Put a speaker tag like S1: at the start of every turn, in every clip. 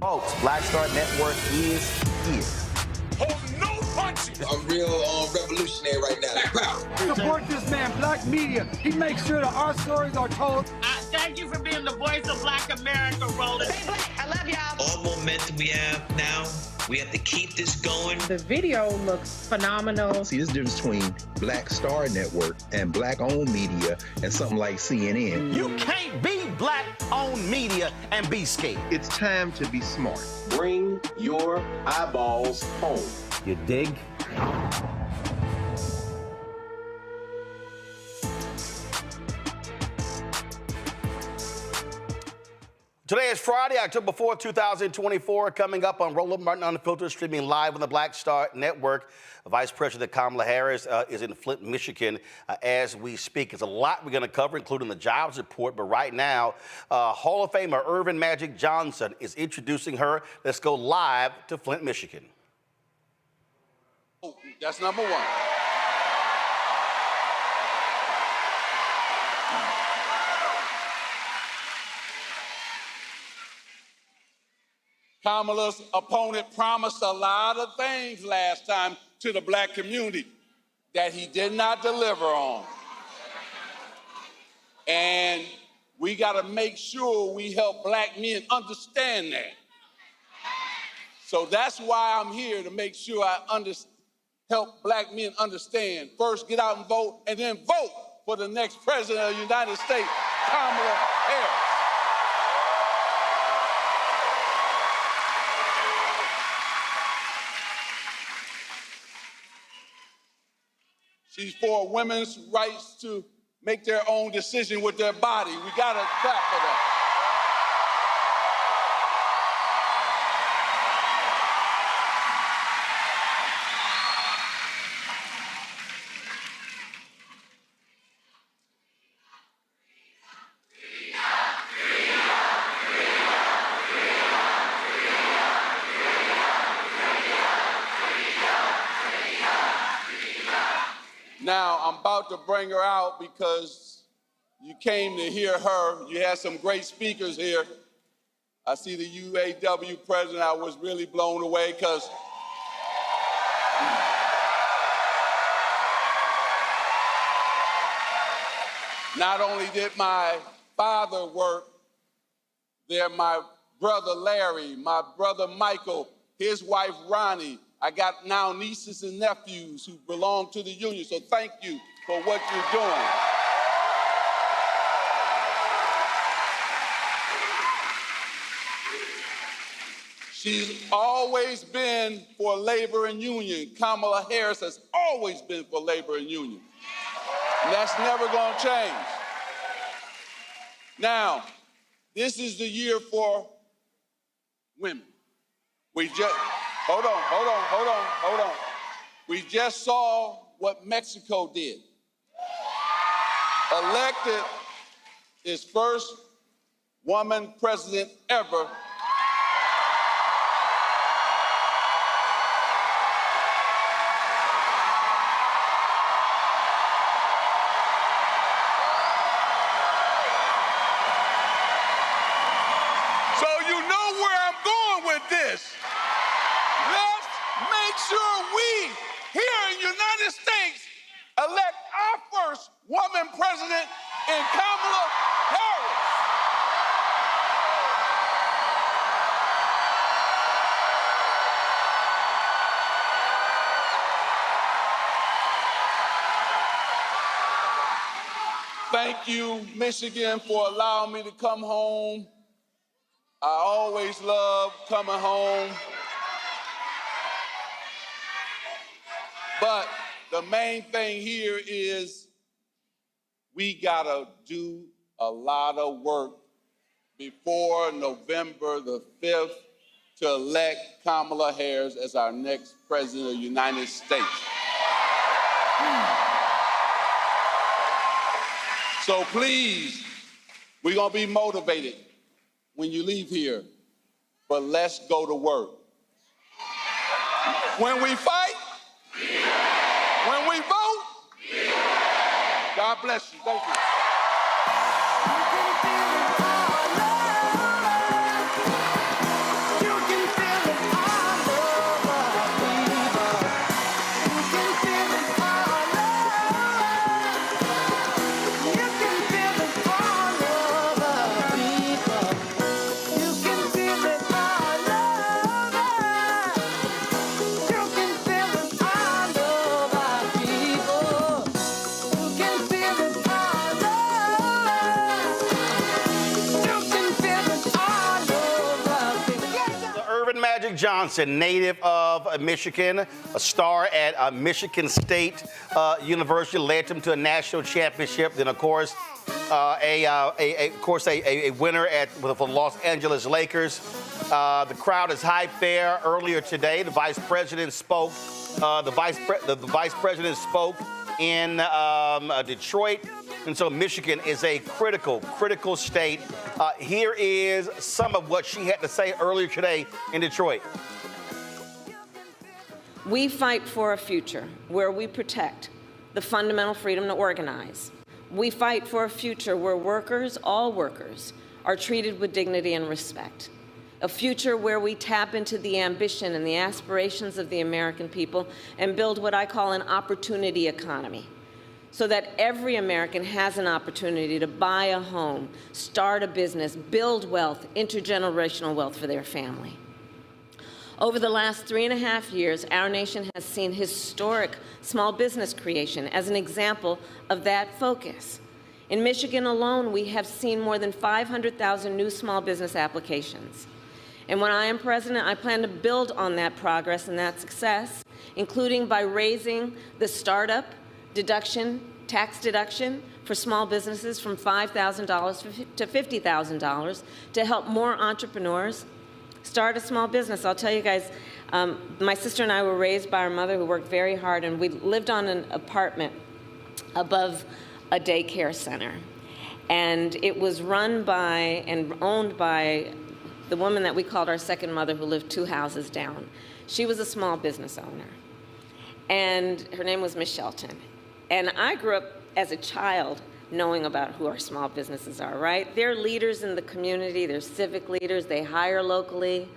S1: Folks, Black Star Network is here.
S2: Hold no punches.
S3: I'm real revolutionary right now.
S4: Support this man, Black Media. He makes sure that our stories are told.
S5: Thank you for being the voice of Black America, Roland.
S6: Stay black. I love y'all.
S7: All momentum we have now, we have to keep this going.
S8: The video looks phenomenal.
S9: See, there's a difference between Black Star Network and Black-owned media and something like CNN.
S1: You can't be Black-owned media and be scared.
S9: It's time to be smart.
S10: Bring your eyeballs home.
S1: You dig? Today is Friday, October 4th, 2024. Coming up on Roland Martin Unfiltered, streaming live on the Black Star Network. Vice President Kamala Harris is in Flint, Michigan as we speak. There's a lot we're going to cover, including the jobs report. But right now, Hall of Famer Irvin Magic Johnson is introducing her. Let's go live to Flint, Michigan.
S11: That's number one. Kamala's opponent promised a lot of things last time to the black community that he did not deliver on. And we got to make sure we help black men understand that. So that's why I'm here, to make sure I help black men understand. First, get out and vote, and then vote for the next president of the United States, Kamala Harris. She's for women's rights to make their own decision with their body. We got to clap for that. Now, I'm about to bring her out because you came to hear her. You had some great speakers here. I see the UAW president. I was really blown away because not only did my father work there, my brother Larry, my brother Michael, his wife Ronnie. I got now nieces and nephews who belong to the union, so thank you for what you're doing. She's always been for labor and union. Kamala Harris has always been for labor and union. And that's never going to change. Now, this is the year for women. Hold on. We just saw what Mexico did. Elected its first woman president ever. So you know where I'm going with this. Make sure we, here in the United States, elect our first woman president in Kamala Harris. Thank you, Michigan, for allowing me to come home. I always love coming home. But the main thing here is we gotta do a lot of work before November the 5th to elect Kamala Harris as our next president of the United States. So please, we're gonna be motivated when you leave here, but let's go to work. When we fight, when we vote, God bless you. Thank you.
S4: You
S1: Magic Johnson, native of Michigan, a star at Michigan State University, led them to a national championship. Then, of course, a winner with the Los Angeles Lakers. The crowd is hyped there. Earlier today, the vice president spoke. The vice president spoke in Detroit. And so Michigan is a critical state. Here is some of what she had to say earlier today in Detroit.
S6: We fight for a future where we protect the fundamental freedom to organize. We fight for a future where workers, all workers, are treated with dignity and respect. A future where we tap into the ambition and the aspirations of the American people and build what I call an opportunity economy, so that every American has an opportunity to buy a home, start a business, build wealth, intergenerational wealth for their family. Over the last 3.5 years, our nation has seen historic small business creation as an example of that focus. In Michigan alone, we have seen more than 500,000 new small business applications. And when I am president, I plan to build on that progress and that success, including by raising the startup tax deduction for small businesses from $5,000 to $50,000 to help more entrepreneurs start a small business. I'll tell you guys, my sister and I were raised by our mother who worked very hard, and we lived on an apartment above a daycare center. And it was run by and owned by the woman that we called our second mother, who lived 2 houses down. She was a small business owner, and her name was Mich. And I grew up as a child knowing about who our small businesses are, right? They're leaders in the community, they're civic leaders, they hire locally,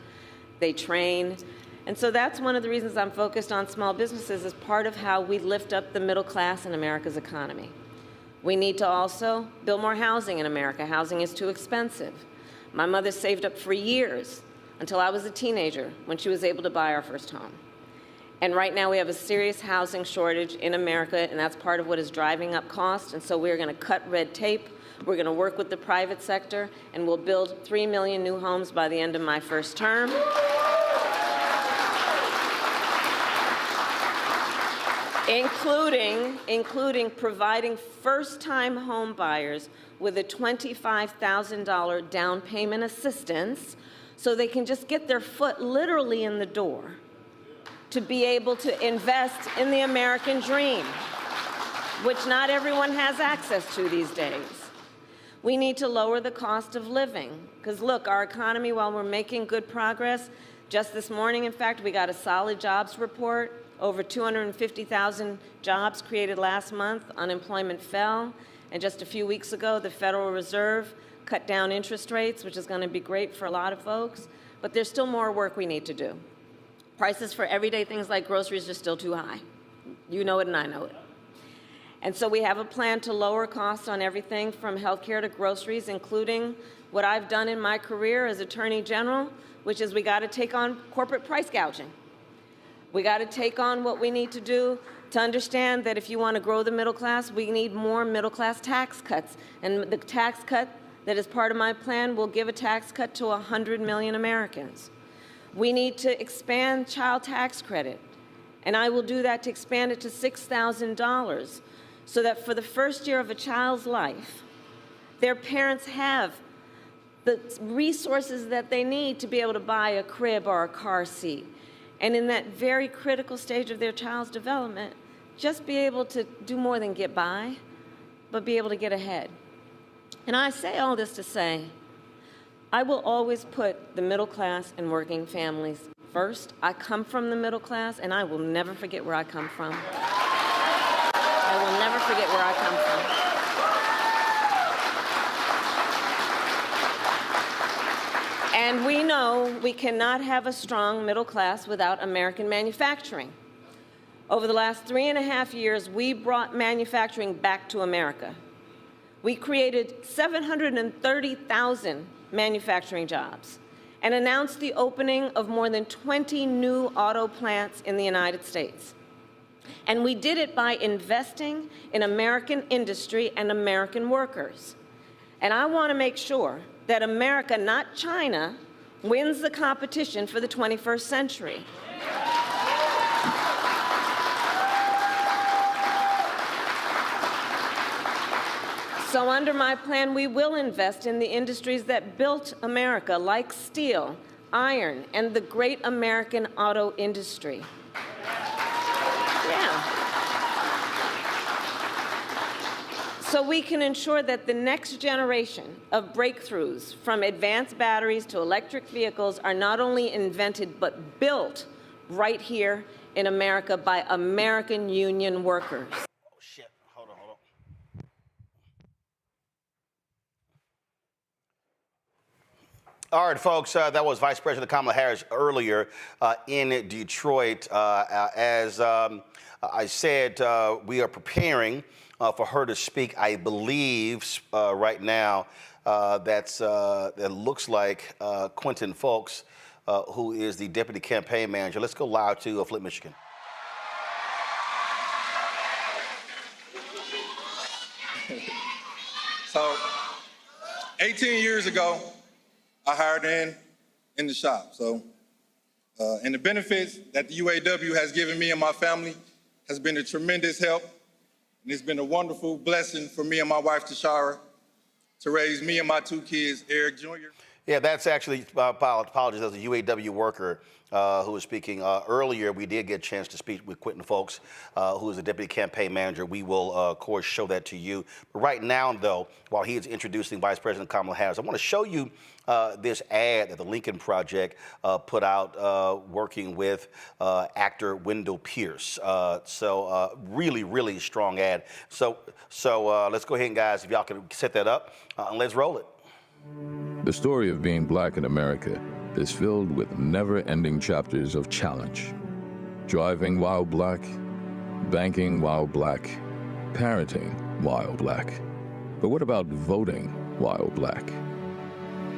S6: they train. And so that's one of the reasons I'm focused on small businesses, as part of how we lift up the middle class in America's economy. We need to also build more housing in America. Housing is too expensive. My mother saved up for years until I was a teenager when she was able to buy our first home. And right now we have a serious housing shortage in America, and that's part of what is driving up costs. And so we're going to cut red tape. We're going to work with the private sector, and we'll build 3 million new homes by the end of my first term. Including providing first-time home buyers with a $25,000 down payment assistance so they can just get their foot literally in the door to be able to invest in the American dream, which not everyone has access to these days. We need to lower the cost of living, because look, our economy, while we're making good progress, just this morning, in fact, we got a solid jobs report. Over 250,000 jobs created last month. Unemployment fell. And just a few weeks ago, the Federal Reserve cut down interest rates, which is going to be great for a lot of folks. But there's still more work we need to do. Prices for everyday things like groceries are still too high. You know it and I know it. And so we have a plan to lower costs on everything from healthcare to groceries, including what I've done in my career as Attorney General, which is we got to take on corporate price gouging. We got to take on what we need to do to understand that if you want to grow the middle class, we need more middle class tax cuts. And the tax cut that is part of my plan will give a tax cut to 100 million Americans. We need to expand child tax credit, and I will do that to expand it to $6,000 so that for the first year of a child's life, their parents have the resources that they need to be able to buy a crib or a car seat. And in that very critical stage of their child's development, just be able to do more than get by, but be able to get ahead. And I say all this to say, I will always put the middle class and working families first. I come from the middle class, and I will never forget where I come from. I will never forget where I come from. And we know we cannot have a strong middle class without American manufacturing. Over the last 3.5 years, we brought manufacturing back to America. We created 730,000 manufacturing jobs and announced the opening of more than 20 new auto plants in the United States. And we did it by investing in American industry and American workers. And I want to make sure that America, not China, wins the competition for the 21st century. So under my plan, we will invest in the industries that built America, like steel, iron, and the great American auto industry. Yeah. So we can ensure that the next generation of breakthroughs, from advanced batteries to electric vehicles, are not only invented but built right here in America by American union workers.
S1: Oh, shit. Hold on. All right, folks, that was Vice President Kamala Harris earlier in Detroit. As I said, we are preparing for her to speak, I believe, right now. That looks like Quentin Folks, who is the Deputy Campaign Manager. Let's go live to Flint, Michigan.
S12: So, 18 years ago, I hired in the shop. So, and the benefits that the UAW has given me and my family has been a tremendous help. And it's been a wonderful blessing for me and my wife, Tashara, to raise me and my two kids, Eric Jr.
S1: Yeah, that's actually, apologies, that was a UAW worker who was speaking earlier. We did get a chance to speak with Quentin Folks, who is the Deputy Campaign Manager. We will, of course, show that to you. But right now, though, while he is introducing Vice President Kamala Harris, I want to show you this ad that the Lincoln Project put out working with actor Wendell Pierce. Really, really strong ad. So let's go ahead, guys, if y'all can set that up, and let's roll it.
S13: The story of being black in America is filled with never-ending chapters of challenge. Driving while black, banking while black, parenting while black. But what about voting while black?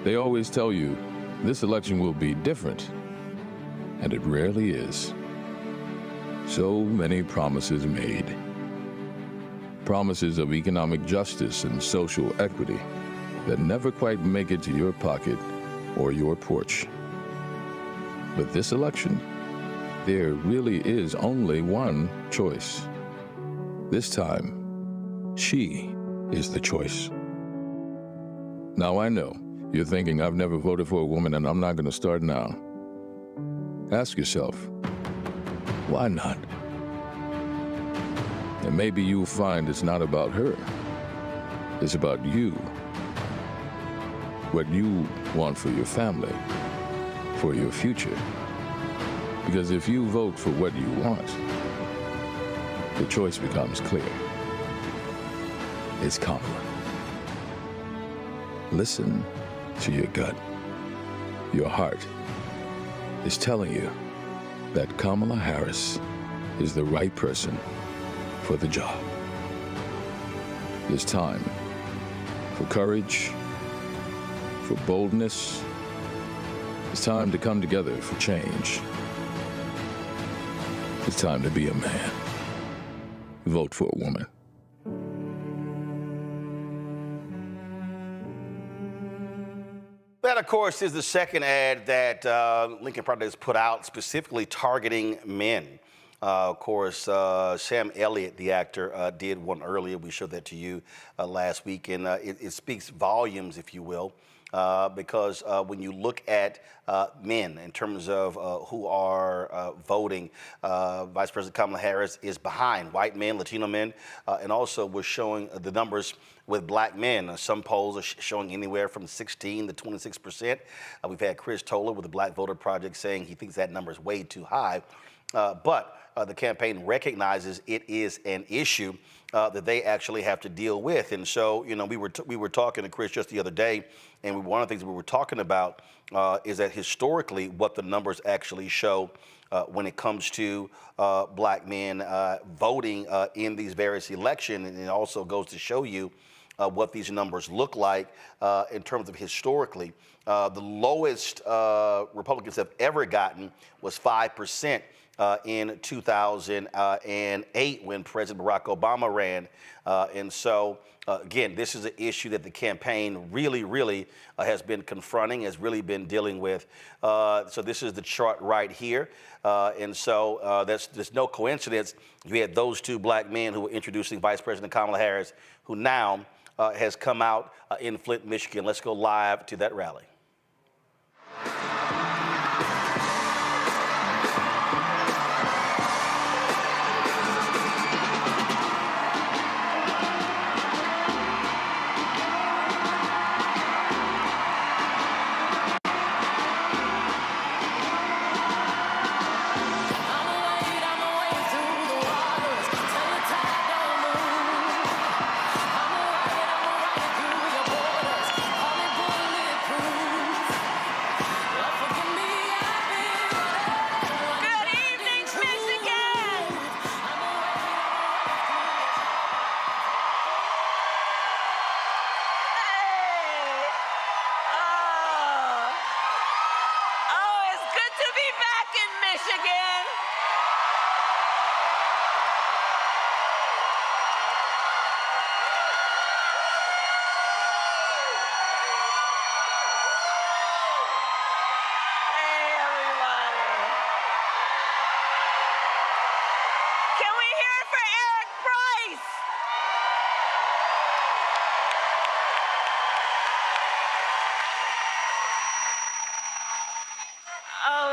S13: They always tell you this election will be different, and it rarely is. So many promises made. Promises of economic justice and social equity that never quite make it to your pocket or your porch. But this election, there really is only one choice. This time, she is the choice. Now I know you're thinking I've never voted for a woman and I'm not gonna start now. Ask yourself, why not? And maybe you'll find it's not about her, it's about you. What you want for your family, for your future. Because if you vote for what you want, the choice becomes clear. It's Kamala. Listen to your gut. Your heart is telling you that Kamala Harris is the right person for the job. It's time for courage, for boldness. It's time to come together for change. It's time to be a man. Vote for a woman.
S1: That, of course, is the second ad that Lincoln Project has put out, specifically targeting men. Of course, Sam Elliott, the actor, did one earlier. We showed that to you last week, and it speaks volumes, if you will. Because when you look at men in terms of who are voting, Vice President Kamala Harris is behind white men, Latino men, and also we're showing the numbers with black men. Some polls are showing anywhere from 16 to 26%. We've had Chris Toller with the Black Voter Project saying he thinks that number is way too high. But the campaign recognizes it is an issue that they actually have to deal with. And so, you know, we were talking to Chris just the other day, and one of the things we were talking about is that historically what the numbers actually show when it comes to black men voting in these various elections. And it also goes to show you what these numbers look like in terms of historically. The lowest Republicans have ever gotten was 5%. in 2008 when President Barack Obama ran. And so, again, this is an issue that the campaign really has been confronting, has really been dealing with. So this is the chart right here. And so there's no coincidence you had those two black men who were introducing Vice President Kamala Harris, who now has come out in Flint, Michigan. Let's go live to that rally.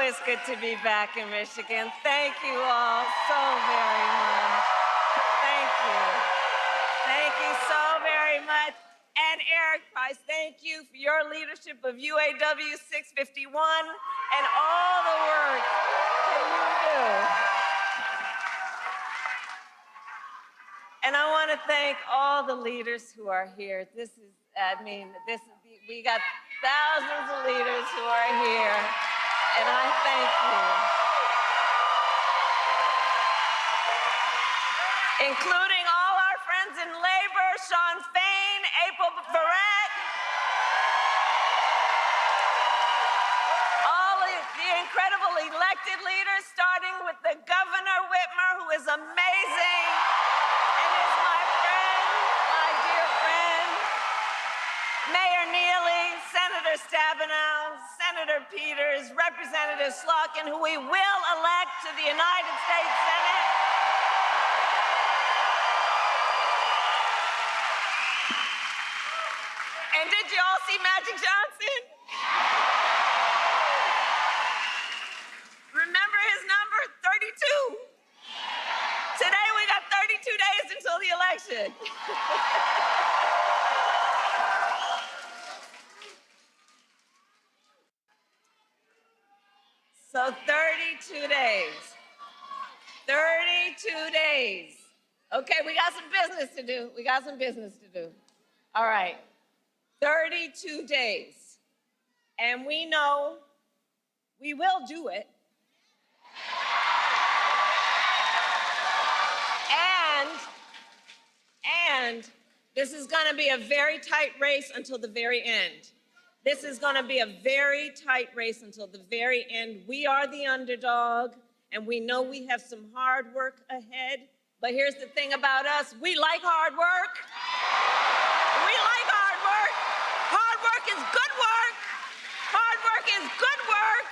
S6: It's good to be back in Michigan. Thank you all so very much. Thank you. Thank you so very much. And Eric Price, thank you for your leadership of UAW 651 and all the work that you do. And I want to thank all the leaders who are here. We got thousands of leaders who are here. And I thank you. Including all our friends in labor, Sean Fain, April Barrett, all of the incredible elected leaders, starting with the Governor Whitmer, who is amazing and is my friend, my dear friend, Mayor Neely, Senator Stabenow, Senator Peters, Representative Slotkin, who we will elect to the United States Senate. And did you all see Magic Johnson? Remember his number? 32. Today we got 32 days until the election. So 32 days. 32 days. Okay, we got some business to do. All right. 32 days. And we know we will do it. And this is going to be a very tight race until the very end. This is going to be a very tight race until the very end. We are the underdog, and we know we have some hard work ahead. But here's the thing about us. We like hard work. We like hard work. Hard work is good work. Hard work is good work.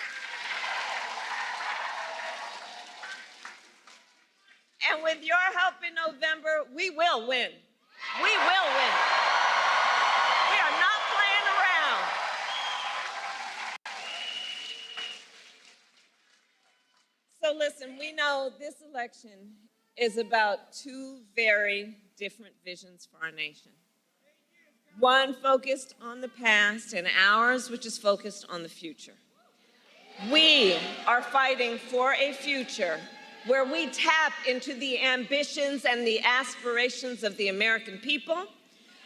S6: And with your help in November, we will win. We will win. We are not playing around. So listen, we know this election is about two very different visions for our nation. One focused on the past, and ours, which is focused on the future. We are fighting for a future where we tap into the ambitions and the aspirations of the American people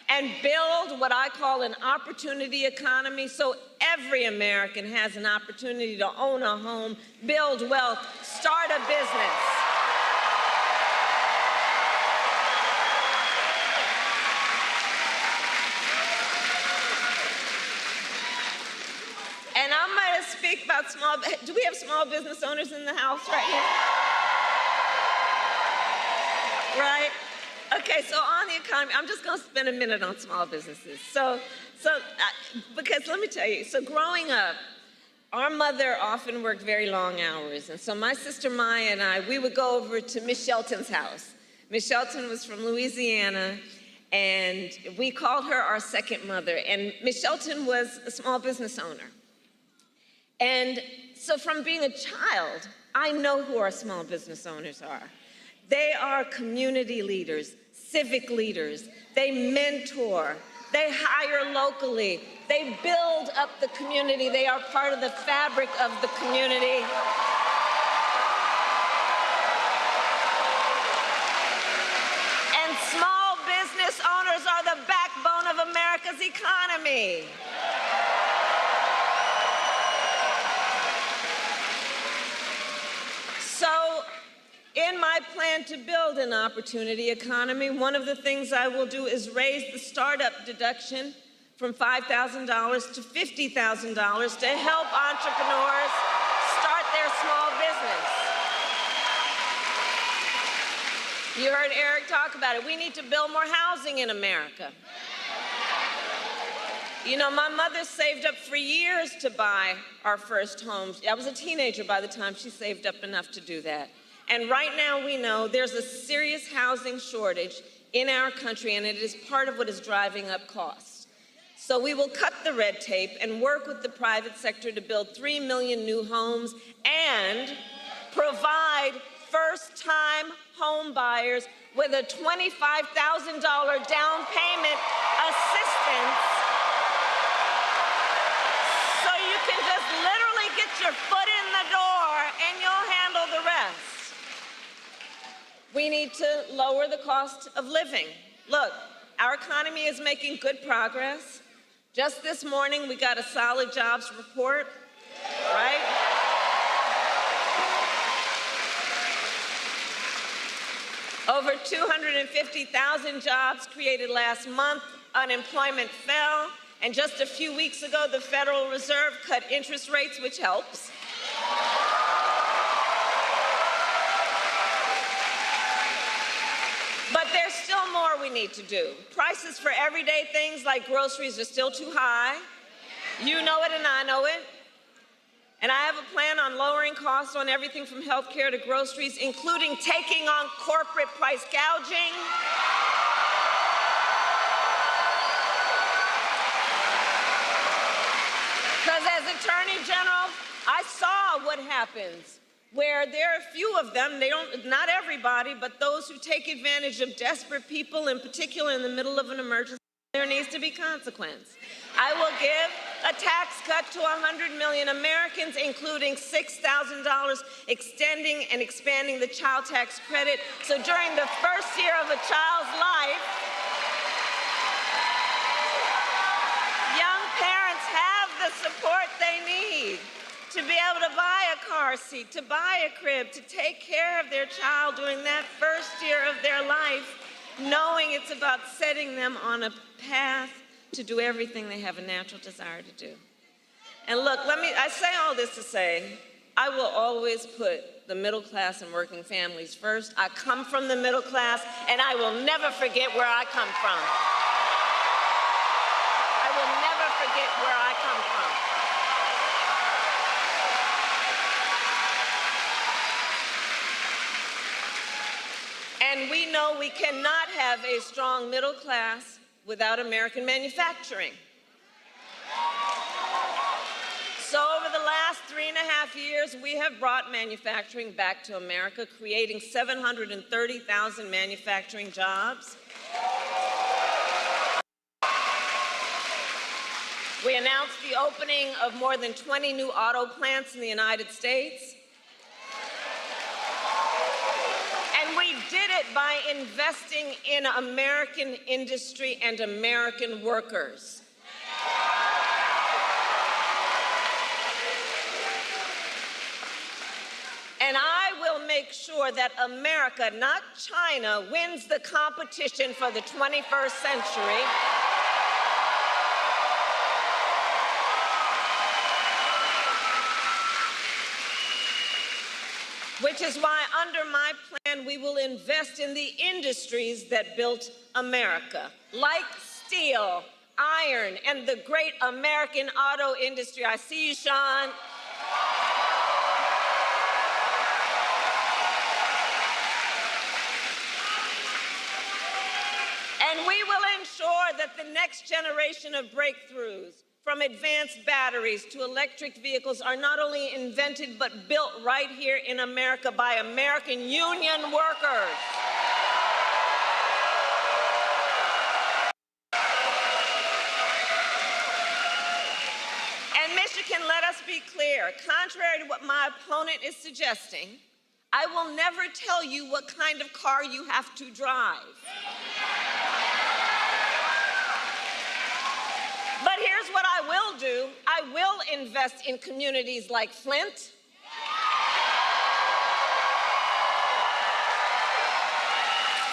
S6: and build what I call an opportunity economy, so every American has an opportunity to own a home, build wealth, start a business. And I'm going to speak about do we have small business owners in the house right here? Right? Okay, so on the economy, I'm just going to spend a minute on small businesses. Because let me tell you, so growing up, our mother often worked very long hours. And so my sister Maya and I, we would go over to Miss Shelton's house. Miss Shelton was from Louisiana, and we called her our second mother. And Miss Shelton was a small business owner. And so from being a child, I know who our small business owners are. They are community leaders, civic leaders. They mentor. They hire locally. They build up the community. They are part of the fabric of the community. And small business owners are the backbone of America's economy. So, in my plan to build an opportunity economy, one of the things I will do is raise the startup deduction from $5,000 to $50,000 to help entrepreneurs start their small business. You heard Eric talk about it. We need to build more housing in America. You know, my mother saved up for years to buy our first homes. I was a teenager by the time she saved up enough to do that. And right now we know there's a serious housing shortage in our country, and it is part of what is driving up costs. So we will cut the red tape and work with the private sector to build 3 million new homes and provide first-time home buyers with a $25,000 down payment assistance so you can just literally get your foot in the door and you'll handle the rest. We need to lower the cost of living. Look, our economy is making good progress. Just this morning, we got a solid jobs report, right? Over 250,000 jobs created last month. Unemployment fell. And just a few weeks ago, the Federal Reserve cut interest rates, which helps. But there's still more we need to do. Prices for everyday things like groceries are still too high. You know it and I know it. And I have a plan on lowering costs on everything from healthcare to groceries, including taking on corporate price gouging. Because as Attorney General, I saw what happens where there are a few of them, not everybody, but those who take advantage of desperate people, in particular in the middle of an emergency. There needs to be consequence. I will give a tax cut to 100 million Americans, including $6,000, extending and expanding the child tax credit. So during the first year of a child's life, young parents have the support they need to be able to buy a car seat, to buy a crib, to take care of their child during that first year of their life, knowing it's about setting them on a path to do everything they have a natural desire to do. And look, I say all this to say, I will always put the middle class and working families first. I come from the middle class, and I will never forget where I come from. I will never forget where I come from. And we know we cannot have a strong middle class without American manufacturing. So over the last 3.5 years, we have brought manufacturing back to America, creating 730,000 manufacturing jobs. We announced the opening of more than 20 new auto plants in the United States. And we did it by investing in American industry and American workers. And I will make sure that America, not China, wins the competition for the 21st century. Which is why under my plan, we will invest in the industries that built America, like steel, iron, and the great American auto industry. I see you, Sean. And we will ensure that the next generation of breakthroughs, from advanced batteries to electric vehicles, are not only invented but built right here in America by American union workers. And Michigan, let us be clear, contrary to what my opponent is suggesting, I will never tell you what kind of car you have to drive. But here's what I will do. I will invest in communities like Flint.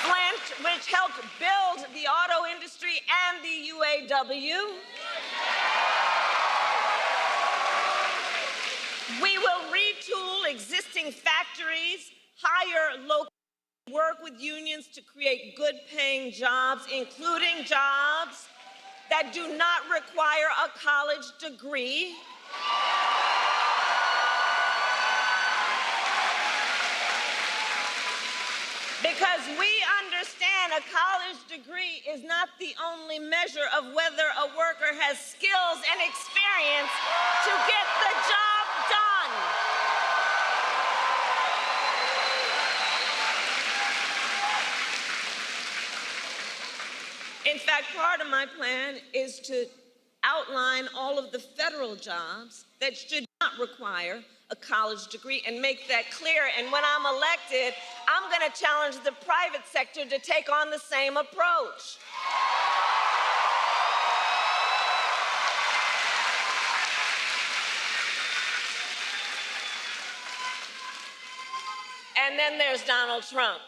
S6: Flint, which helped build the auto industry and the UAW. We will retool existing factories, hire local, work with unions to create good-paying jobs, including jobs that do not require a college degree. Because we understand a college degree is not the only measure of whether a worker has skills and experience to get the job done. In fact, part of my plan is to outline all of the federal jobs that should not require a college degree and make that clear. And when I'm elected, I'm going to challenge the private sector to take on the same approach. And then there's Donald Trump.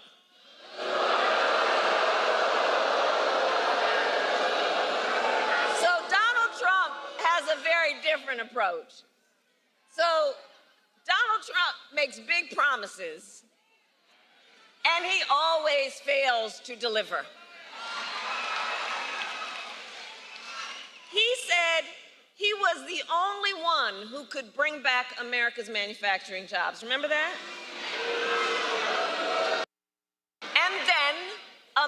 S6: A very different approach. So Donald Trump makes big promises, and he always fails to deliver. He said he was the only one who could bring back America's manufacturing jobs. Remember that? And then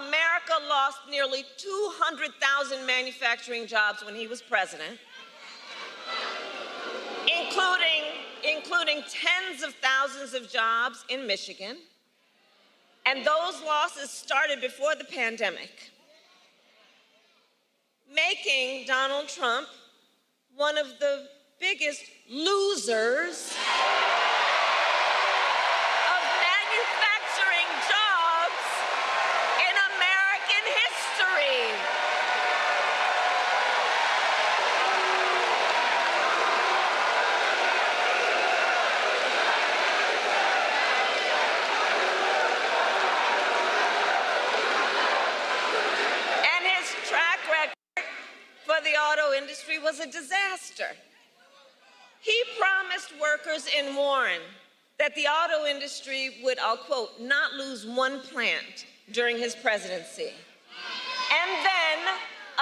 S6: America lost nearly 200,000 manufacturing jobs when he was president. Including tens of thousands of jobs in Michigan. And those losses started before the pandemic, making Donald Trump one of the biggest losers of manufacturing jobs in American history. The auto industry was a disaster. He promised workers in Warren that the auto industry would, I'll quote, not lose one plant during his presidency. And then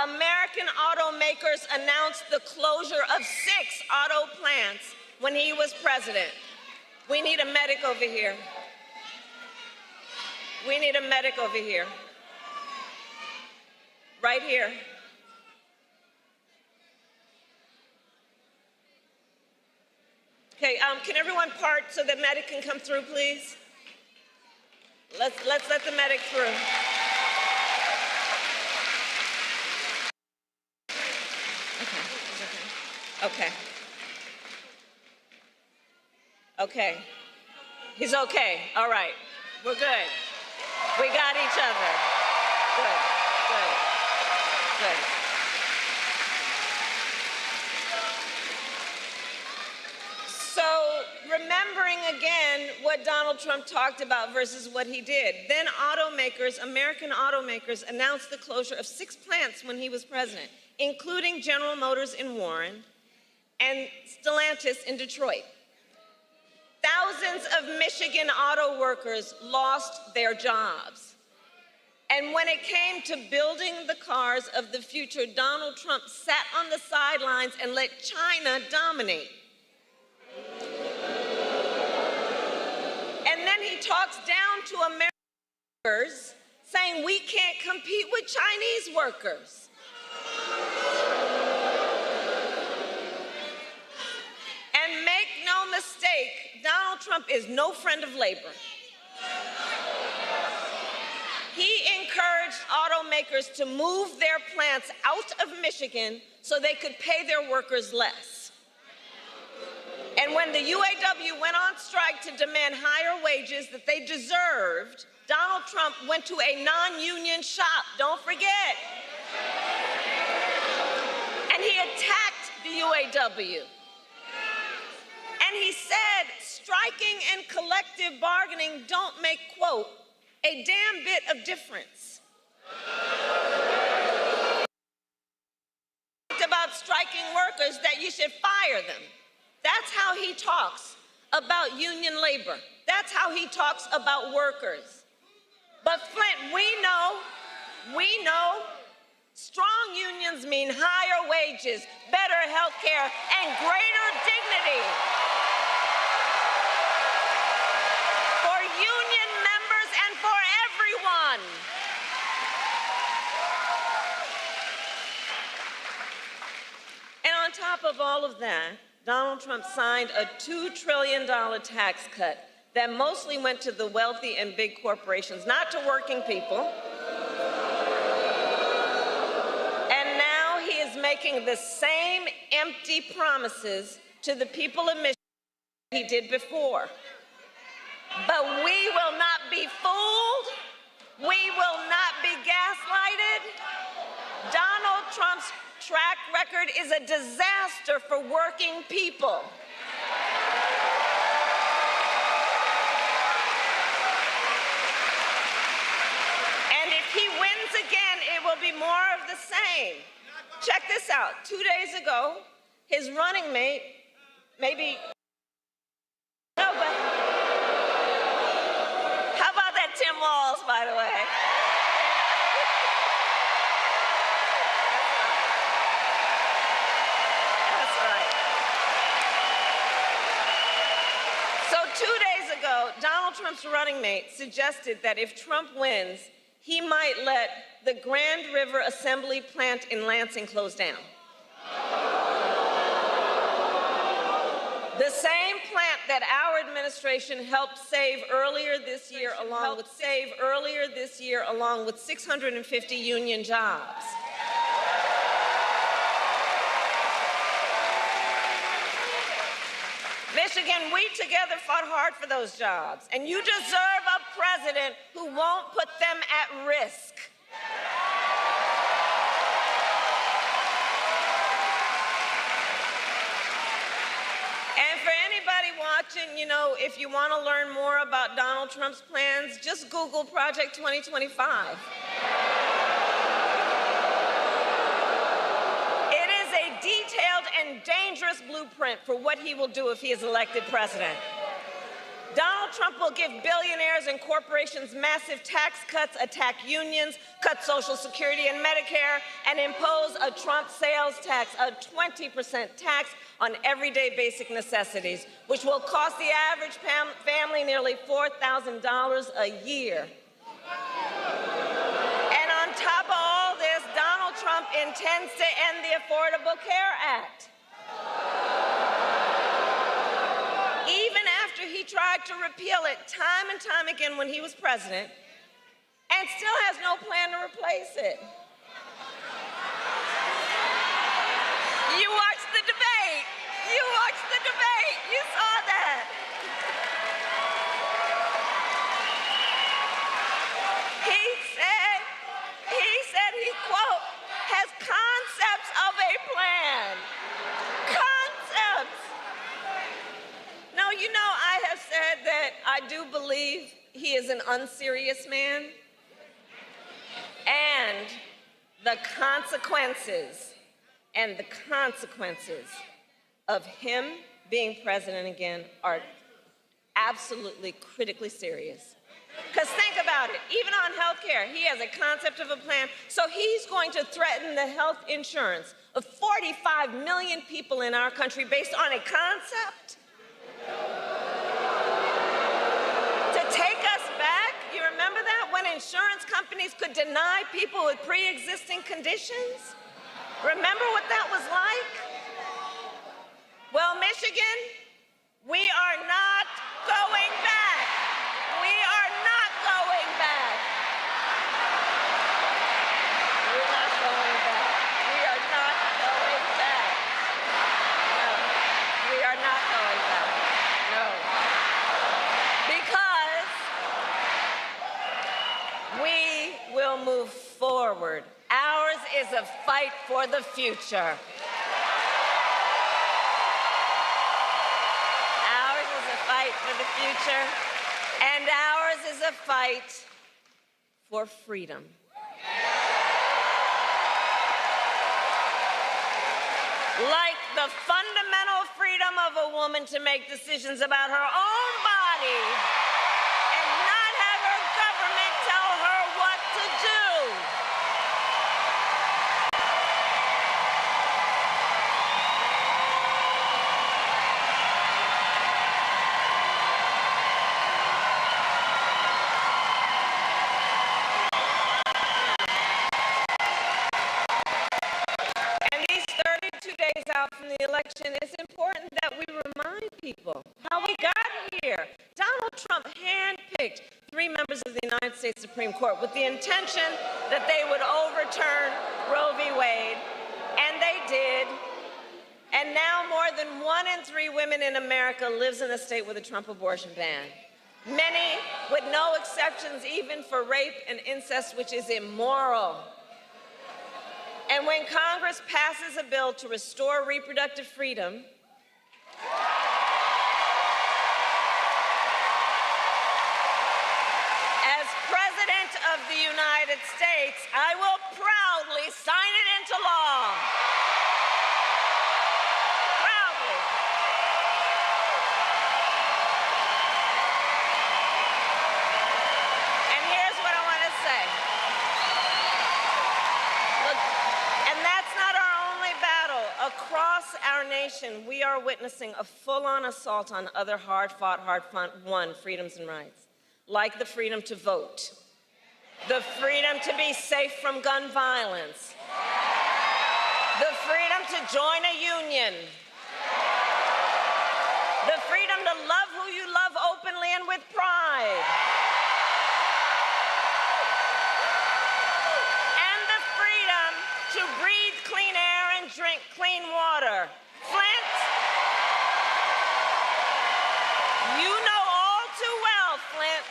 S6: American automakers announced the closure of 6 auto plants when he was president. We need a medic over here. We need a medic over here. Right here. Okay, can everyone part so the medic can come through, please? Let's let the medic through. Okay. Okay. He's okay. All right. We're good. We got each other. Good. So, remembering again what Donald Trump talked about versus what he did, then American automakers announced the closure of 6 plants when he was president, including General Motors in Warren and Stellantis in Detroit. thousands of Michigan auto workers lost their jobs. And when it came to building the cars of the future, Donald Trump sat on the sidelines and let China dominate. And then he talks down to American workers, saying we can't compete with Chinese workers. And make no mistake, Donald Trump is no friend of labor. He encouraged automakers to move their plants out of Michigan so they could pay their workers less. And when the UAW went on strike to demand higher wages that they deserved, Donald Trump went to a non-union shop, don't forget. And he attacked the UAW. And he said, striking and collective bargaining don't make, quote, a damn bit of difference. About striking workers that you should fire them. That's how he talks about union labor. That's how he talks about workers. But Flint, we know strong unions mean higher wages, better health care, and greater dignity for union members and for everyone. And on top of all of that, Donald Trump signed a $2 trillion tax cut that mostly went to the wealthy and big corporations, not to working people. And now he is making the same empty promises to the people of Michigan he did before. But we will not be fooled. We will not be gaslighted. Donald Trump's track record is a disaster for working people. And if he wins again, it will be more of the same. Check this out. 2 days ago, his running mate, maybe, no, but how about that Tim Walz, by the way? So 2 days ago, Donald Trump's running mate suggested that if Trump wins, he might let the Grand River Assembly plant in Lansing close down. The same plant that our administration helped save earlier this year along with 650 union jobs. Michigan, we together fought hard for those jobs, and you deserve a president who won't put them at risk. And for anybody watching, you know, if you want to learn more about Donald Trump's plans, just Google Project 2025. Detailed and dangerous blueprint for what he will do if he is elected president. Donald Trump will give billionaires and corporations massive tax cuts, attack unions, cut Social Security and Medicare, and impose a Trump sales tax, a 20% tax on everyday basic necessities, which will cost the average family nearly $4,000 a year. And on top of all this, Donald Trump intends to end the Affordable Care Act. Even after he tried to repeal it time and time again when he was president, and still has no plan to replace it. You watched the debate. You watched the debate. You saw that. He, quote, has concepts of a plan. Concepts. No, you know, I have said that I do believe he is an unserious man. And the consequences of him being president again are absolutely critically serious. Because think about it, even on health care, he has a concept of a plan, so he's going to threaten the health insurance of 45 million people in our country based on a concept? To take us back, you remember that? When insurance companies could deny people with pre-existing conditions? Remember what that was like? Well, Michigan, we are not going back. We are not going back. We're not going back. We are not going back. No, we are not going back. No. Because we will move forward. Ours is a fight for the future. Ours is a fight for the future. And ours is a fight for freedom. Like the fundamental freedom of a woman to make decisions about her own body and not have her government tell her what to do. Out from the election, it's important that we remind people how we got here. Donald Trump handpicked 3 members of the United States Supreme Court with the intention that they would overturn Roe v. Wade, and they did. And now more than 1 in 3 women in America lives in a state with a Trump abortion ban. Many with no exceptions, even for rape and incest, which is immoral. And when Congress passes a bill to restore reproductive freedom, as President of the United States, I will proudly sign it into law. Proudly. And here's what I want to say. Across our nation, we are witnessing a full-on assault on other hard-fought, hard-won freedoms and rights, like the freedom to vote, the freedom to be safe from gun violence, the freedom to join a union, the freedom to love who you love openly and with pride, and the freedom to breathe clean air and drink clean water. Flint, you know all too well, Flint,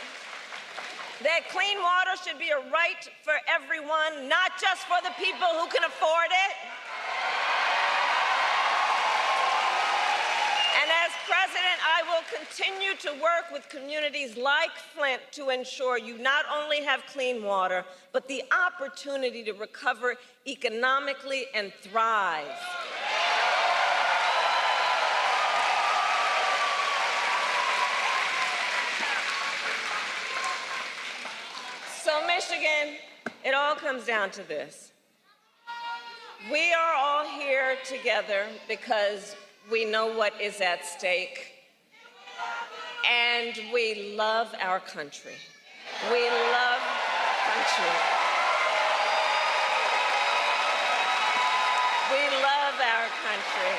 S6: that clean water should be a right for everyone, not just for the people who can afford it. And as president, I will continue to work with communities like Flint to ensure you not only have clean water, but the opportunity to recover economically and thrive. So, Michigan, it all comes down to this. We are all here together because we know what is at stake, and we love our country. We love our country. We love our country.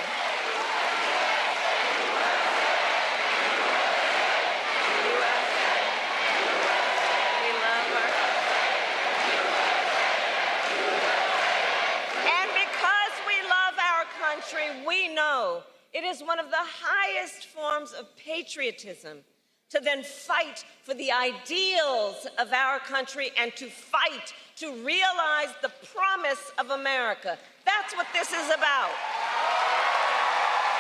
S6: We love our country. And because we love our country, we know it is one of the highest forms of patriotism to then fight for the ideals of our country and to fight to realize the promise of America. That's what this is about.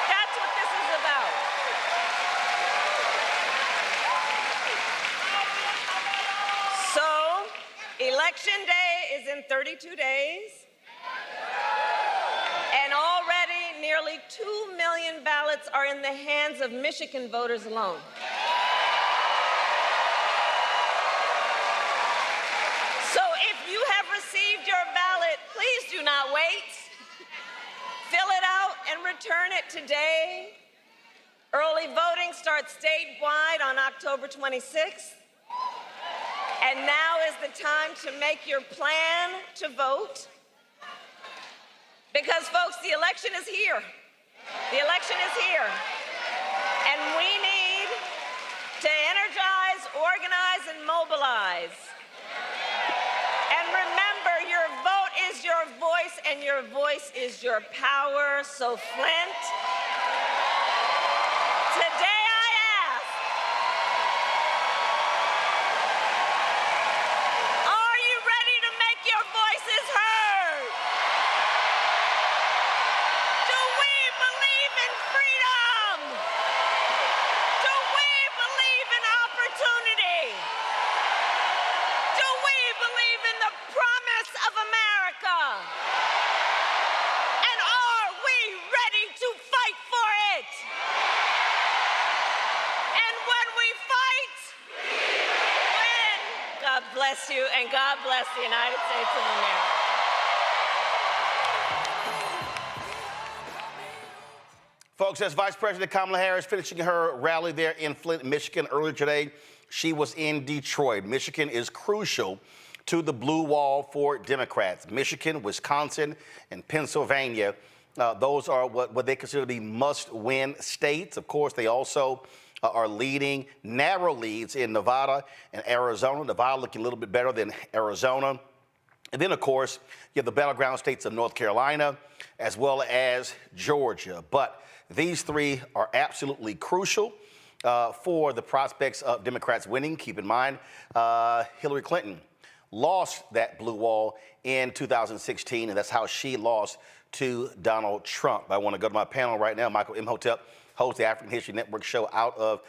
S6: That's what this is about. So, Election Day is in 32 days. And already nearly 2 million ballots are in the hands of Michigan voters alone. do not wait. Fill it out and return it today. Early voting starts statewide on October 26th. And now is the time to make your plan to vote. Because, folks, the election is here. The election is here. And we need to energize, organize, and mobilize. And remember, your vote is your voice, and your voice is your power. So, Flint, today I ask, are you ready to make your voices heard? Do we believe in freedom? Do we believe in opportunity? Do we believe in the promise of America? And are we ready to fight for it? And when we fight, we win. God bless you, and God bless the United States of America.
S1: Folks, that's Vice President Kamala Harris finishing her rally there in Flint, Michigan earlier today. She was in Detroit. Michigan is crucial to the blue wall for Democrats. Michigan, Wisconsin, and Pennsylvania, those are what they consider to be must-win states. Of course, they also are leading narrow leads in Nevada and Arizona. Nevada looking a little bit better than Arizona. And then, of course, you have the battleground states of North Carolina as well as Georgia. But these three are absolutely crucial for the prospects of Democrats winning. Keep in mind, Hillary Clinton lost that blue wall in 2016, and that's how she lost to Donald Trump. I want to go to my panel right now. Michael Imhotep hosts the African History Network show out of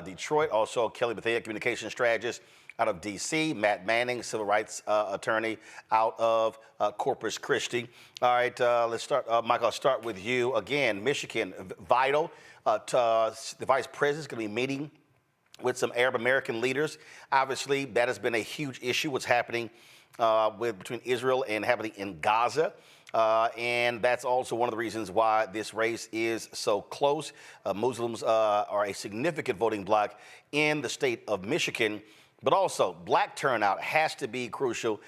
S1: Detroit. Also, Kelly Bethea, communication strategist out of D.C. Matt Manning, civil rights attorney out of Corpus Christi. All right, let's start. Michael, I'll start with you. Again, Michigan, vital. The vice president is going to be meeting with some Arab American leaders. Obviously, that has been a huge issue, what's happening between Israel and happening in Gaza. And that's also one of the reasons why this race is so close. Muslims are a significant voting bloc in the state of Michigan, but also black turnout has to be crucial.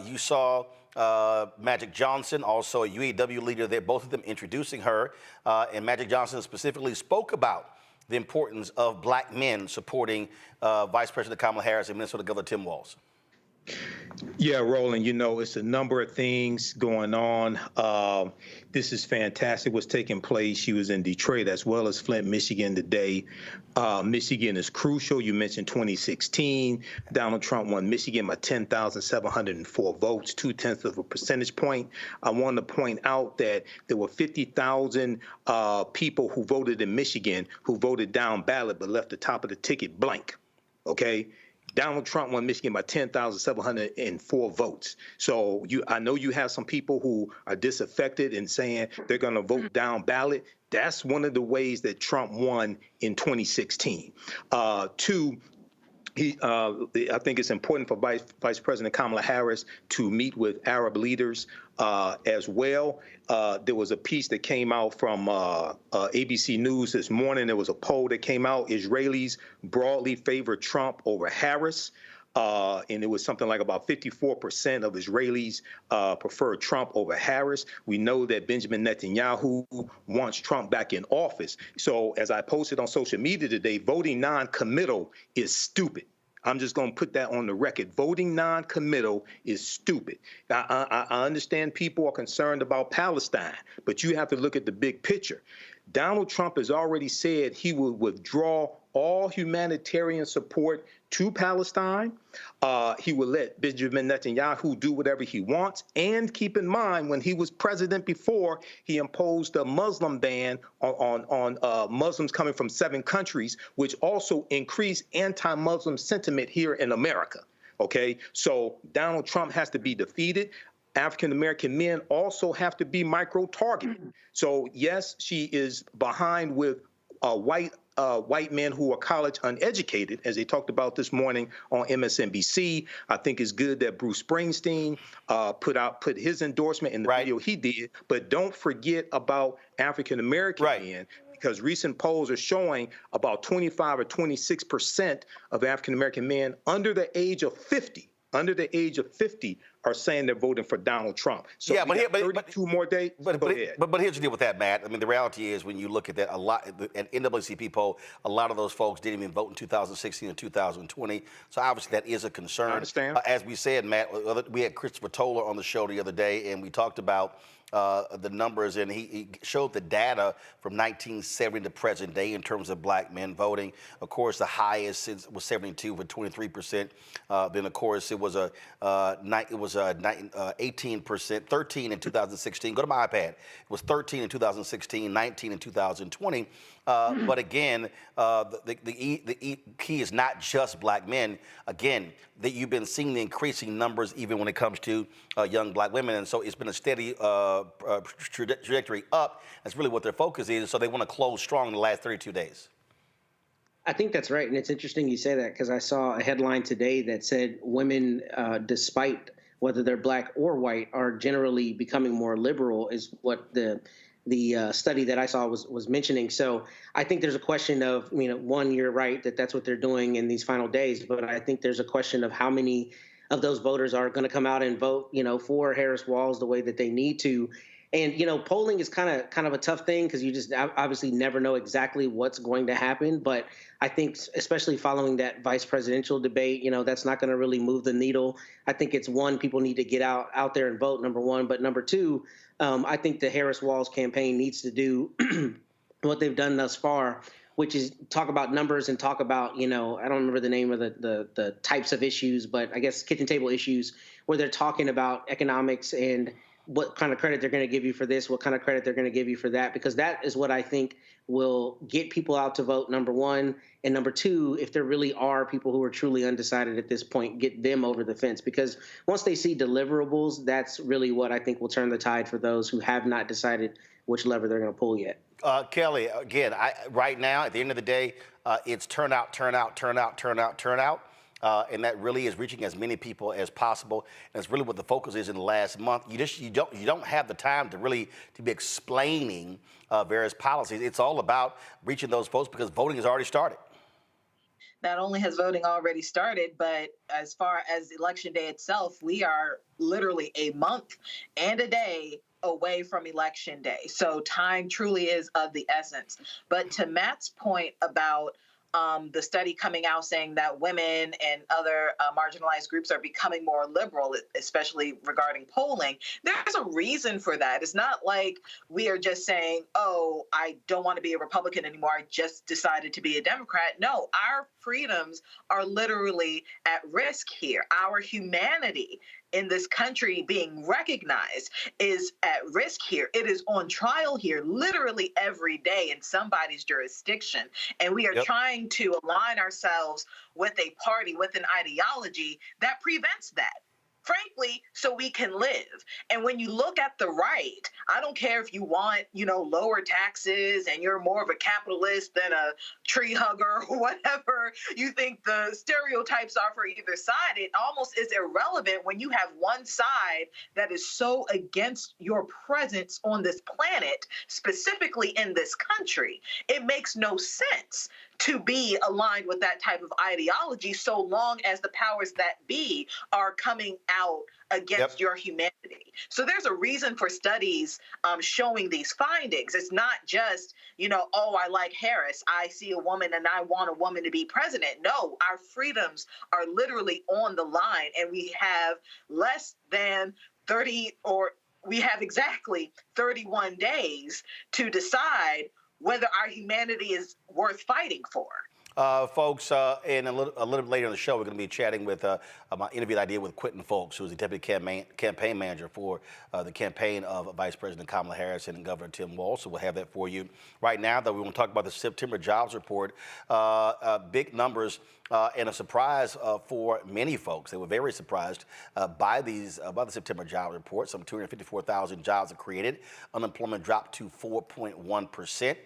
S1: You saw Magic Johnson, also a UAW leader there, both of them introducing her. And Magic Johnson specifically spoke about the importance of black men supporting Vice President Kamala Harris and Minnesota Governor Tim Walz.
S9: Yeah, Roland, you know, it's a number of things going on. This is fantastic what's taking place. She was in Detroit as well as Flint, Michigan today. Michigan is crucial. You mentioned 2016. Donald Trump won Michigan by 10,704 votes, 0.2 of a percentage point. I want to point out that there were 50,000 people who voted in Michigan who voted down ballot but left the top of the ticket blank, okay? Donald Trump won Michigan by 10,704 votes. So I know you have some people who are disaffected and saying they're going to vote down ballot. That's one of the ways that Trump won in 2016. Two, I think it's important for Vice President Kamala Harris to meet with Arab leaders as well. There was a piece that came out from ABC News this morning. There was a poll that came out. Israelis broadly favor Trump over Harris. And it was something like about 54% of Israelis prefer Trump over Harris. We know that Benjamin Netanyahu wants Trump back in office. So as I posted on social media today, voting non-committal is stupid. I'm just going to put that on the record. Voting non-committal is stupid. I understand people are concerned about Palestine, but you have to look at the big picture. Donald Trump has already said he will withdraw all humanitarian support to Palestine. He will let Benjamin Netanyahu do whatever he wants. And keep in mind, when he was president before, he imposed a Muslim ban on Muslims coming from 7 countries, which also increased anti-Muslim sentiment here in America. Okay, so Donald Trump has to be defeated. African-American men also have to be micro-targeted. So yes, she is behind with white white men who are college uneducated, as they talked about this morning on MSNBC. I think it's good that Bruce Springsteen put his endorsement in the video he did. But don't forget about African American men, because recent polls are showing about 25 or 26% of African American men under the age of 50 are saying they're voting for Donald Trump. So
S1: yeah, but
S9: 32 more days.
S1: But here's the deal with that, Matt. I mean, the reality is when you look at that, a lot at NAACP poll, a lot of those folks didn't even vote in 2016 and 2020. So obviously that is a concern.
S9: I understand.
S1: As we said, Matt, we had Christopher Toller on the show the other day, and we talked about the numbers, and he showed the data from 1970 to present day in terms of black men voting. Of course, the highest was 72 with 23%. Then, of course, it was 18%, 13 in 2016. Go to my iPad. It was 13 in 2016, 19 in 2020. But again, the key is not just black men. Again, that you've been seeing the increasing numbers even when it comes to young black women. And so it's been a steady trajectory up. That's really what their focus is. So they want to close strong in the last 32 days.
S14: I think that's right. And it's interesting you say that, because I saw a headline today that said women, despite whether they're black or white, are generally becoming more liberal, is what the study that I saw was mentioning. So I think there's a question of, one, you're right that that's what they're doing in these final days, but I think there's a question of how many of those voters are going to come out and vote, for Harris-Walz the way that they need to. And, polling is kind of a tough thing, because you just obviously never know exactly what's going to happen. But I think especially following that vice presidential debate, that's not going to really move the needle. I think it's one, people need to get out there and vote, number one. But number two, I think the Harris-Walz campaign needs to do what they've done thus far, which is talk about numbers and talk about, I don't remember the name of the types of issues, but I guess kitchen table issues, where they're talking about economics and what kind of credit they're going to give you for this, what kind of credit they're going to give you for that, because that is what I think will get people out to vote, number one. And number two, if there really are people who are truly undecided at this point, get them over the fence, because once they see deliverables, that's really what I think will turn the tide for those who have not decided which lever they're going to pull yet.
S1: Kelly, again, right now, at the end of the day, it's turnout. And that really is reaching as many people as possible. And it's really what the focus is in the last month. You don't have the time to really be explaining various policies. It's all about reaching those folks, because voting has already started.
S15: Not only has voting already started, but as far as Election Day itself, we are literally a month and a day away from Election Day. So time truly is of the essence. But to Matt's point about the study coming out saying that women and other marginalized groups are becoming more liberal, especially regarding polling, there's a reason for that. It's not like we are just saying, oh, I don't want to be a Republican anymore, I just decided to be a Democrat. No, our freedoms are literally at risk here. Our humanity in this country being recognized is at risk here. It is on trial here literally every day in somebody's jurisdiction. And we are trying to align ourselves with a party, with an ideology that prevents that, frankly, so we can live. And when you look at the right, I don't care if you want, lower taxes and you're more of a capitalist than a tree hugger or whatever you think the stereotypes are for either side. It almost is irrelevant when you have one side that is so against your presence on this planet, specifically in this country. It makes no sense to be aligned with that type of ideology so long as the powers that be are coming out against your humanity. So there's a reason for studies showing these findings. It's not just, oh, I like Harris, I see a woman and I want a woman to be president. No, our freedoms are literally on the line, and we have less than 30, or we have exactly 31 days to decide whether our humanity is worth fighting for.
S1: Folks, and a little bit later in the show, we're going to be chatting with my interview that I did with Quentin Folks, who's the deputy campaign manager for the campaign of Vice President Kamala Harris and Governor Tim Walz. So we'll have that for you. Right now, though, we want to talk about the September jobs report. Big numbers and a surprise for many folks. They were very surprised by the September job report. Some 254,000 jobs are created. Unemployment dropped to 4.1%.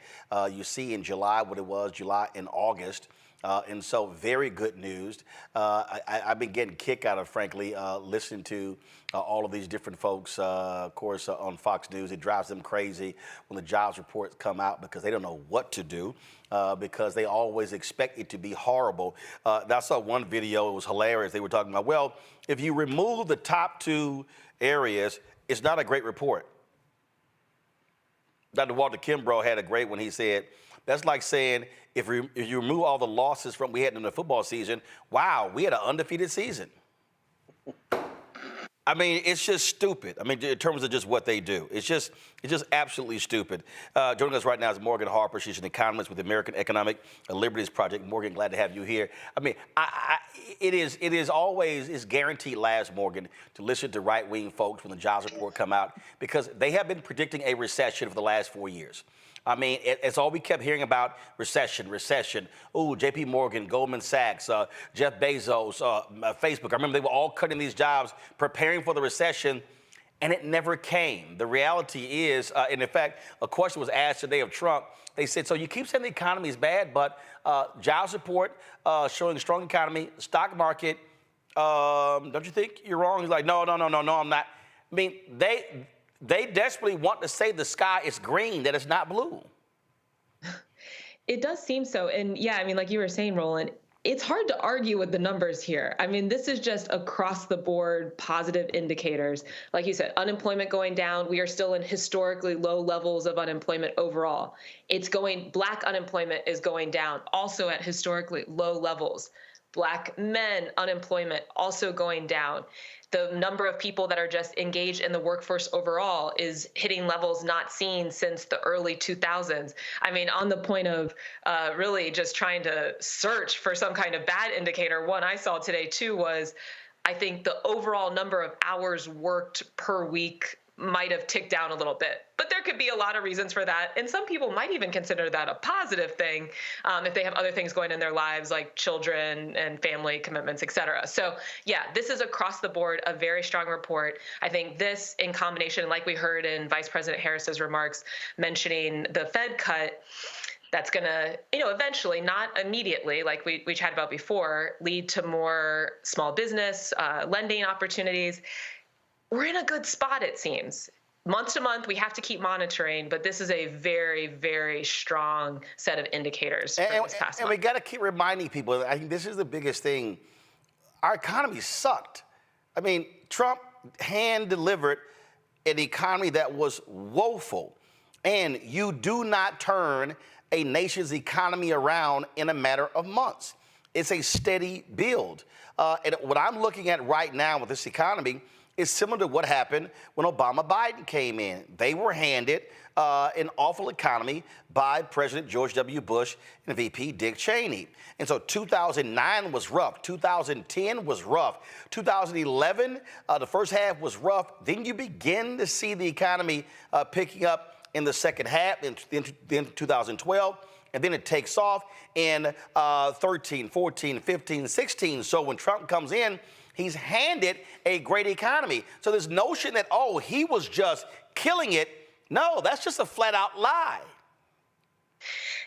S1: You see in July what it was July and August. And so very good news. I've been getting kick out of, frankly, listening to all of these different folks, of course, on Fox News. It drives them crazy when the jobs reports come out because they don't know what to do because they always expect it to be horrible. I saw one video, it was hilarious. They were talking about, well, if you remove the top two areas, it's not a great report. Dr. Walter Kimbrough had a great one. He said, that's like saying if you remove all the losses from we had in the football season, wow, we had an undefeated season. I mean, it's just stupid. I mean, in terms of just what they do, it's just absolutely stupid. Joining us right now is Morgan Harper. She's an economist with the American Economic Liberties Project. Morgan, glad to have you here. I mean, it is always guaranteed laughs, Morgan, to listen to right-wing folks when the jobs report come out because they have been predicting a recession for the last 4 years. I mean, it's all we kept hearing about, recession. Ooh, J.P. Morgan, Goldman Sachs, Jeff Bezos, Facebook. I remember they were all cutting these jobs, preparing for the recession, and it never came. The reality is, and in fact, a question was asked today of Trump. They said, so you keep saying the economy is bad, but jobs report showing a strong economy, stock market, don't you think you're wrong? He's like, no, I'm not. I mean, they desperately want to say the sky is green, that it's not blue.
S16: It does seem so. And yeah, I mean, like you were saying, Roland, it's hard to argue with the numbers here. I mean, this is just across the board positive indicators. Like you said, unemployment going down. We are still in historically low levels of unemployment overall. Black unemployment is going down, also at historically low levels. Black men unemployment also going down. The number of people that are just engaged in the workforce overall is hitting levels not seen since the early 2000s. I mean, on the point of really just trying to search for some kind of bad indicator, one I saw today too was I think the overall number of hours worked per week might have ticked down a little bit. But there could be a lot of reasons for that. And some people might even consider that a positive thing if they have other things going in their lives like children and family commitments, et cetera. So yeah, this is across the board a very strong report. I think this in combination, like we heard in Vice President Harris's remarks mentioning the Fed cut, that's going to, eventually, not immediately, like we chatted about before, lead to more small business lending opportunities. We're in a good spot, it seems. Month to month, we have to keep monitoring, but this is a very, very strong set of indicators for this past month.
S1: And we got to keep reminding people, I think this is the biggest thing. Our economy sucked. I mean, Trump hand-delivered an economy that was woeful. And you do not turn a nation's economy around in a matter of months. It's a steady build. And what I'm looking at right now with this economy is similar to what happened when Obama-Biden came in. They were handed an awful economy by President George W. Bush and VP Dick Cheney. And so 2009 was rough. 2010 was rough. 2011, the first half was rough. Then you begin to see the economy picking up in the second half, in 2012. And then it takes off in 13, 14, 15, 16. So when Trump comes in, he's handed a great economy. So this notion that, oh, he was just killing it, no, that's just a flat out lie.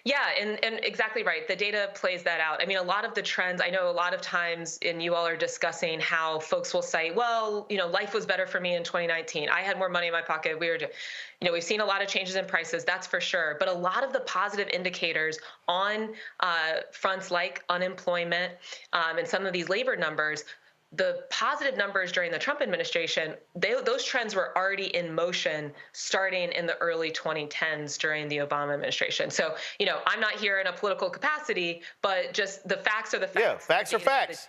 S16: Yeah, and exactly right. The data plays that out. I mean, a lot of the trends, I know a lot of times, and you all are discussing how folks will say, well, life was better for me in 2019. I had more money in my pocket. We've seen a lot of changes in prices, that's for sure. But a lot of the positive indicators on fronts like unemployment and some of these labor numbers, the positive numbers during the Trump administration, those trends were already in motion starting in the early 2010s during the Obama administration. So, I'm not here in a political capacity, but just the facts are the facts.
S1: Yeah, facts are facts.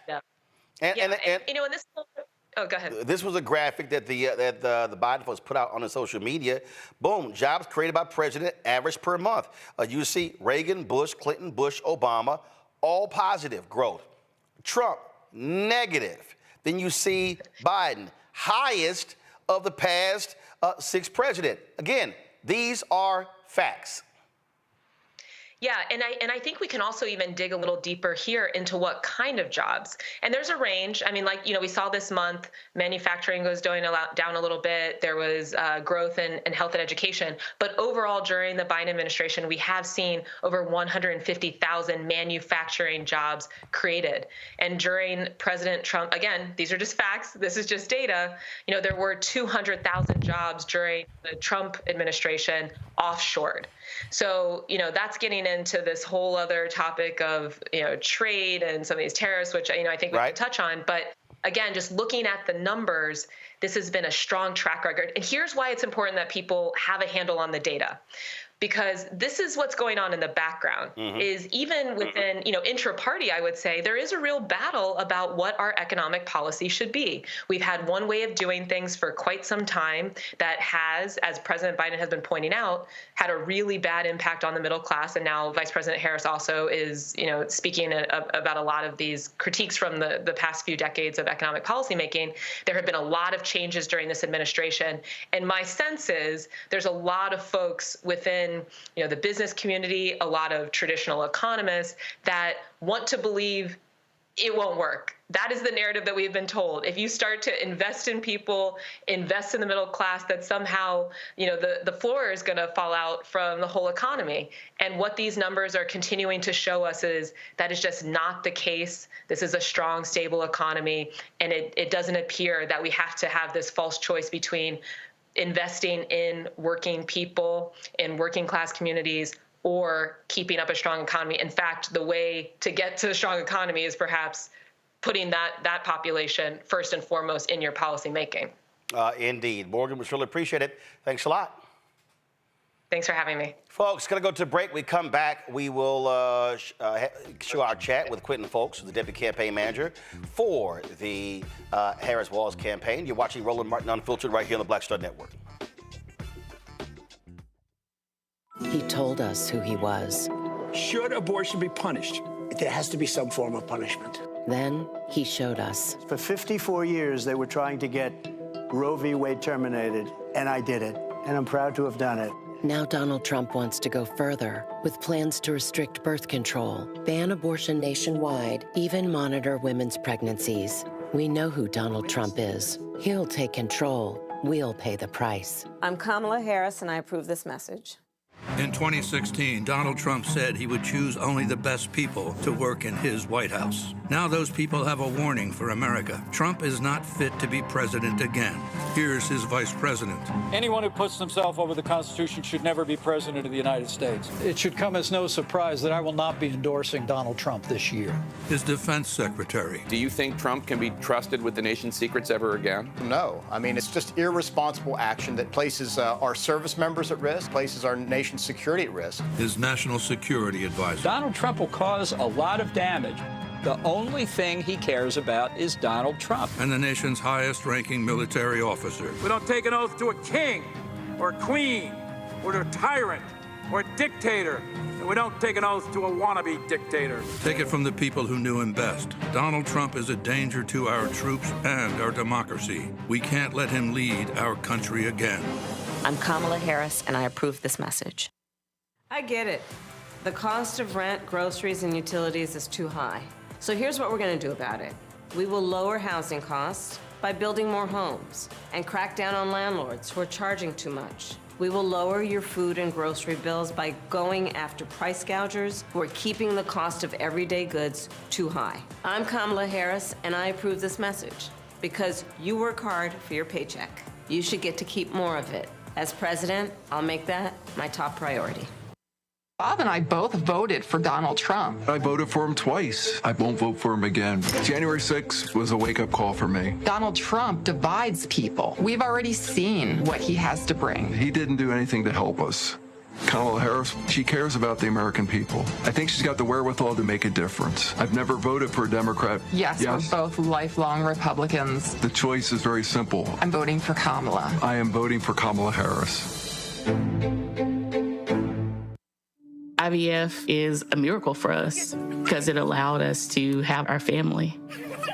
S16: And this. Oh, go ahead.
S1: This was a graphic that the Biden folks put out on the social media. Boom, jobs created by president, average per month. You see Reagan, Bush, Clinton, Bush, Obama, all positive growth. Trump, negative. Then you see Biden, highest of the past 6 presidents. Again, these are facts.
S16: Yeah, and I think we can also even dig a little deeper here into what kind of jobs. And there's a range. I mean, like, we saw this month, manufacturing goes down a little bit. There was growth in health and education. But overall, during the Biden administration, we have seen over 150,000 manufacturing jobs created. And during President Trump, again, these are just facts. This is just data. There were 200,000 jobs during the Trump administration offshored. So, that's getting into this whole other topic of, trade and some of these tariffs, which, I think we can touch on. But again, just looking at the numbers, this has been a strong track record. And here's why it's important that people have a handle on the data. Because this is what's going on in the background, is even within, intra-party, I would say, there is a real battle about what our economic policy should be. We've had one way of doing things for quite some time that has, as President Biden has been pointing out, had a really bad impact on the middle class. And now Vice President Harris also is, speaking about a lot of these critiques from the past few decades of economic policymaking. There have been a lot of changes during this administration. And my sense is there's a lot of folks within the business community, a lot of traditional economists that want to believe it won't work. That is the narrative that we've been told. If you start to invest in people, invest in the middle class, that somehow, the floor is going to fall out from the whole economy. And what these numbers are continuing to show us is that is just not the case. This is a strong, stable economy. And it doesn't appear that we have to have this false choice between investing in working people, in working class communities, or keeping up a strong economy. In fact, the way to get to a strong economy is perhaps putting that population first and foremost in your policy making.
S1: Indeed. Morgan, we really appreciate it. Thanks a lot.
S16: Thanks for having me.
S1: Folks, going to go to a break. We come back. We will show our chat with Quentin Folks, the Deputy Campaign Manager for the Harris-Walz campaign. You're watching Roland Martin Unfiltered right here on the Black Star Network.
S17: He told us who he was.
S4: Should abortion be punished? There has to be some form of punishment.
S17: Then he showed us.
S18: For 54 years, they were trying to get Roe v. Wade terminated, and I did it, and I'm proud to have done it.
S17: Now Donald Trump wants to go further with plans to restrict birth control, ban abortion nationwide, even monitor women's pregnancies. We know who Donald Trump is. He'll take control. We'll pay the price.
S6: I'm Kamala Harris, and I approve this message.
S19: In 2016, Donald Trump said he would choose only the best people to work in his White House. Now those people have a warning for America. Trump is not fit to be president again. Here's his vice president.
S20: Anyone who puts himself over the Constitution should never be president of the United States. It should come as no surprise that I will not be endorsing Donald Trump this year.
S19: His defense secretary.
S21: Do you think Trump can be trusted with the nation's secrets ever again?
S22: No. I mean, it's just irresponsible action that places our service members at risk, places our nation's security at risk.
S19: His national security advisor.
S20: Donald Trump will cause a lot of damage. The only thing he cares about is Donald Trump.
S19: And the nation's highest-ranking military officer.
S20: We don't take an oath to a king or a queen or to a tyrant or a dictator. And we don't take an oath to a wannabe dictator.
S19: Take it from the people who knew him best. Donald Trump is a danger to our troops and our democracy. We can't let him lead our country again.
S6: I'm Kamala Harris, and I approve this message. I get it. The cost of rent, groceries, and utilities is too high. So here's what we're going to do about it. We will lower housing costs by building more homes and crack down on landlords who are charging too much. We will lower your food and grocery bills by going after price gougers who are keeping the cost of everyday goods too high. I'm Kamala Harris, and I approve this message because you work hard for your paycheck. You should get to keep more of it. As president, I'll make that my top priority.
S23: Bob and I both voted for Donald Trump.
S24: I voted for him twice. I won't vote for him again. January 6th was a wake-up call for me.
S23: Donald Trump divides people. We've already seen what he has to bring.
S24: He didn't do anything to help us. Kamala Harris, she cares about the American people. I think she's got the wherewithal to make a difference. I've never voted for a Democrat.
S23: Yes, we're both lifelong Republicans.
S24: The choice is very simple.
S23: I'm voting for Kamala.
S24: I am voting for Kamala Harris.
S25: I
S2: IVF is a miracle for us because it allowed us to have our family.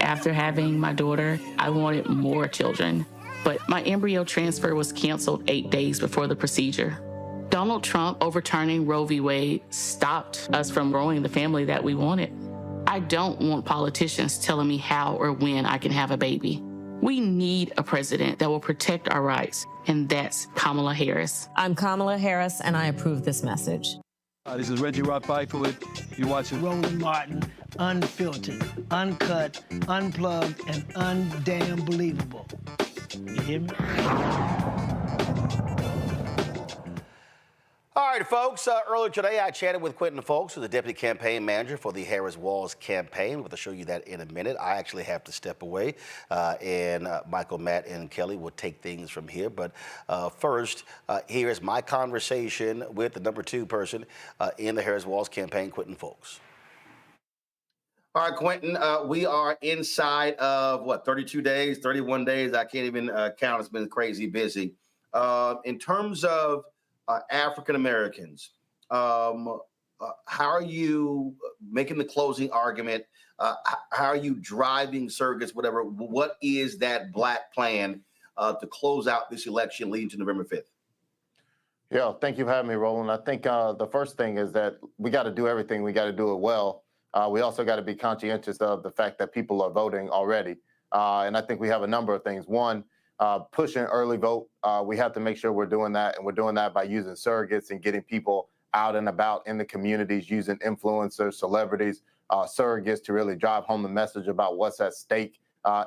S2: After having my daughter, I wanted more children, but my embryo transfer was canceled 8 days before the procedure. Donald Trump overturning Roe v. Wade stopped us from growing the family that we wanted. I don't want politicians telling me how or when I can have a baby. We need a president that will protect our rights, and that's Kamala Harris.
S3: I'm Kamala Harris, and I approve this message.
S5: This is Reggie Rock-Byford. You're watching
S7: Roland Martin, unfiltered, uncut, unplugged, and undamn believable. You hear me?
S1: All right, folks. Earlier today, I chatted with Quentin Folks, who's the deputy campaign manager for the Harris-Walz campaign. We'll show you that in a minute. I actually have to step away, and Michael, Matt, and Kelly will take things from here. But first, here is my conversation with the number 2 person in the Harris-Walz campaign, Quentin Folks. All right, Quentin, we are inside of, 32 days, 31 days? I can't even count. It's been crazy busy. In terms of African Americans, how are you making the closing argument? How are you driving surrogates, whatever? What is that Black plan to close out this election leading to November 5th?
S25: Yeah, thank you for having me, Roland. I think the first thing is that we got to do everything. We got to do it well. We also got to be conscientious of the fact that people are voting already. And I think we have a number of things. One, pushing early vote. We have to make sure we're doing that, and we're doing that by using surrogates and getting people out and about in the communities, using influencers, celebrities, surrogates to really drive home the message about what's at stake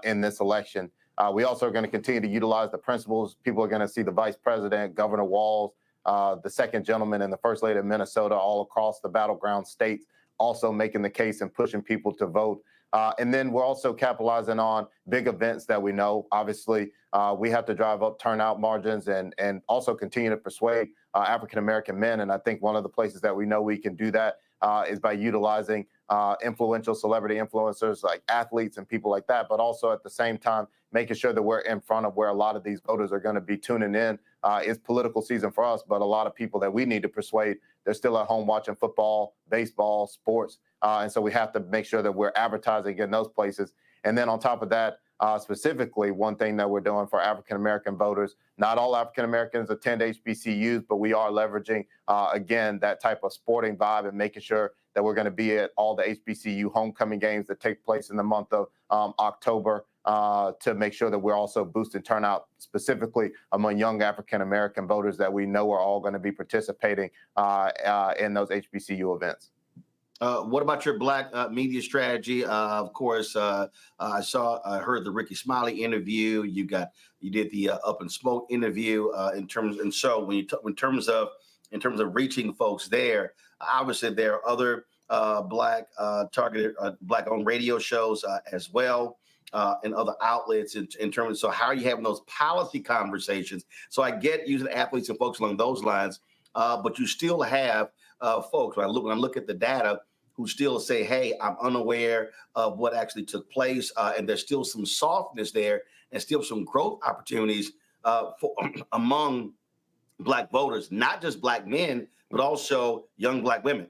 S25: in this election. We also are going to continue to utilize the principles. People are going to see the vice president, Governor Walz, the second gentleman, and the first lady of Minnesota all across the battleground states also making the case and pushing people to vote. And then we're also capitalizing on big events that we know. Obviously, we have to drive up turnout margins and also continue to persuade African-American men. And I think one of the places that we know we can do that is by utilizing influential celebrity influencers like athletes and people like that, but also at the same time, making sure that we're in front of where a lot of these voters are going to be tuning in. It's political season for us, but a lot of people that we need to persuade, they're still at home watching football, baseball, sports. And so we have to make sure that we're advertising in those places. And then on top of that, specifically, one thing that we're doing for African-American voters, not all African-Americans attend HBCUs, but we are leveraging, again, that type of sporting vibe and making sure that we're going to be at all the HBCU homecoming games that take place in the month of October to make sure that we're also boosting turnout specifically among young African-American voters that we know are all going to be participating in those HBCU events.
S1: What about your Black media strategy? Of course, I heard the Ricky Smiley interview. You did the Up in Smoke interview. In terms of reaching folks there, obviously there are other Black targeted Black-owned radio shows as well, and other outlets. In terms of, so how are you having those policy conversations? So I get using athletes and folks along those lines, but you still have folks. When I look at the data, who still say, hey, I'm unaware of what actually took place, and there's still some softness there and still some growth opportunities among Black voters, not just Black men, but also young Black women.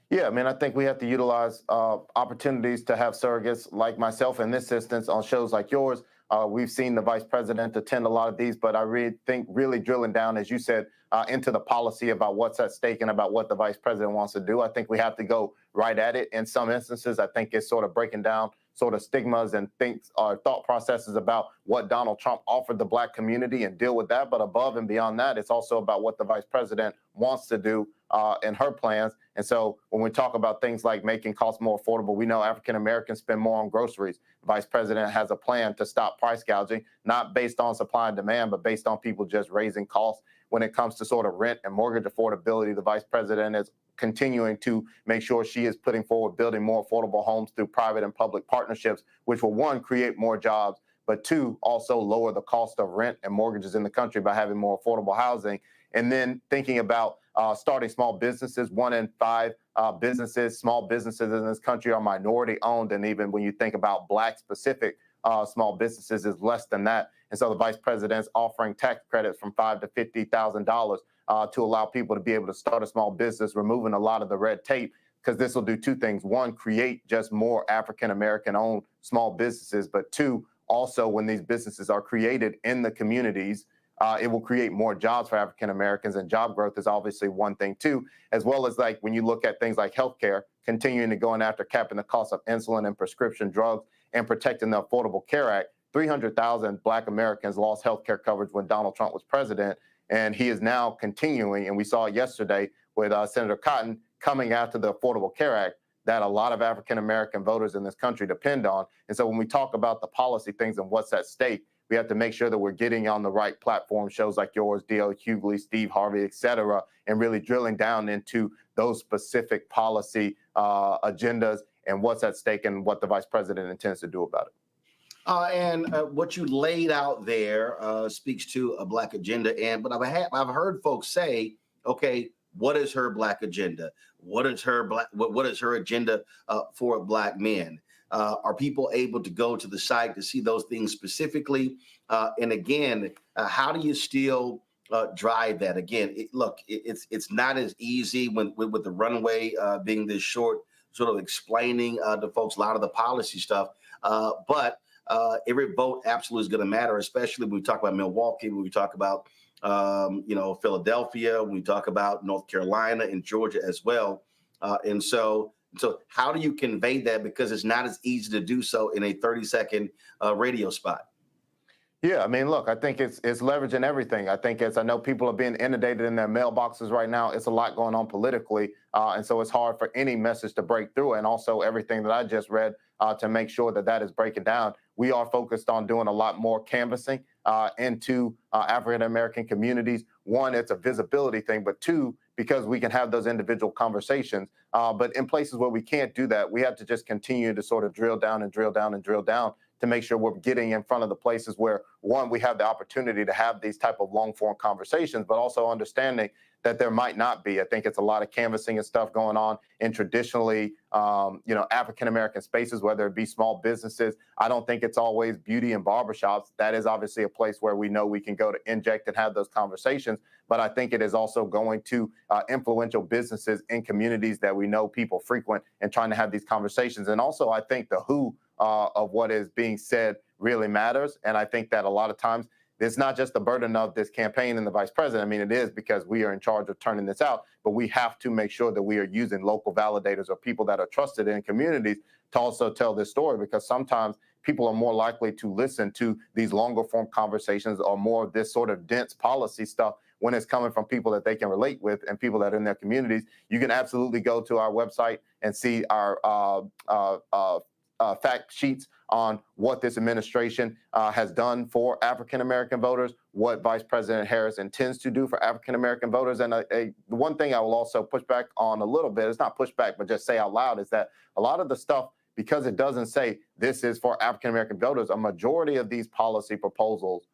S25: Yeah, I mean, I think we have to utilize opportunities to have surrogates like myself in this instance on shows like yours. We've seen the vice president attend a lot of these, but I think really drilling down, as you said, into the policy about what's at stake and about what the vice president wants to do. I think we have to go right at it. In some instances, I think it's sort of breaking down sort of stigmas and thought processes about what Donald Trump offered the Black community and deal with that. But above and beyond that, it's also about what the vice president wants to do in her plans. And so when we talk about things like making costs more affordable, we know African Americans spend more on groceries. The vice president has a plan to stop price gouging, not based on supply and demand, but based on people just raising costs. When it comes to sort of rent and mortgage affordability, the vice president is continuing to make sure she is putting forward building more affordable homes through private and public partnerships, which will, one, create more jobs, but two, also lower the cost of rent and mortgages in the country by having more affordable housing. And then thinking about starting small businesses. 1 in 5 small businesses in this country are minority owned. And even when you think about Black specific small businesses is less than that. And so the vice president's offering tax credits from $5,000 to $50,000 to allow people to be able to start a small business, removing a lot of the red tape, because this will do two things. One, create just more African-American owned small businesses, but two, also when these businesses are created in the communities, it will create more jobs for African Americans, and job growth is obviously one thing too, as well as like when you look at things like healthcare, continuing to go after capping the cost of insulin and prescription drugs and protecting the Affordable Care Act. 300,000 Black Americans lost healthcare coverage when Donald Trump was president, and he is now continuing, and we saw it yesterday with Senator Cotton coming after the Affordable Care Act that a lot of African American voters in this country depend on. And so when we talk about the policy things and what's at stake, we have to make sure that we're getting on the right platform, shows like yours, D.L. Hughley, Steve Harvey, et cetera, and really drilling down into those specific policy agendas and what's at stake and what the vice president intends to do about it.
S1: And what you laid out there speaks to a Black agenda. But I've heard folks say, okay, what is her Black agenda? What is her agenda for Black men? Are people able to go to the site to see those things specifically? And again, how do you still drive that? Again, it's not as easy with the runway being this short, sort of explaining to folks a lot of the policy stuff. But every vote absolutely is going to matter, especially when we talk about Milwaukee, when we talk about Philadelphia, when we talk about North Carolina and Georgia as well. And so how do you convey that? Because it's not as easy to do so in a 30-second radio spot.
S25: Yeah, I mean, look, I think it's leveraging everything. I think I know people are being inundated in their mailboxes right now. It's a lot going on politically. And so it's hard for any message to break through. And also everything that I just read to make sure that is breaking down. We are focused on doing a lot more canvassing into African-American communities. One, it's a visibility thing, but two, because we can have those individual conversations. But in places where we can't do that, we have to just continue to sort of drill down and drill down and drill down to make sure we're getting in front of the places where, one, we have the opportunity to have these type of long-form conversations, but also understanding that there might not be. I think it's a lot of canvassing and stuff going on in traditionally, African-American spaces, whether it be small businesses. I don't think it's always beauty and barbershops. That is obviously a place where we know we can go to inject and have those conversations. But I think it is also going to influential businesses in communities that we know people frequent and trying to have these conversations. And also, I think the who of what is being said really matters. And I think that a lot of times it's not just the burden of this campaign and the vice president. I mean, it is because we are in charge of turning this out, but we have to make sure that we are using local validators or people that are trusted in communities to also tell this story, because sometimes people are more likely to listen to these longer form conversations or more of this sort of dense policy stuff when it's coming from people that they can relate with and people that are in their communities. You can absolutely go to our website and see our fact sheets on what this administration has done for African-American voters, what Vice President Harris intends to do for African-American voters. And the one thing I will also push back on a little bit, it's not push back, but just say out loud, is that a lot of the stuff, because it doesn't say this is for African-American voters, a majority of these policy proposals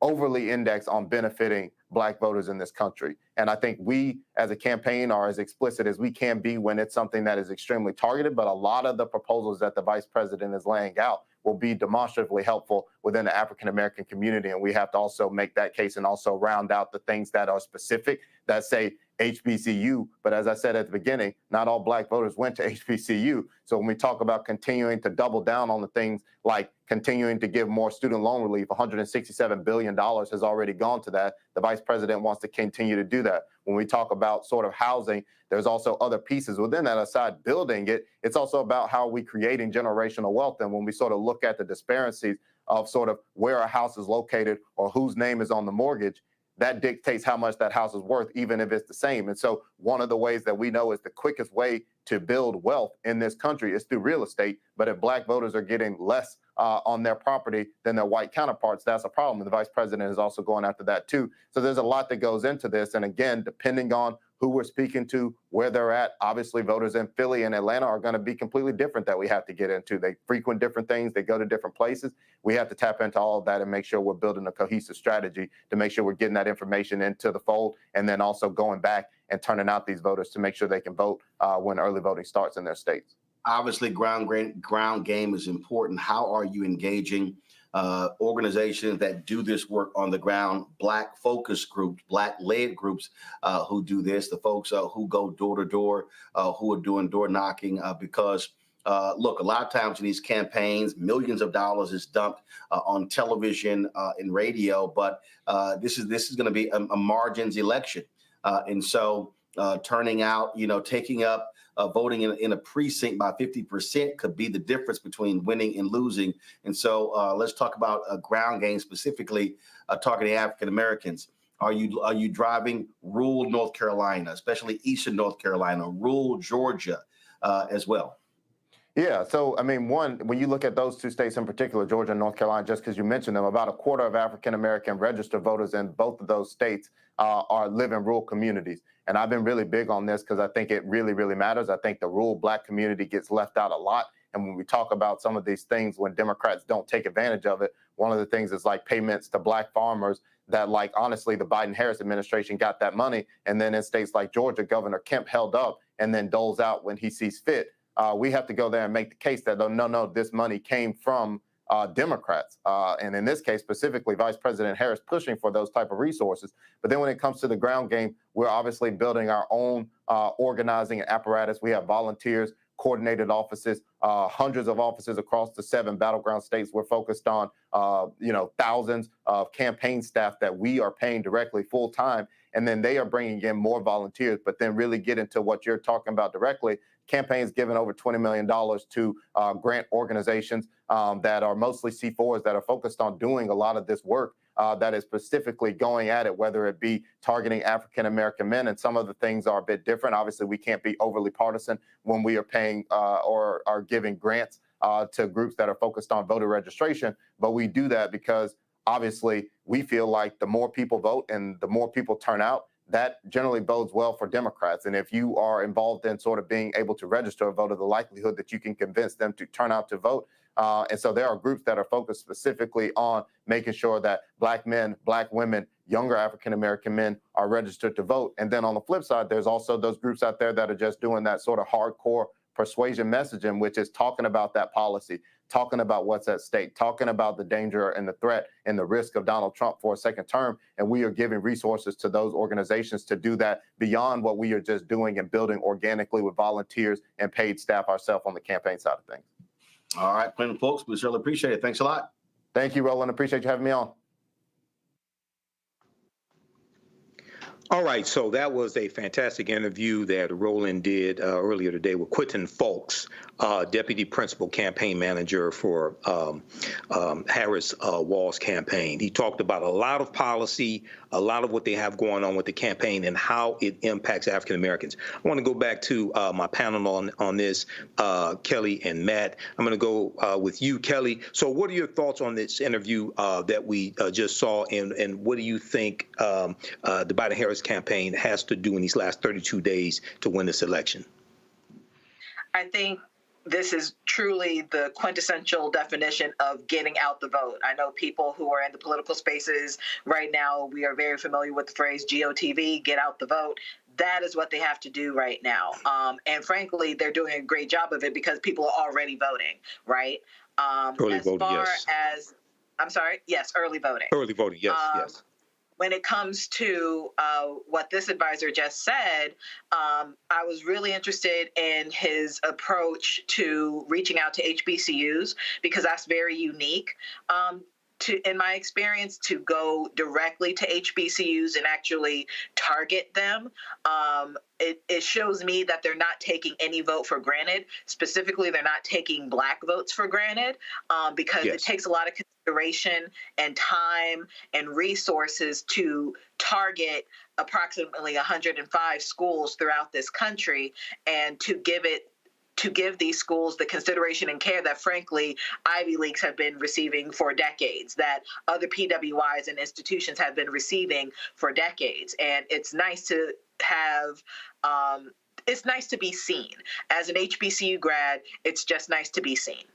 S25: overly index on benefiting Black voters in this country. And I think we as a campaign are as explicit as we can be when it's something that is extremely targeted, but a lot of the proposals that the vice president is laying out will be demonstrably helpful within the African-American community. And we have to also make that case and also round out the things that are specific that say HBCU. But as I said at the beginning, not all Black voters went to HBCU. So when we talk about continuing to double down on the things like continuing to give more student loan relief, $167 billion has already gone to that. The vice president wants to continue to do that. When we talk about sort of housing, there's also other pieces within that aside building it. It's also about how we creating generational wealth. And when we sort of look at the disparities of sort of where a house is located or whose name is on the mortgage, that dictates how much that house is worth, even if it's the same. And so one of the ways that we know is the quickest way to build wealth in this country is through real estate. But if Black voters are getting less on their property than their white counterparts, that's a problem. And the vice president is also going after that too. So there's a lot that goes into this. And again, depending on who we're speaking to, where they're at, obviously voters in Philly and Atlanta are going to be completely different that we have to get into. They frequent different things. They go to different places. We have to tap into all of that and make sure we're building a cohesive strategy to make sure we're getting that information into the fold, and then also going back and turning out these voters to make sure they can vote when early voting starts in their states.
S1: Obviously, ground game is important. How are you engaging organizations that do this work on the ground, Black focus groups, Black-led groups who do this, the folks who go door to door, who are doing door knocking, because look, a lot of times in these campaigns, millions of dollars is dumped on television and radio, but this is going to be a margins election. And so turning out, taking up voting in a precinct by 50% could be the difference between winning and losing. And so let's talk about a ground game, specifically targeting African Americans. Are you driving rural North Carolina, especially eastern North Carolina, rural Georgia as well?
S25: Yeah, so I mean, one, when you look at those two states in particular, Georgia and North Carolina, just because you mentioned them, about a quarter of African American registered voters in both of those states live in rural communities. And I've been really big on this because I think it really, really matters. I think the rural Black community gets left out a lot. And when we talk about some of these things, when Democrats don't take advantage of it, one of the things is like payments to Black farmers that, like, honestly, the Biden-Harris administration got that money. And then in states like Georgia, Governor Kemp held up and then doles out when he sees fit. We have to go there and make the case that, no, this money came from Democrats. And in this case, specifically, Vice President Harris pushing for those type of resources. But then when it comes to the ground game, we're obviously building our own organizing apparatus. We have volunteers, coordinated offices, hundreds of offices across the 7 battleground states. We're focused on, thousands of campaign staff that we are paying directly full time. And then they are bringing in more volunteers, but then really get into what you're talking about directly. Campaigns given over $20 million to grant organizations that are mostly C4s that are focused on doing a lot of this work that is specifically going at it, whether it be targeting African-American men. And some of the things are a bit different. Obviously, we can't be overly partisan when we are paying or are giving grants to groups that are focused on voter registration. But we do that because obviously we feel like the more people vote and the more people turn out, that generally bodes well for Democrats. And if you are involved in sort of being able to register a voter, the likelihood that you can convince them to turn out to vote. And so there are groups that are focused specifically on making sure that Black men, Black women, younger African-American men are registered to vote. And then on the flip side, there's also those groups out there that are just doing that sort of hardcore persuasion messaging, which is talking about that policy, talking about what's at stake, talking about the danger and the threat and the risk of Donald Trump for a second term. And we are giving resources to those organizations to do that beyond what we are just doing and building organically with volunteers and paid staff ourselves on the campaign side of things.
S1: All right, Clinton folks, we certainly appreciate it. Thanks a lot.
S25: Thank you, Roland. Appreciate you having me on.
S9: All right, so that was a fantastic interview that Roland did earlier today with Quentin Fulks, Deputy Principal Campaign Manager for Harris-Walz campaign. He talked about a lot of policy, a lot of what they have going on with the campaign and how it impacts African Americans. I want to go back to my panel on this, Kelly and Matt. I'm going to go with you, Kelly. So what are your thoughts on this interview that we just saw, and what do you think the Biden-Harris campaign has to do in these last 32 days to win this election?
S15: I think this is truly the quintessential definition of getting out the vote. I know people who are in the political spaces right now, we are very familiar with the phrase GOTV, get out the vote. That is what they have to do right now. And frankly, they're doing a great job of it because people are already voting, right?
S9: Early voting, yes.
S15: I'm sorry? Yes, early voting.
S9: Early voting, yes, yes.
S15: When it comes to what this advisor just said, I was really interested in his approach to reaching out to HBCUs because that's very unique. In my experience, to go directly to HBCUs and actually target them, it shows me that they're not taking any vote for granted. Specifically, they're not taking Black votes for granted because it takes a lot of consideration and time and resources to target approximately 105 schools throughout this country and to give these schools the consideration and care that, frankly, Ivy Leagues have been receiving for decades, that other PWIs and institutions have been receiving for decades. And it's nice to have, it's nice to be seen. As an HBCU grad, it's just nice to be seen.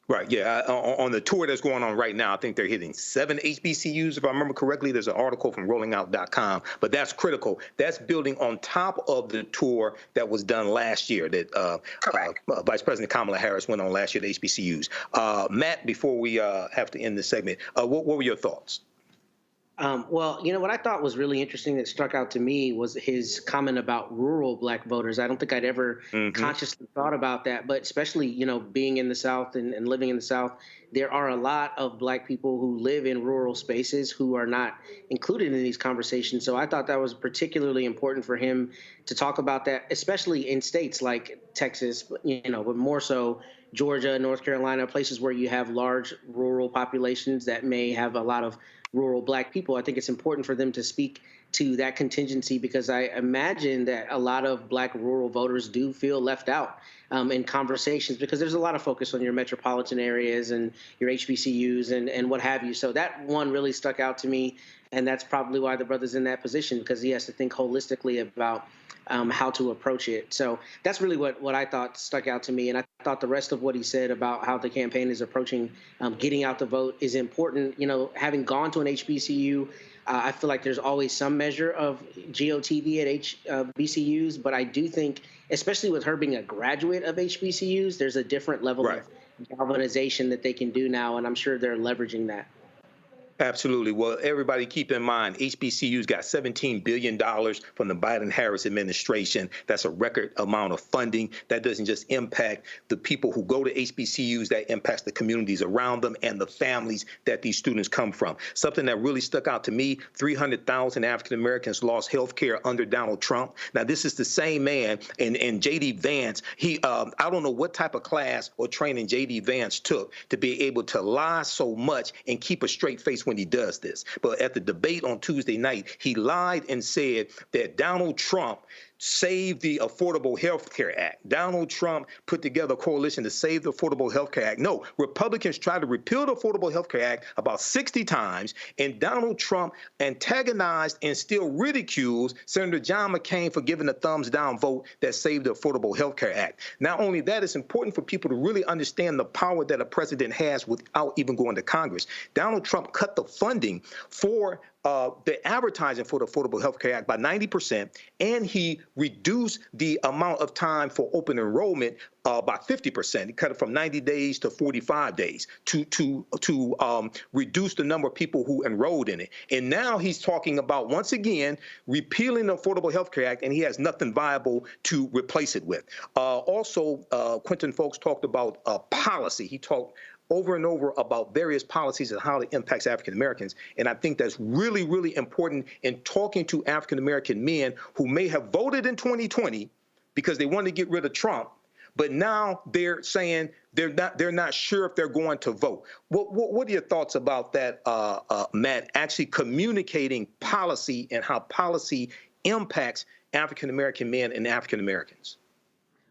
S9: Right, yeah. On the tour that's going on right now, I think they're hitting 7 HBCUs, if I remember correctly. There's an article from rollingout.com, but that's critical. That's building on top of the tour that was done last year that Vice President Kamala Harris went on last year to HBCUs. Matt, before we have to end this segment, what were your thoughts?
S14: Well, what I thought was really interesting that struck out to me was his comment about rural Black voters. I don't think I'd ever consciously thought about that, but especially, being in the South and living in the South, there are a lot of Black people who live in rural spaces who are not included in these conversations. So I thought that was particularly important for him to talk about that, especially in states like Texas, but more so Georgia, North Carolina, places where you have large rural populations that may have a lot of rural Black people. I think it's important for them to speak to that contingency because I imagine that a lot of Black rural voters do feel left out in conversations because there's a lot of focus on your metropolitan areas and your HBCUs and what have you. So that one really stuck out to me, and that's probably why the brother's in that position because he has to think holistically about how to approach it. So that's really what I thought stuck out to me. And I thought the rest of what he said about how the campaign is approaching getting out the vote is important. Having gone to an HBCU, I feel like there's always some measure of GOTV at HBCUs, but I do think, especially with her being a graduate of HBCUs, there's a different level of galvanization that they can do now, and I'm sure they're leveraging that.
S9: Absolutely. Well, everybody keep in mind, HBCUs got $17 billion from the Biden-Harris administration. That's a record amount of funding. That doesn't just impact the people who go to HBCUs, that impacts the communities around them and the families that these students come from. Something that really stuck out to me, 300,000 African Americans lost health care under Donald Trump. Now, this is the same man, and J.D. Vance, I don't know what type of class or training J.D. Vance took to be able to lie so much and keep a straight face when he does this. But at the debate on Tuesday night, he lied and said that Donald Trump saved the Affordable Health Care Act. Donald Trump put together a coalition to save the Affordable Health Care Act. No, Republicans tried to repeal the Affordable Health Care Act about 60 times, and Donald Trump antagonized and still ridicules Senator John McCain for giving a thumbs down vote that saved the Affordable Health Care Act. Not only that, it's important for people to really understand the power that a president has without even going to Congress. Donald Trump cut the funding for the advertising for the Affordable Health Care Act by 90%, and he reduced the amount of time for open enrollment by 50%. He cut it from 90 days to 45 days to reduce the number of people who enrolled in it. And now he's talking about, once again, repealing the Affordable Health Care Act, and he has nothing viable to replace it with. Also, Quentin Folks talked about policy. He talked over and over about various policies and how it impacts African Americans. And I think that's really, really important in talking to African American men who may have voted in 2020 because they wanted to get rid of Trump, but now they're saying they're not sure if they're going to vote. What are your thoughts about that, Matt, actually communicating policy and how policy impacts African American men and African Americans?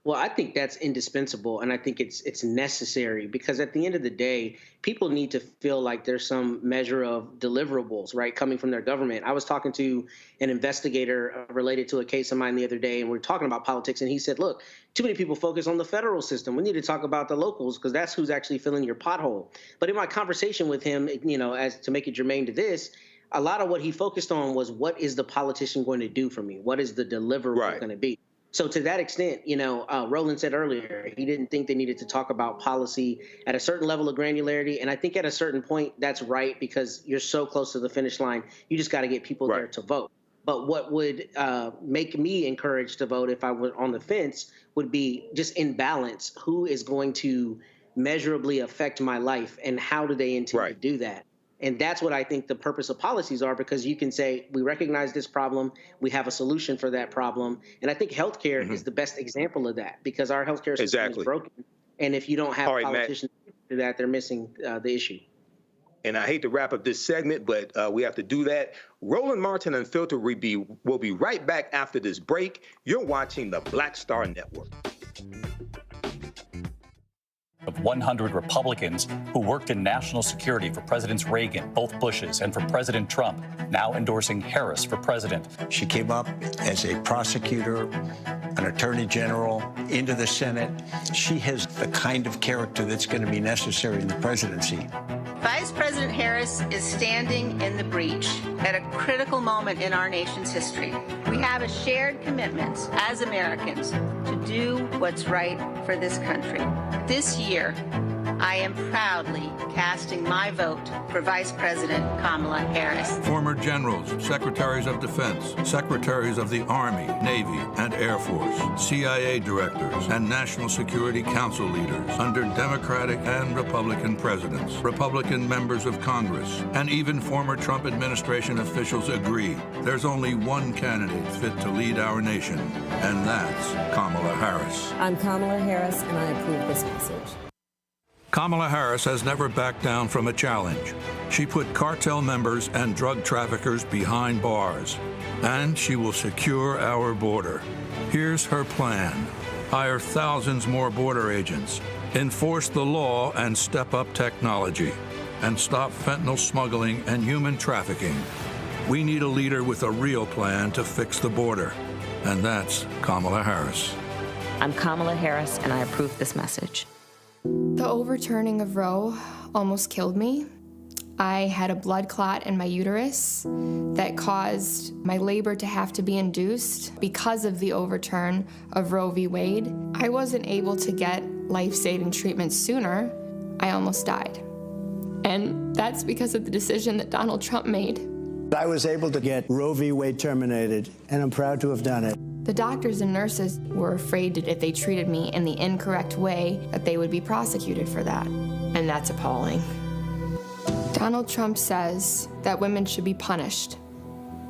S14: Well, I think that's indispensable, and I think it's necessary because at the end of the day, people need to feel like there's some measure of deliverables, right, coming from their government. I was talking to an investigator related to a case of mine the other day, and we were talking about politics, and he said, look, too many people focus on the federal system. We need to talk about the locals because that's who's actually filling your pothole. But in my conversation with him, as to make it germane to this, a lot of what he focused on was what is the politician going to do for me? What is the deliverable going to be? So to that extent, Roland said earlier, he didn't think they needed to talk about policy at a certain level of granularity. And I think at a certain point, that's right, because you're so close to the finish line. You just got to get people there to vote. But what would make me encouraged to vote if I were on the fence would be just in balance. Who is going to measurably affect my life and how do they intend to do that? And that's what I think the purpose of policies are, because you can say, we recognize this problem, we have a solution for that problem. And I think healthcare is the best example of that, because our healthcare system is broken. And if you don't have politicians do that, they're missing the issue.
S9: And I hate to wrap up this segment, but we have to do that. Roland Martin Unfiltered will be right back after this break. You're watching the Black Star Network.
S8: of 100 Republicans who worked in national security for Presidents Reagan, both Bushes, and for President Trump, now endorsing Harris for president.
S4: She came up as a prosecutor, an attorney general, into the Senate. She has the kind of character that's going to be necessary in the presidency.
S10: Vice President Harris is standing in the breach at a critical moment in our nation's history. We have a shared commitment as Americans to do what's right for this country. This year, I am proudly casting my vote for Vice President Kamala Harris.
S19: Former generals, secretaries of defense, secretaries of the Army, Navy, and Air Force, CIA directors, and National Security Council leaders under Democratic and Republican presidents, Republican members of Congress, and even former Trump administration officials agree there's only one candidate fit to lead our nation, and that's Kamala Harris.
S3: I'm Kamala Harris, and I approve this message.
S19: Kamala Harris has never backed down from a challenge. She put cartel members and drug traffickers behind bars, and she will secure our border. Here's her plan: hire thousands more border agents, enforce the law and step up technology, and stop fentanyl smuggling and human trafficking. We need a leader with a real plan to fix the border, and that's Kamala Harris.
S11: I'm Kamala Harris, and I approve this message.
S12: The overturning of Roe almost killed me. I had a blood clot in my uterus that caused my labor to have to be induced because of the overturn of Roe v. Wade. I wasn't able to get life-saving treatment sooner. I almost died. And that's because of the decision that Donald Trump made.
S18: I was able to get Roe v. Wade terminated, and I'm proud to have done it.
S12: The doctors and nurses were afraid that if they treated me in the incorrect way, that they would be prosecuted for that. And that's appalling. Donald Trump says that women should be punished.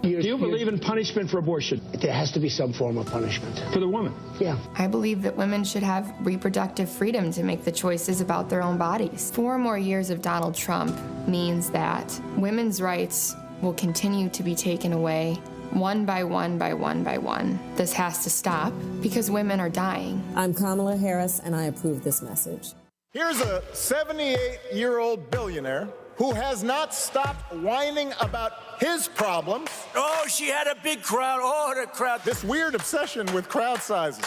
S4: Do you believe in punishment for abortion? There has to be some form of punishment. For the woman? Yeah.
S12: I believe that women should have reproductive freedom to make the choices about their own bodies. 4 more years of Donald Trump means that women's rights will continue to be taken away one by one by one by one. This has to stop because women are dying.
S3: I'm Kamala Harris, and I approve this message.
S13: Here's a 78-year-old billionaire who has not stopped whining about his problems.
S4: Oh, she had a big crowd. Oh, the crowd.
S13: This weird obsession with crowd sizes. It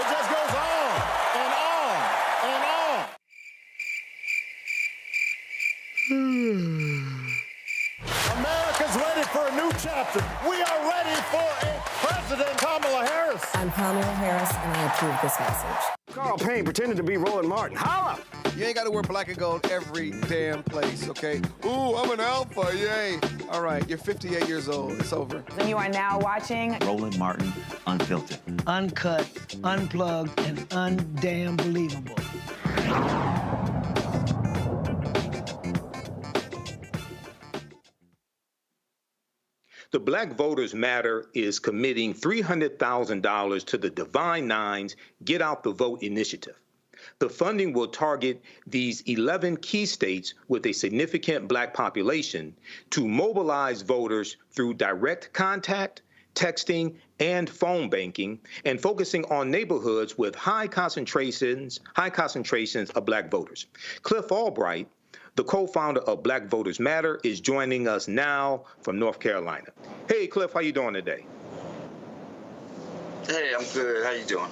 S13: just goes on and on and on. America's ready for a new chapter. We are ready for a President Kamala Harris.
S3: I'm Kamala Harris, and I approve this message.
S13: Carl Payne pretending to be Roland Martin. Holla!
S26: You ain't got to wear black and gold every damn place, okay? Ooh, I'm an alpha, yay. All right, you're 58 years old. It's over.
S27: And you are now watching
S28: Roland Martin Unfiltered.
S7: Uncut, unplugged, and undamn believable.
S9: The Black Voters Matter is committing $300,000 to the Divine Nine's Get Out the Vote initiative. The funding will target these 11 key states with a significant Black population to mobilize voters through direct contact, texting, and phone banking, and focusing on neighborhoods with high concentrations of Black voters. Cliff Albright, the co-founder of Black Voters Matter, is joining us now from North Carolina. Hey, Cliff, how you doing today?
S29: Hey, I'm good. How you doing?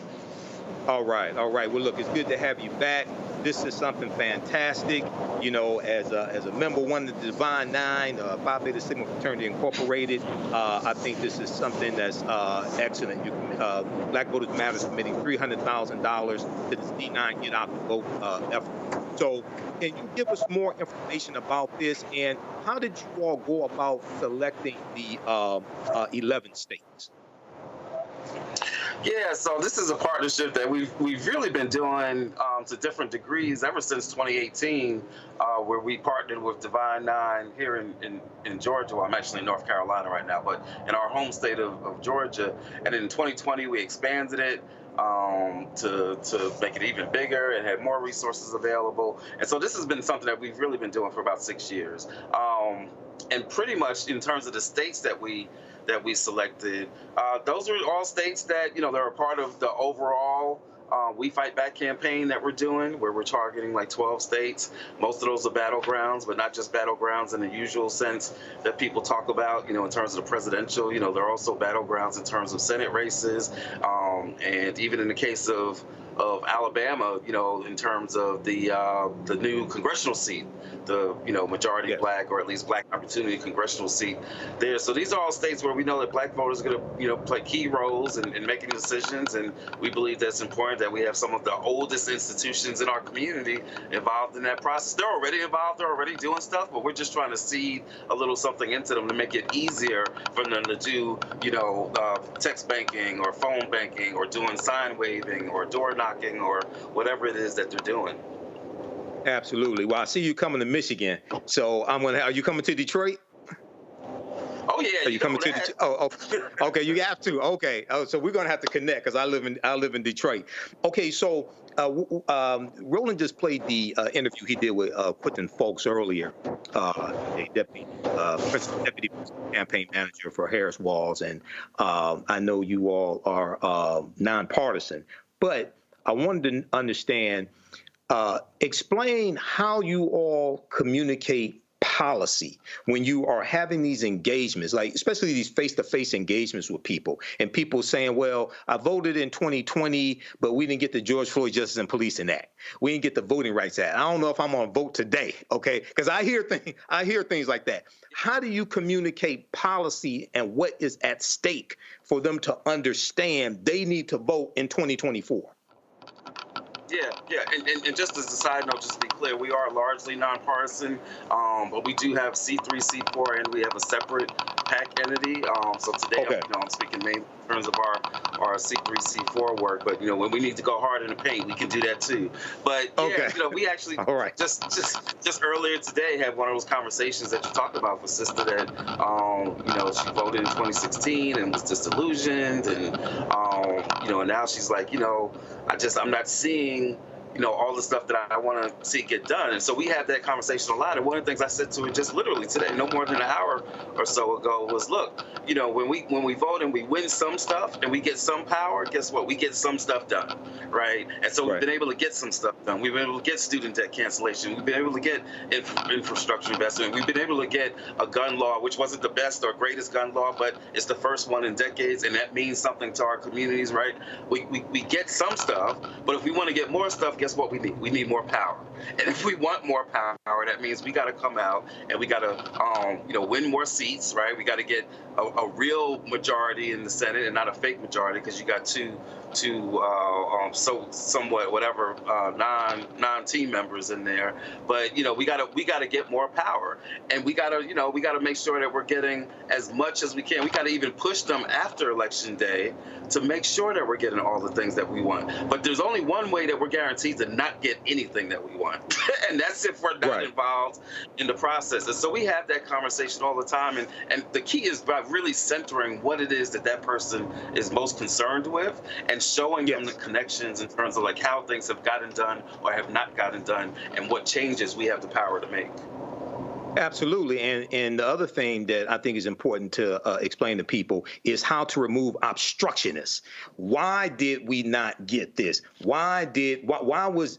S9: All right. Well, look, it's good to have you back. This is something fantastic. You know, as a member one of the Divine Nine, Phi Beta Sigma Fraternity Incorporated, I think this is something that's excellent. Black Voters Matter is committing $300,000 to this D9 Get Out the Vote effort. So, can you give us more information about this, and how did you all go about selecting the 11 states?
S29: Yeah, so this is a partnership that we've really been doing to different degrees ever since 2018, where we partnered with Divine Nine here in Georgia. Well, I'm actually in North Carolina right now, but in our home state of Georgia. And in 2020, we expanded it to make it even bigger and had more resources available. And so this has been something that we've really been doing for about 6 years. And pretty much in terms of the states that we selected, those are all states that, you know, they're a part of the overall We Fight Back campaign that we're doing, where we're targeting like 12 states. Most of those are battlegrounds, but not just battlegrounds in the usual sense that people talk about, in terms of the presidential. There are also battlegrounds in terms of Senate races, and even in the case of Alabama, in terms of the new congressional seat, the majority black, or at least black opportunity congressional seat there. So these are all states where we know that black voters are going to play key roles in making decisions, and we believe that's important that we have some of the oldest institutions in our community involved in that process. They're already involved, they're already doing stuff, but we're just trying to seed a little something into them to make it easier for them to do text banking or phone banking or doing sign waving or door knocking or whatever it is that they're doing.
S9: Absolutely. Well, I see you coming to Michigan, so are you coming to Detroit?
S29: Oh yeah.
S9: Are you coming to Detroit? Oh, okay. You have to. Okay. So we're gonna have to connect because I live in Detroit. Okay. So Roland just played the interview he did with Quentin Fulks earlier, a deputy campaign manager for Harris-Walz, and I know you all are nonpartisan, but I wanted to understand. Explain how you all communicate policy when you are having these engagements, like especially these face-to-face engagements with people, and people saying, well, I voted in 2020, but we didn't get the George Floyd Justice and Policing Act. We didn't get the Voting Rights Act. I don't know if I'm going to vote today, okay? Because I hear things like that. How do you communicate policy and what is at stake for them to understand they need to vote in 2024?
S29: Yeah, and just as a side note, just to be clear, we are largely nonpartisan, but we do have C3, C4, and we have a separate PAC entity. So today, I'm speaking mainly in terms of our C3, C4 work. But when we need to go hard in the paint, we can do that too. But we actually just earlier today had one of those conversations that you talked about with sister that she voted in 2016 and was disillusioned, and and now she's like, I'm not seeing all the stuff that I want to see get done. And so we had that conversation a lot. And one of the things I said to her just literally today, no more than an hour or so ago, was, look, when we vote and we win some stuff and we get some power, guess what? We get some stuff done, right? And so we've been able to get some stuff done. We've been able to get student debt cancellation. We've been able to get infrastructure investment. We've been able to get a gun law, which wasn't the best or greatest gun law, but it's the first one in decades, and that means something to our communities, right? We get some stuff, but if we want to get more stuff, guess what we need? We need more power. And if we want more power, that means we got to come out and we got to, win more seats, right? We got to get a real majority in the Senate and not a fake majority, because you got two somewhat whatever non-team members in there. But we gotta get more power, and we gotta make sure that we're getting as much as we can. We gotta even push them after Election Day to make sure that we're getting all the things that we want. But there's only one way that we're guaranteed to not get anything that we want, and that's if we're not involved in the process. And so we have that conversation all the time, and the key is by really centering what it is that person is most concerned with, and showing them the connections in terms of like how things have gotten done or have not gotten done, and what changes we have the power to make.
S9: Absolutely. And the other thing that I think is important to explain to people is how to remove obstructionists. Why did we not get this? Why was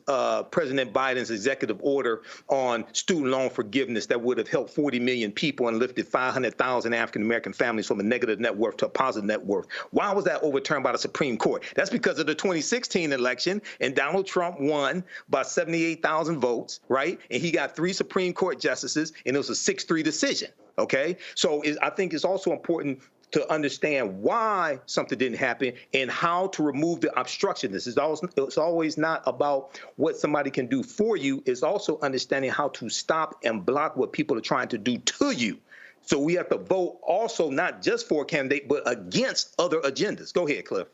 S9: President Biden's executive order on student loan forgiveness that would have helped 40 million people and lifted 500,000 African-American families from a negative net worth to a positive net worth? Why was that overturned by the Supreme Court? That's because of the 2016 election, and Donald Trump won by 78,000 votes, right? And he got 3 Supreme Court justices, and it was a 6-3 decision, okay? So I think it's also important to understand why something didn't happen and how to remove the obstructionists. It's always not about what somebody can do for you. It's also understanding how to stop and block what people are trying to do to you. So we have to vote also not just for a candidate, but against other agendas. Go ahead, Cliff.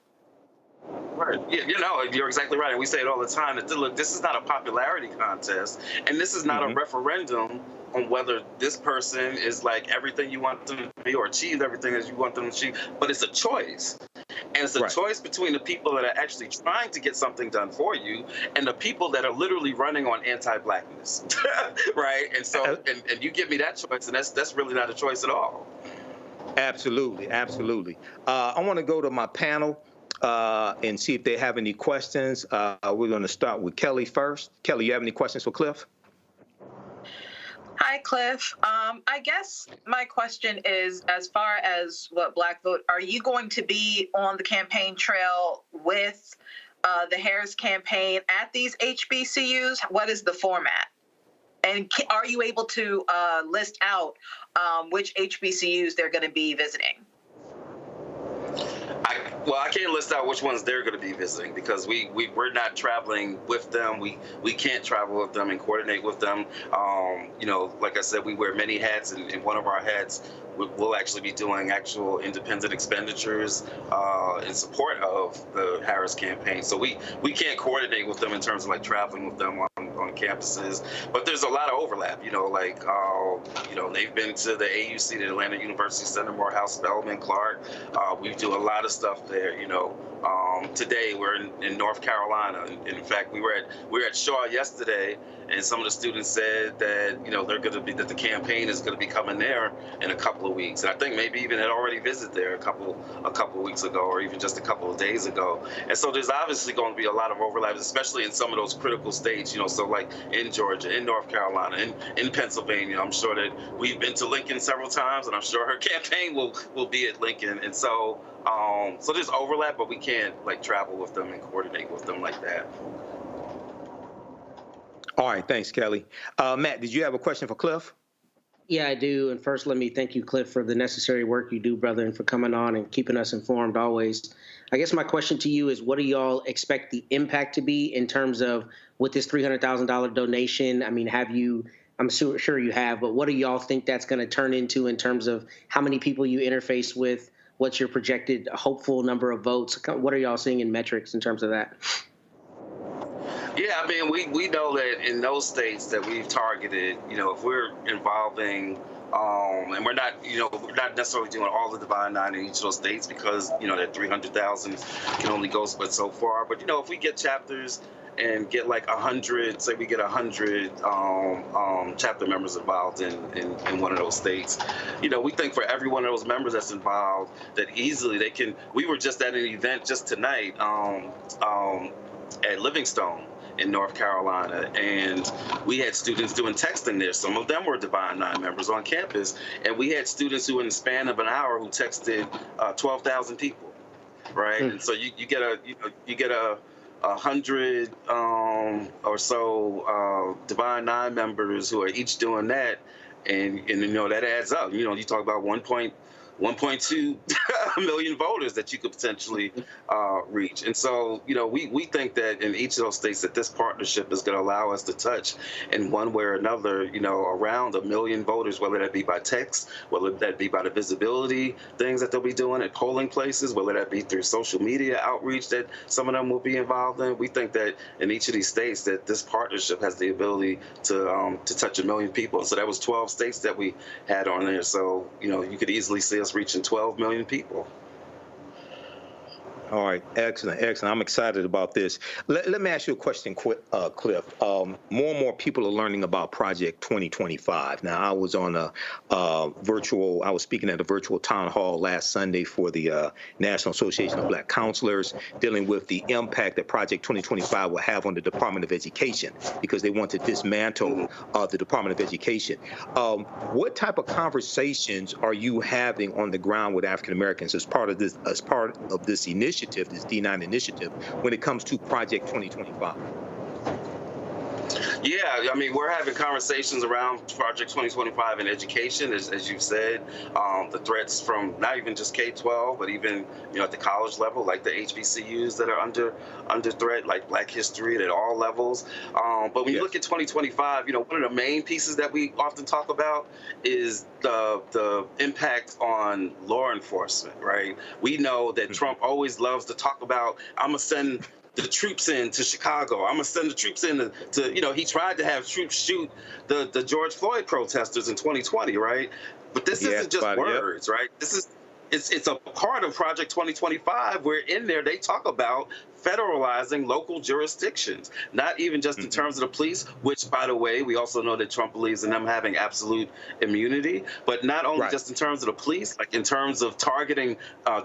S29: Right. Yeah, you're exactly right. And we say it all the time that, look, this is not a popularity contest, and this is not a referendum on whether this person is like everything you want them to be or achieve everything as you want them to achieve, but it's a choice. And it's a choice between the people that are actually trying to get something done for you and the people that are literally running on anti-blackness, right? And so, and you give me that choice, and that's really not a choice at all.
S9: Absolutely, absolutely. I want to go to my panel. and see if they have any questions. We're going to start with Kelly first. Kelly, you have any questions for Cliff?
S15: Hi, Cliff. I guess my question is, as far as what Black Vote, are you going to be on the campaign trail with the Harris campaign at these HBCUs? What is the format? And are you able to list out which HBCUs they're going to be visiting?
S29: I can't list out which ones they're going to be visiting because we're not traveling with them. We can't travel with them and coordinate with them. Like I said, we wear many hats, and one of our hats we'll actually be doing actual independent expenditures in support of the Harris campaign. So we can't coordinate with them in terms of like traveling with them on campuses, but there's a lot of overlap. They've been to the AUC, the Atlanta University Center, Morehouse, Spelman, Clark. We do a lot of stuff there. Today we're in North Carolina. In fact, we were at Shaw yesterday, and some of the students said that that the campaign is going to be coming there in a couple of weeks. And I think maybe even had already visited there a couple of weeks ago, or even just a couple of days ago. And so there's obviously going to be a lot of overlaps, especially in some of those critical states. So like in Georgia, in North Carolina, in Pennsylvania. I'm sure that we've been to Lincoln several times, and I'm sure her campaign will be at Lincoln. And so so there's overlap, but we can't like travel with them and coordinate with them like that.
S9: All right, thanks, Kelly. Matt, did you have a question for Cliff?
S14: Yeah, I do. And first, let me thank you, Cliff, for the necessary work you do, brother, and for coming on and keeping us informed always. I guess my question to you is, what do y'all expect the impact to be in terms of with this $300,000 donation? I mean, I'm sure you have, but what do y'all think that's going to turn into in terms of how many people you interface with? What's your projected hopeful number of votes? What are y'all seeing in metrics in terms of that?
S29: Yeah, I mean, we know that in those states that we've targeted, if we're involving, and we're not necessarily doing all the Divine Nine in each of those states because, that 300,000 can only go but so far. But, if we get chapters and get like 100, say we get 100 chapter members involved in one of those states, we think for every one of those members that's involved, that easily they can. We were just at an event just tonight at Livingstone in North Carolina, and we had students doing texting there. Some of them were Divine Nine members on campus, and we had students who, in the span of an hour, who texted 12,000 people, right? And so you get a 100 or so Divine Nine members who are each doing that, and that adds up. You talk about 1.2 million voters that you could potentially reach. And so, we think that in each of those states that this partnership is going to allow us to touch in one way or another, around 1 million voters, whether that be by text, whether that be by the visibility things that they'll be doing at polling places, whether that be through social media outreach that some of them will be involved in. We think that in each of these states that this partnership has the ability to touch 1 million people. So that was 12 states that we had on there. So, you could easily see us reaching 12 million people.
S9: All right, excellent. I'm excited about this. Let me ask you a question, Cliff. More and more people are learning about Project 2025. Now, I was on I was speaking at a virtual town hall last Sunday for the National Association of Black Counselors, dealing with the impact that Project 2025 will have on the Department of Education, because they want to dismantle the Department of Education. What type of conversations are you having on the ground with African Americans as part of this initiative, this D9 initiative, when it comes to Project 2025?
S29: Yeah, I mean, we're having conversations around Project 2025 in education, as you've said. The threats from not even just K-12, but even at the college level, like the HBCUs that are under threat, like Black history at all levels. But when you look at 2025, one of the main pieces that we often talk about is the impact on law enforcement, right? We know that Trump always loves to talk about, I'm gonna send the troops in to Chicago. I'm gonna send the troops in to he tried to have troops shoot the George Floyd protesters in 2020, right? But this isn't just words, right? It's a part of Project 2025 where in there they talk about federalizing local jurisdictions, not even just in terms of the police, which, by the way, we also know that Trump believes in them having absolute immunity, but not only just in terms of the police, like in terms of targeting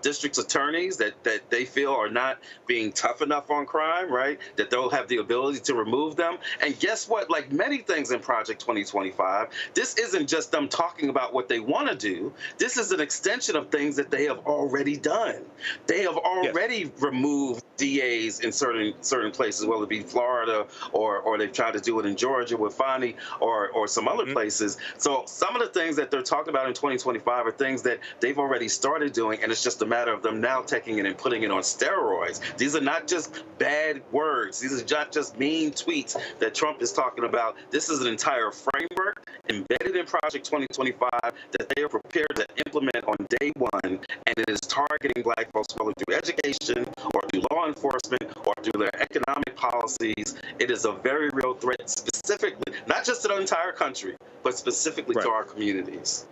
S29: district attorneys that they feel are not being tough enough on crime, right? That they'll have the ability to remove them. And guess what? Like many things in Project 2025, this isn't just them talking about what they want to do. This is an extension of things that they have already done. They have already removed DAs in certain places, whether it be Florida or they've tried to do it in Georgia with Fani or some other places. So some of the things that they're talking about in 2025 are things that they've already started doing, and it's just a matter of them now taking it and putting it on steroids. These are not just bad words. These are not just mean tweets that Trump is talking about. This is an entire framework embedded in Project 2025 that they are prepared to implement on day one, and it is targeting Black folks, whether through education or through law enforcement or through their economic policies. It is a very real threat, specifically, not just to the entire country, but specifically to our communities.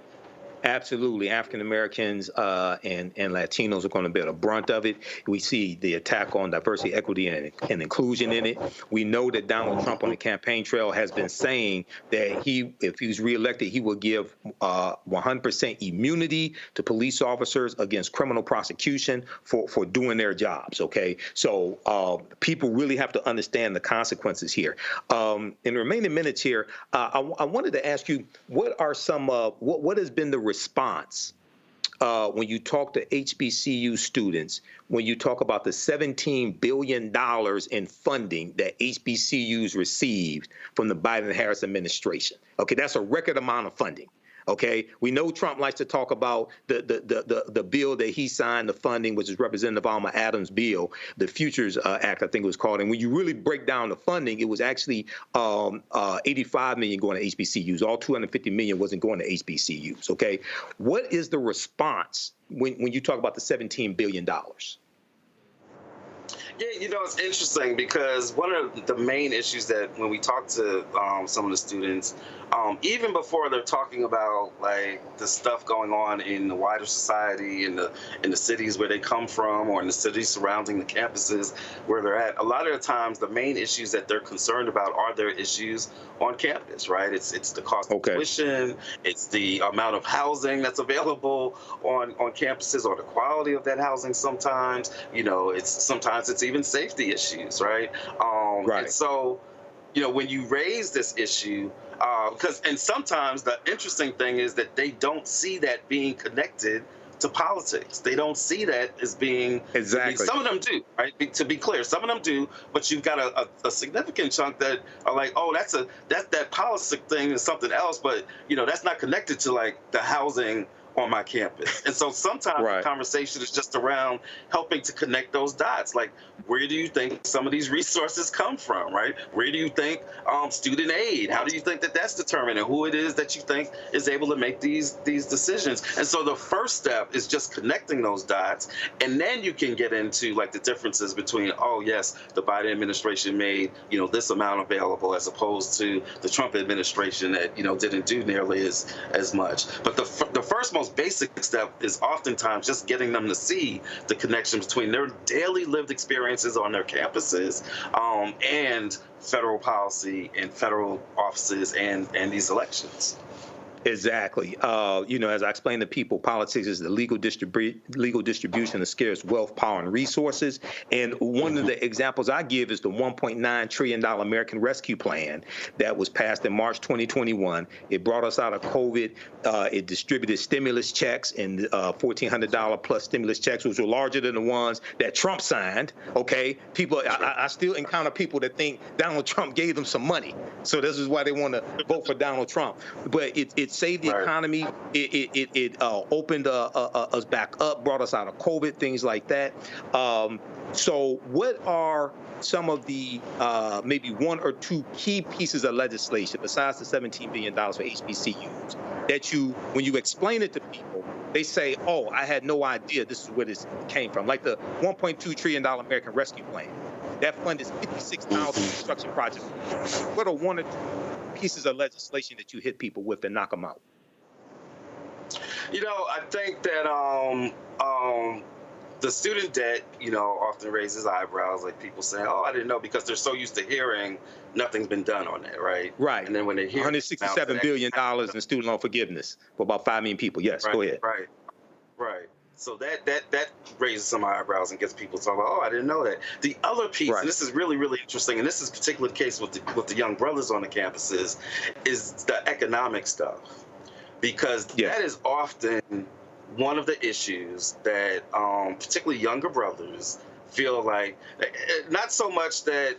S9: Absolutely. African Americans and Latinos are going to bear the brunt of it. We see the attack on diversity, equity, and inclusion in it. We know that Donald Trump on the campaign trail has been saying that if he's reelected, he will give 100% immunity to police officers against criminal prosecution for doing their jobs. OK, so people really have to understand the consequences here. In the remaining minutes here, I wanted to ask you, what are some what has been the response when you talk to HBCU students, when you talk about the $17 billion in funding that HBCUs received from the Biden-Harris administration? Okay, that's a record amount of funding. Okay, we know Trump likes to talk about the bill that he signed, the funding, which is Representative Alma Adams' bill, the Futures Act, I think it was called. And when you really break down the funding, it was actually $85 million going to HBCUs. All $250 million wasn't going to HBCUs. Okay, what is the response when you talk about the $17 billion?
S29: Yeah, it's interesting because one of the main issues that when we talk to some of the students, even before they're talking about like the stuff going on in the wider society, in the cities where they come from, or in the cities surrounding the campuses where they're at, a lot of the times the main issues that they're concerned about are their issues on campus, right? It's the cost of tuition, it's the amount of housing that's available on campuses, or the quality of that housing sometimes. Sometimes it's even safety issues, right? And so, when you raise this issue, and sometimes the interesting thing is that they don't see that being connected to politics. They don't see that as being exactly. Some of them do, right? To be clear, some of them do, but you've got a significant chunk that are like, oh, that policy thing is something else, but that's not connected to like the housing on my campus. And so sometimes the conversation is just around helping to connect those dots. Like, where do you think some of these resources come from, right? Where do you think student aid, how do you think that that's determined, and who it is that you think is able to make these decisions? And so the first step is just connecting those dots, and then you can get into like the differences between, oh yes, the Biden administration made this amount available as opposed to the Trump administration that didn't do nearly as much. But the first most basic step is oftentimes just getting them to see the connection between their daily lived experiences on their campuses and federal policy and federal offices and these elections.
S9: Exactly. As I explained to people, politics is the legal distribution of scarce wealth, power, and resources. And one of the examples I give is the $1.9 trillion American Rescue Plan that was passed in March 2021. It brought us out of COVID. It distributed stimulus checks and $1,400 plus stimulus checks, which were larger than the ones that Trump signed. Okay, people, I still encounter people that think Donald Trump gave them some money, so this is why they want to vote for Donald Trump. But it saved the economy. It opened us back up, brought us out of COVID, things like that. So what are some of the maybe one or two key pieces of legislation besides the $17 billion for HBCUs that when you explain it to people, they say, oh, I had no idea this is where this came from? Like the $1.2 trillion American Rescue Plan. That fund is 56,000 construction projects. What are one or two pieces of legislation that you hit people with and knock them out?
S29: I think that the student debt, often raises eyebrows, like people saying, "Oh, I didn't know," because they're so used to hearing nothing's been done on that, right?
S9: Right.
S29: And then when they hear
S9: $167 billion in student loan forgiveness for about 5 million people. Yes,
S29: right,
S9: go ahead.
S29: Right. So that raises some eyebrows and gets people talking about, "Oh, I didn't know that." The other piece, and this is really, really interesting, and this is particularly the case with the young brothers on the campuses, is the economic stuff, because that is often one of the issues that particularly younger brothers feel like, not so much that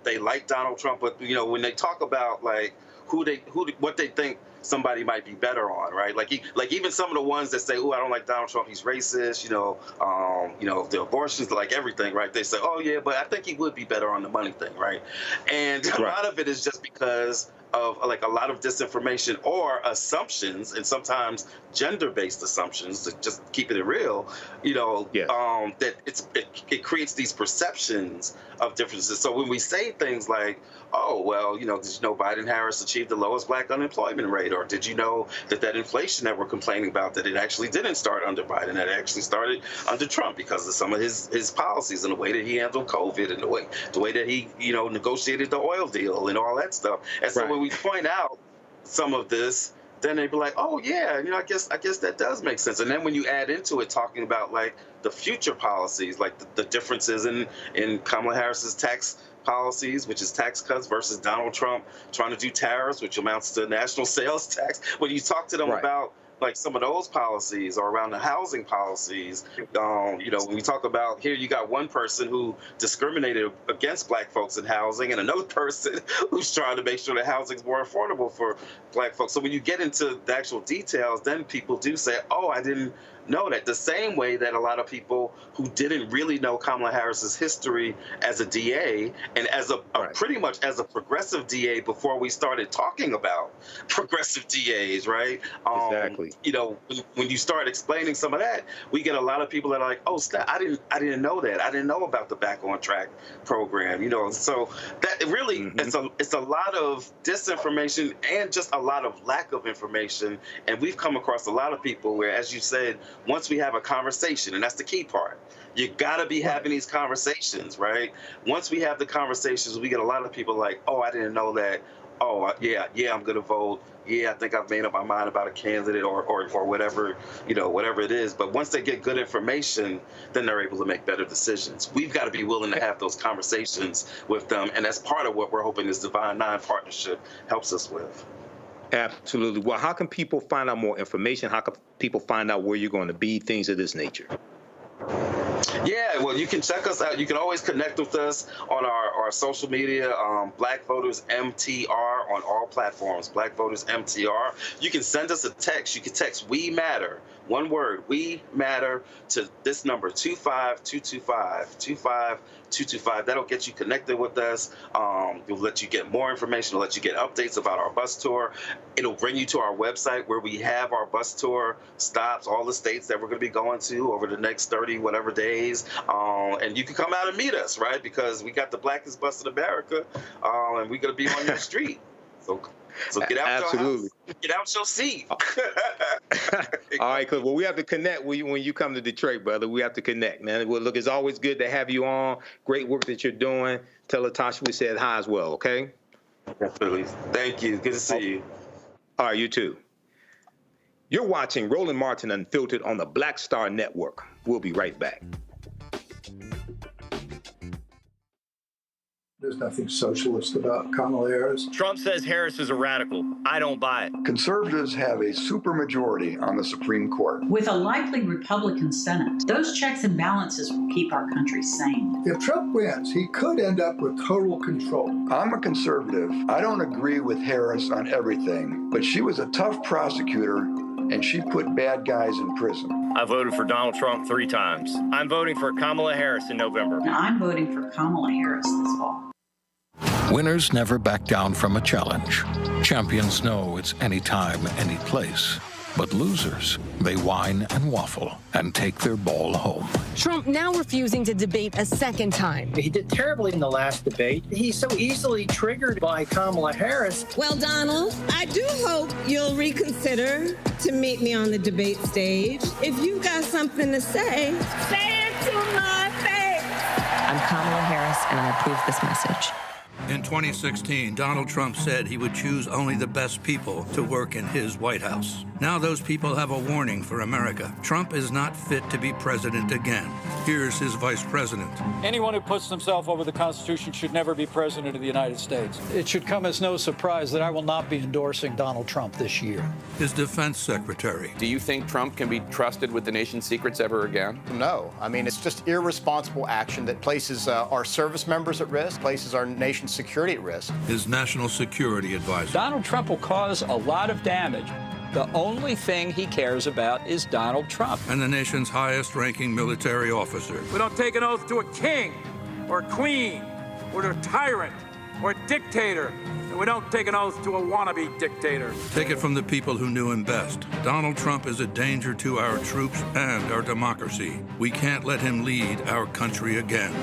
S29: they like Donald Trump, but when they talk about like what they think somebody might be better on, right? Like even some of the ones that say, "Oh, I don't like Donald Trump, he's racist," the abortions, like everything, right? They say, "Oh yeah, but I think he would be better on the money thing," right? And a lot of it is just because of like a lot of disinformation or assumptions, and sometimes gender-based assumptions, to just keeping it real, that it creates these perceptions of differences. So when we say things like, "Oh, well, did you know Biden-Harris achieved the lowest black unemployment rate?" Or "Did you know that inflation that we're complaining about, that it actually didn't start under Biden, that it actually started under Trump because of some of his policies and the way that he handled COVID and the way that he, negotiated the oil deal and all that stuff." And so when we point out some of this, then they'd be like, "Oh yeah, I guess that does make sense." And then when you add into it talking about like the future policies, like the differences in Kamala Harris's tax policies, which is tax cuts, versus Donald Trump trying to do tariffs, which amounts to national sales tax. When you talk to them about like some of those policies or around the housing policies, when we talk about here, you got one person who discriminated against black folks in housing and another person who's trying to make sure that housing is more affordable for black folks. So when you get into the actual details, then people do say, "Oh, I didn't know that." The same way that a lot of people who didn't really know Kamala Harris's history as a DA and as pretty much as a progressive DA before we started talking about progressive DAs, right? Exactly. When you start explaining some of that, we get a lot of people that are like, "Oh, snap, I didn't know that. I didn't know about the Back on Track program." So that really it's a lot of disinformation and just a lot of lack of information. And we've come across a lot of people where, as you said, once we have a conversation, and that's the key part, you got to be having these conversations, right? Once we have the conversations, we get a lot of people like, "Oh, I didn't know that. Oh, yeah, I'm going to vote. Yeah, I think I've made up my mind about a candidate or whatever, whatever it is." But once they get good information, then they're able to make better decisions. We've got to be willing to have those conversations with them. And that's part of what we're hoping this Divine Nine partnership helps us with.
S9: Absolutely. Well, how can people find out more information? How can people find out where you're going to be, things of this nature?
S29: Yeah, well, you can check us out. You can always connect with us on our social media, Black Voters MTR on all platforms, Black Voters MTR. You can send us a text. You can text "We Matter," one word, "We Matter," to this number, 25225, 25225. That'll get you connected with us. It'll let you get more information. It'll let you get updates about our bus tour. It'll bring you to our website where we have our bus tour stops, all the states that we're going to be going to over the next 30 whatever days. And you can come out and meet us, right? Because we got the blackest bus in America, and we're going to be on your street. So get out your house, get out your seat.
S9: All right, well, we have to connect when you come to Detroit, brother. We have to connect, man. Well, look, it's always good to have you on. Great work that you're doing. Tell Latasha we said hi as well, okay?
S29: Definitely. Thank you. Good to see you.
S9: All right, you too. You're watching Roland Martin Unfiltered on the Black Star Network. We'll be right back.
S6: There's nothing socialist about Kamala Harris.
S16: Trump says Harris is a radical. I don't buy it.
S6: Conservatives have a supermajority on the Supreme Court.
S17: With a likely Republican Senate, those checks and balances will keep our country sane.
S6: If Trump wins, he could end up with total control. I'm a conservative. I don't agree with Harris on everything, but she was a tough prosecutor, and she put bad guys in prison.
S16: I voted for Donald Trump 3 times. I'm voting for Kamala Harris in November.
S17: And I'm voting for Kamala Harris this fall.
S20: Winners never back down from a challenge. Champions know it's anytime, any place.
S1: But losers, they whine and waffle and take their ball home.
S2: Trump now refusing to debate a second time.
S5: He did terribly in the last debate. He's so easily triggered by Kamala Harris.
S20: Well, Donald, I do hope you'll reconsider to meet me on the debate stage. If you've got something to say it to my face.
S11: I'm Kamala Harris, and I approve this message.
S19: In 2016, Donald Trump said he would choose only the best people to work in his White House. Now those people have a warning for America. Trump is not fit to be president again. Here's his vice president.
S21: Anyone who puts themselves over the Constitution should never be president of the United States. It should come as no surprise that I will not be endorsing Donald Trump this year.
S19: His defense secretary.
S22: Do you think Trump can be trusted with the nation's secrets ever again?
S23: No. I mean, it's just irresponsible action that places our service members at risk, places our nation's security at risk.
S19: His national security advisor.
S21: Donald Trump will cause a lot of damage. The only thing he cares about is Donald Trump.
S19: And the nation's highest-ranking military officer.
S21: We don't take an oath to a king or a queen or to a tyrant or a dictator. And we don't take an oath to a wannabe dictator.
S19: Take it from the people who knew him best. Donald Trump is a danger to our troops and our democracy. We can't let him lead our country again.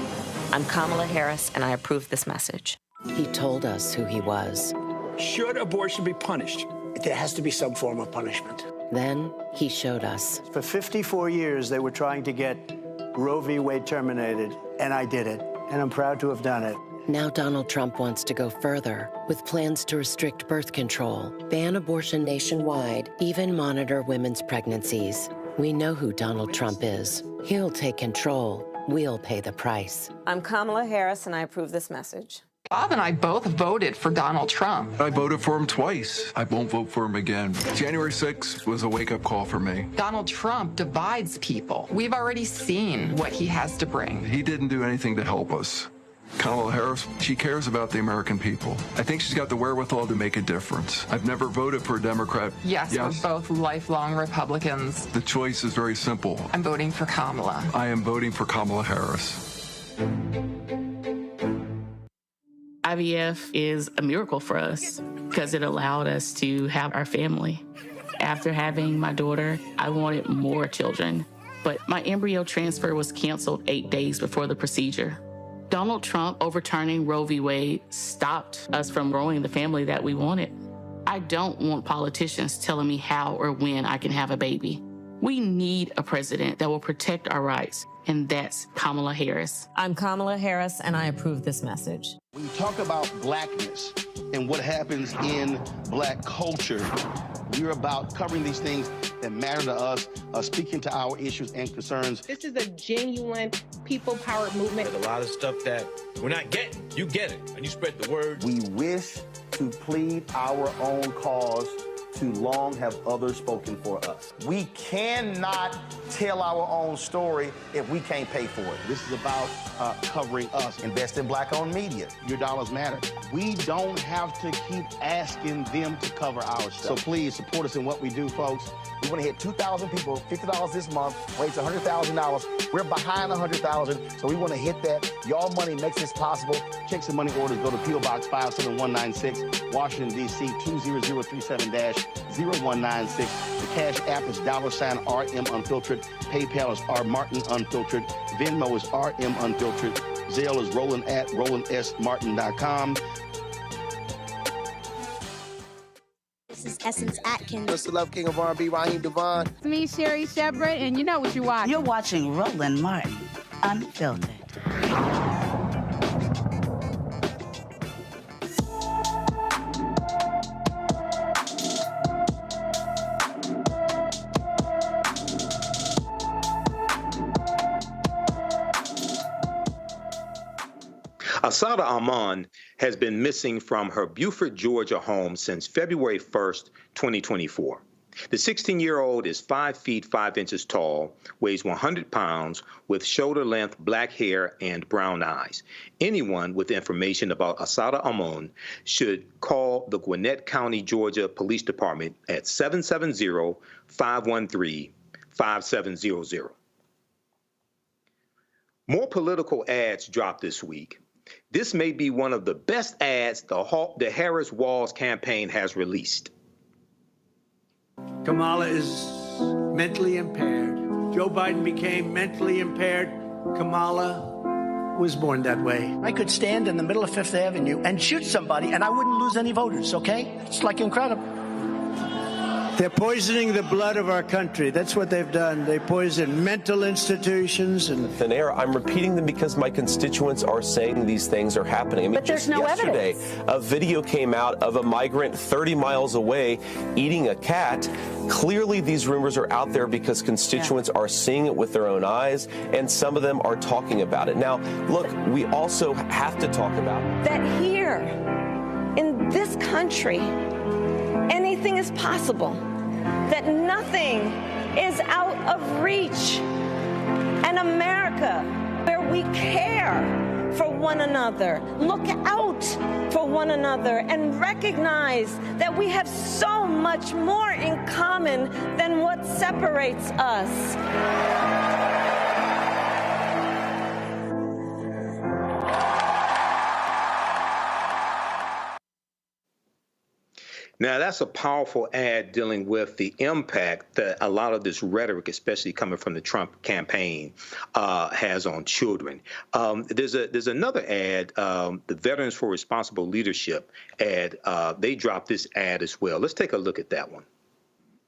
S11: I'm Kamala Harris, and I approve this message.
S24: He told us who he was.
S27: Should abortion be punished? There has to be some form of punishment.
S24: Then he showed us.
S18: For 54 years, they were trying to get Roe v. Wade terminated, and I did it, and I'm proud to have done it.
S24: Now Donald Trump wants to go further with plans to restrict birth control, ban abortion nationwide, even monitor women's pregnancies. We know who Donald Trump is. He'll take control. We'll pay the price.
S3: I'm Kamala Harris, and I approve this message.
S30: Bob and I both voted for Donald Trump.
S31: I voted for him twice. I won't vote for him again. January 6th was a wake-up call for me.
S30: Donald Trump divides people. We've already seen what he has to bring.
S31: He didn't do anything to help us. Kamala Harris, she cares about the American people. I think she's got the wherewithal to make a difference. I've never voted for a Democrat.
S30: Yes, we're both lifelong Republicans.
S31: The choice is very simple.
S30: I'm voting for Kamala.
S31: I am voting for Kamala Harris.
S32: IVF is a miracle for us because it allowed us to have our family. After having my daughter, I wanted more children, but my embryo transfer was canceled 8 days before the procedure. Donald Trump overturning Roe v. Wade stopped us from growing the family that we wanted. I don't want politicians telling me how or when I can have a baby. We need a president that will protect our rights, and that's Kamala Harris.
S3: I'm Kamala Harris, and I approve this message.
S33: When you talk about blackness and what happens in black culture, we're about covering these things that matter to us, speaking to our issues and concerns.
S34: This is a genuine people-powered movement.
S35: There's a lot of stuff that we're not getting. You get it, and you spread the word.
S36: We wish to plead our own cause. Too long have others spoken for us. We cannot tell our own story if we can't pay for it.
S33: This is about covering us.
S36: Invest in black-owned media.
S33: Your dollars matter. We don't have to keep asking them to cover our stuff. So please support us in what we do, folks.
S36: We want to hit 2,000 people, $50 this month, raise $100,000. We're behind $100,000, so we want to hit that. Y'all money makes this possible.
S33: Checks and money orders go to P.O. Box 57196, Washington, D.C. 20037-0196. The Cash App is $RM Unfiltered. PayPal is R Martin Unfiltered. Venmo is RM Unfiltered. Zelle is Roland at RolandSMartin.com.
S37: This is Essence Atkins.
S26: Mr. Love King of R&B, Raheem Devon.
S38: It's me, Sherry Shepard, and you know what you're watching.
S39: You're watching Roland Martin, Unfiltered.
S9: Asada Armand has been missing from her Beaufort, Georgia home since February 1st, 2024. The 16-year-old is 5 feet 5 inches tall, weighs 100 pounds, with shoulder-length black hair and brown eyes. Anyone with information about Asada Armand should call the Gwinnett County, Georgia Police Department at 770-513-5700. More political ads dropped this week. This may be one of the best ads the Harris-Walz campaign has released.
S18: Kamala is mentally impaired. Joe Biden became mentally impaired. Kamala was born that way.
S39: I could stand in the middle of Fifth Avenue and shoot somebody and I wouldn't lose any voters, okay? It's like incredible.
S18: They're poisoning the blood of our country. That's what they've done. They poison mental institutions and
S1: thin air. I'm repeating them because my constituents are saying these things are happening. I mean,
S2: but there's no
S1: yesterday,
S2: evidence.
S1: A video came out of a migrant 30 miles away eating a cat. Clearly, these rumors are out there because constituents are seeing it with their own eyes, and some of them are talking about it. Now, look, we also have to talk about
S4: that here in this country, anything is possible, that nothing is out of reach. And America, where we care for one another, look out for one another, and recognize that we have so much more in common than what separates us.
S9: Now, that's a powerful ad dealing with the impact that a lot of this rhetoric, especially coming from the Trump campaign, has on children. There's another ad, the Veterans for Responsible Leadership ad. They dropped this ad as well. Let's take a look at that one.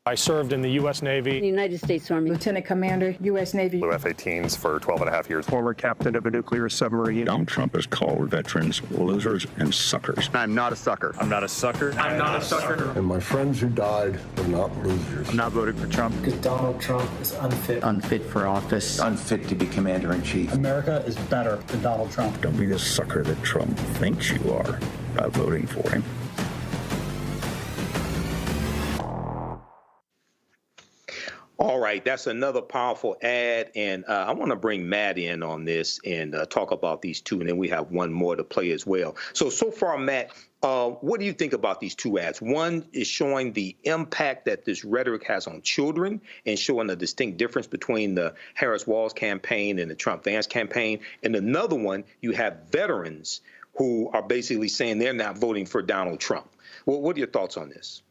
S5: I served in the U.S. Navy.
S38: The United States Army. Lieutenant Commander, U.S. Navy.
S6: Flew F-18s for 12 and a half years.
S5: Former captain of a nuclear submarine.
S7: Donald Trump has called veterans losers and suckers.
S5: I'm not a sucker.
S6: I'm not a sucker.
S5: I'm not a sucker.
S7: And my friends who died are not losers.
S5: I'm not voting for Trump.
S8: Because Donald Trump is unfit.
S10: Unfit for office.
S8: Unfit to be commander-in-chief.
S10: America is better than Donald Trump.
S7: Don't be the sucker that Trump thinks you are by voting for him.
S9: All right, that's another powerful ad, and I want to bring Matt in on this and talk about these two, and then we have one more to play as well. So far, Matt, what do you think about these two ads? One is showing the impact that this rhetoric has on children and showing a distinct difference between the Harris-Walz campaign and the Trump-Vance campaign. And another one, you have veterans who are basically saying they're not voting for Donald Trump. Well, what are your thoughts on this?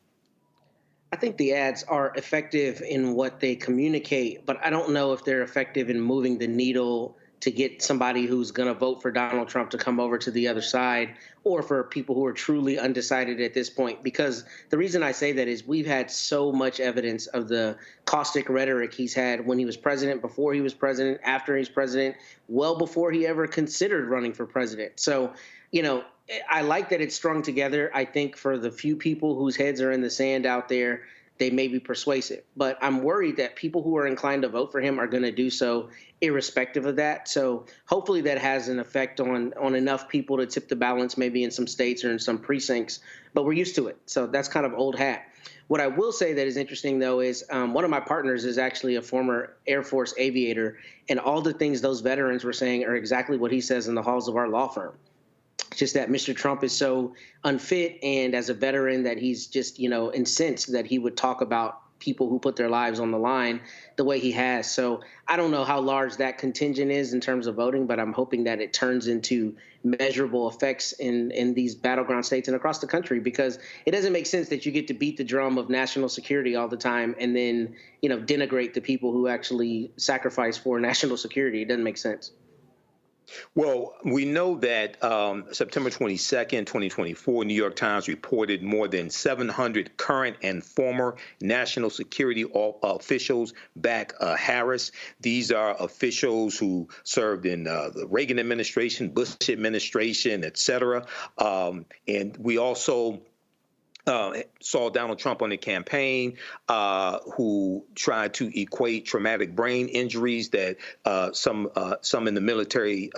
S12: I think the ads are effective in what they communicate, but I don't know if they're effective in moving the needle to get somebody who's going to vote for Donald Trump to come over to the other side, or for people who are truly undecided at this point. Because the reason I say that is we've had so much evidence of the caustic rhetoric he's had when he was president, before he was president, after he's president, well before he ever considered running for president. So, you know, I like that it's strung together. I think for the few people whose heads are in the sand out there, they may be persuasive. But I'm worried that people who are inclined to vote for him are going to do so irrespective of that. So hopefully that has an effect on enough people to tip the balance, maybe in some states or in some precincts. But we're used to it. So that's kind of old hat. What I will say that is interesting, though, is one of my partners is actually a former Air Force aviator. And all the things those veterans were saying are exactly what he says in the halls of our law firm. Just that Mr. Trump is so unfit, and as a veteran that he's just, you know, incensed that he would talk about people who put their lives on the line the way he has. So I don't know how large that contingent is in terms of voting, but I'm hoping that it turns into measurable effects in these battleground states and across the country, because it doesn't make sense that you get to beat the drum of national security all the time and then, you know, denigrate the people who actually sacrifice for national security. It doesn't make sense.
S9: Well, we know that September 22nd, 2024, New York Times reported more than 700 current and former national security officials back Harris. These are officials who served in the Reagan administration, Bush administration, et cetera. And we also saw Donald Trump on the campaign, who tried to equate traumatic brain injuries that some in the military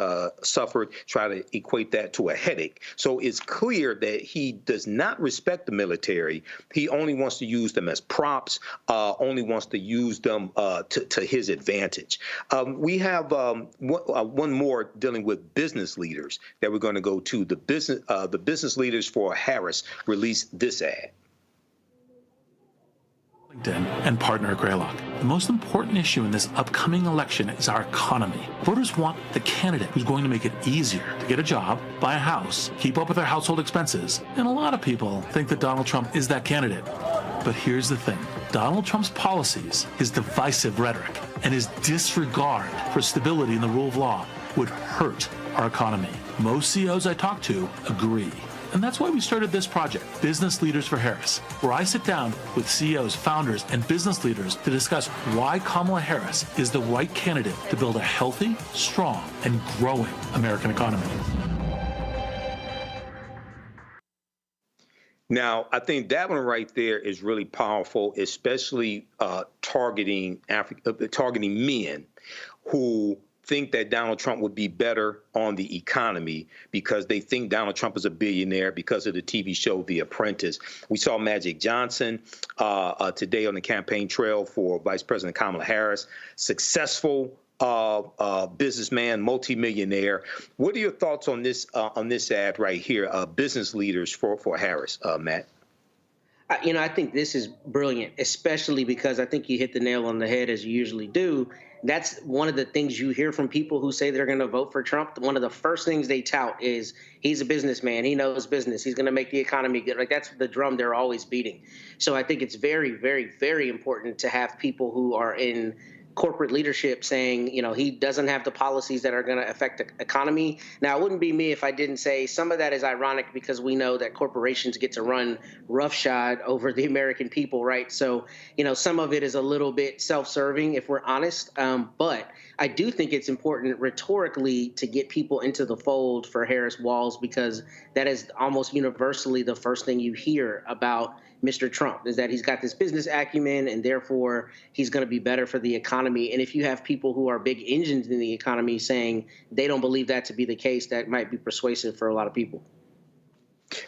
S9: suffered, try to equate that to a headache. So it's clear that he does not respect the military. He only wants to use them as props, only wants to use them to his advantage. We have one more dealing with business leaders that we're going to go to. The business leaders for Harris released this ad.
S13: And partner at Greylock. The most important issue in this upcoming election is our economy. Voters want the candidate who's going to make it easier to get a job, buy a house, keep up with their household expenses. And a lot of people think that Donald Trump is that candidate. But here's the thing. Donald Trump's policies, his divisive rhetoric, and his disregard for stability in the rule of law would hurt our economy. Most CEOs I talk to agree. And that's why we started this project, Business Leaders for Harris, where I sit down with CEOs, founders, and business leaders to discuss why Kamala Harris is the right candidate to build a healthy, strong, and growing American economy.
S9: Now, I think that one right there is really powerful, especially targeting men who think that Donald Trump would be better on the economy because they think Donald Trump is a billionaire because of the TV show The Apprentice. We saw Magic Johnson today on the campaign trail for Vice President Kamala Harris, successful businessman, multimillionaire. What are your thoughts on this ad right here, Business Leaders for Harris, Matt?
S12: I think this is brilliant, especially because I think you hit the nail on the head as you usually do. That's one of the things you hear from people who say they're going to vote for Trump. One of the first things they tout is he's a businessman. He knows business. He's going to make the economy good. Like, that's the drum they're always beating. So I think it's very, very, very important to have people who are in corporate leadership saying, he doesn't have the policies that are going to affect the economy. Now, it wouldn't be me if I didn't say some of that is ironic because we know that corporations get to run roughshod over the American people, right? So, some of it is a little bit self-serving, if we're honest. But I do think it's important rhetorically to get people into the fold for Harris-Walz, because that is almost universally the first thing you hear about Mr. Trump, is that he's got this business acumen and therefore he's going to be better for the economy. And if you have people who are big engines in the economy saying they don't believe that to be the case, that might be persuasive for a lot of people.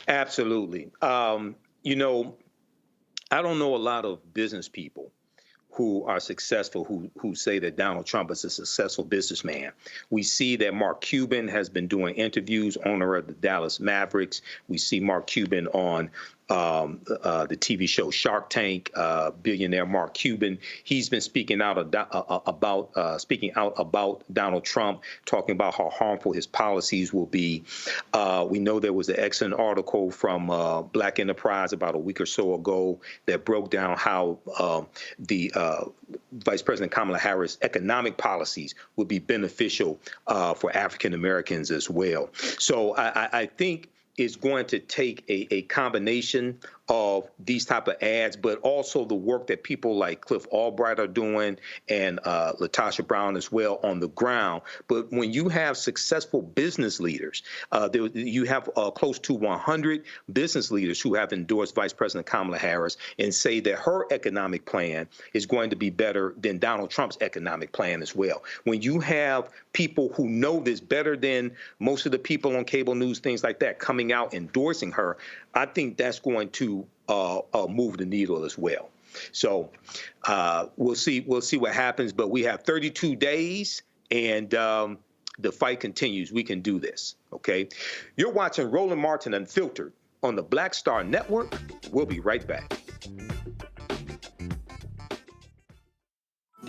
S9: Absolutely. I don't know a lot of business people who are successful, who say that Donald Trump is a successful businessman. We see that Mark Cuban has been doing interviews, owner of the Dallas Mavericks. We see Mark Cuban on the TV show Shark Tank, billionaire Mark Cuban. He's been speaking out about Donald Trump, talking about how harmful his policies will be. We know there was an excellent article from Black Enterprise about a week or so ago that broke down how the Vice President Kamala Harris' economic policies would be beneficial for African Americans as well. So I think it's going to take a combination of these type of ads, but also the work that people like Cliff Albright are doing and Latasha Brown as well on the ground. But when you have successful business leaders, you have close to 100 business leaders who have endorsed Vice President Kamala Harris and say that her economic plan is going to be better than Donald Trump's economic plan as well. When you have people who know this better than most of the people on cable news, things like that, coming out endorsing her, I think that's going to move the needle as well. So we'll see what happens. But we have 32 days, and the fight continues. We can do this. Okay. You're watching Roland Martin Unfiltered on the Black Star Network. We'll be right back.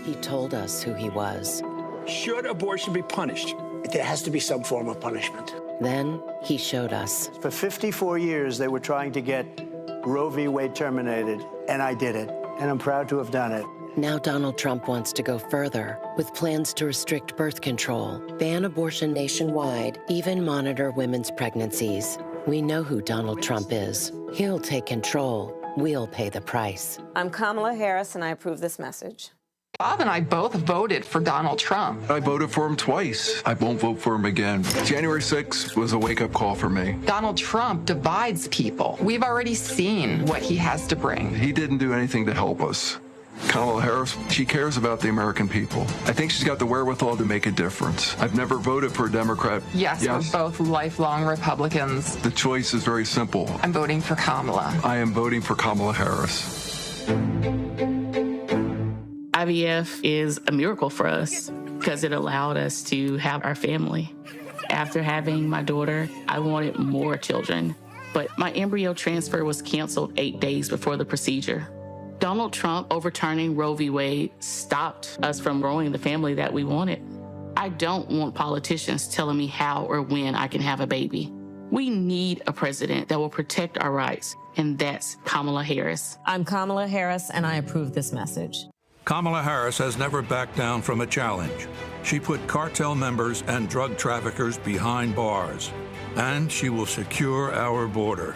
S2: He told us who he was.
S18: Should abortion be punished? There has to be some form of punishment.
S2: Then he showed us.
S11: For 54 years, they were trying to get Roe v. Wade terminated, and I did it, and I'm proud to have done it.
S2: Now Donald Trump wants to go further with plans to restrict birth control, ban abortion nationwide, even monitor women's pregnancies. We know who Donald Trump is. He'll take control. We'll pay the price.
S3: I'm Kamala Harris, and I approve this message.
S14: Bob and I both voted for Donald Trump.
S15: I voted for him twice. I won't vote for him again. January 6th was a wake-up call for me.
S14: Donald Trump divides people. We've already seen what he has to bring.
S15: He didn't do anything to help us. Kamala Harris, she cares about the American people. I think she's got the wherewithal to make a difference. I've never voted for a Democrat.
S14: Yes, we're both lifelong Republicans.
S15: The choice is very simple.
S14: I'm voting for Kamala.
S15: I am voting for Kamala Harris.
S16: IVF is a miracle for us because it allowed us to have our family. After having my daughter, I wanted more children, but my embryo transfer was canceled 8 days before the procedure. Donald Trump overturning Roe v. Wade stopped us from growing the family that we wanted. I don't want politicians telling me how or when I can have a baby. We need a president that will protect our rights, and that's Kamala Harris.
S3: I'm Kamala Harris, and I approve this message.
S17: Kamala Harris has never backed down from a challenge. She put cartel members and drug traffickers behind bars, and she will secure our border.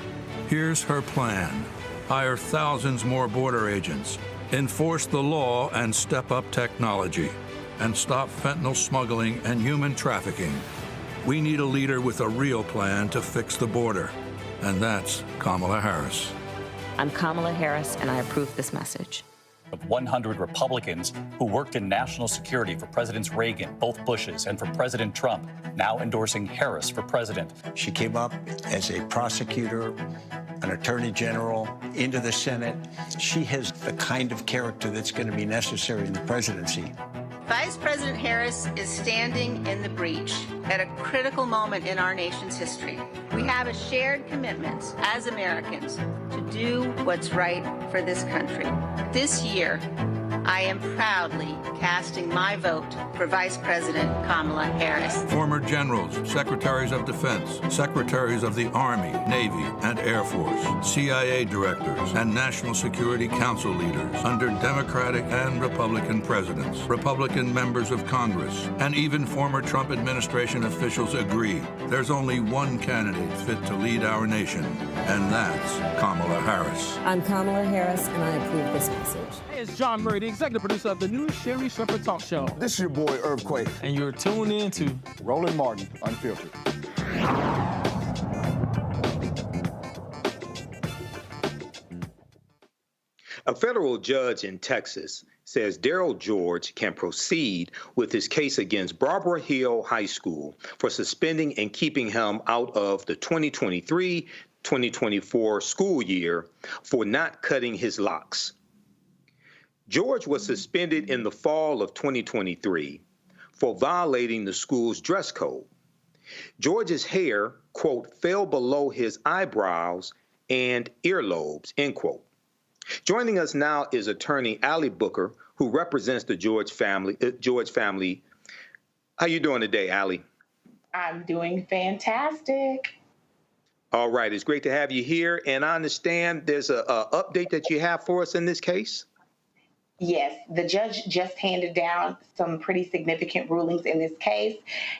S17: Here's her plan. Hire thousands more border agents, enforce the law and step up technology, and stop fentanyl smuggling and human trafficking. We need a leader with a real plan to fix the border, and that's Kamala Harris.
S3: I'm Kamala Harris, and I approve this message.
S19: Of 100 Republicans who worked in national security for Presidents Reagan, both Bushes, and for President Trump, now endorsing Harris for president.
S20: She came up as a prosecutor, an attorney general, into the Senate. She has the kind of character that's going to be necessary in the presidency.
S21: Vice President Harris is standing in the breach at a critical moment in our nation's history. We have a shared commitment as Americans to do what's right for this country. This year, I am proudly casting my vote for Vice President Kamala Harris.
S17: Former generals, secretaries of defense, secretaries of the Army, Navy, and Air Force, CIA directors, and National Security Council leaders under Democratic and Republican presidents, Republican members of Congress, and even former Trump administration officials agree there's only one candidate fit to lead our nation, and that's Kamala Harris.
S3: I'm Kamala Harris, and I approve this message.
S22: Hey, it's John Murray, the executive producer of the new Sherry Shepherd Talk Show.
S26: This is your boy, Earthquake.
S22: And you're tuned in to
S26: Roland Martin, Unfiltered.
S9: A federal judge in Texas says Darryl George can proceed with his case against Barbara Hill High School for suspending and keeping him out of the 2023-2024 school year for not cutting his locks. George was suspended in the fall of 2023 for violating the school's dress code. George's hair, quote, fell below his eyebrows and earlobes, end quote. Joining us now is attorney Allie Booker, who represents the George family. How you doing today, Allie?
S23: I'm doing fantastic.
S9: All right, it's great to have you here. And I understand there's a update that you have for us in this case.
S23: Yes, the judge just handed down some pretty significant rulings in this case.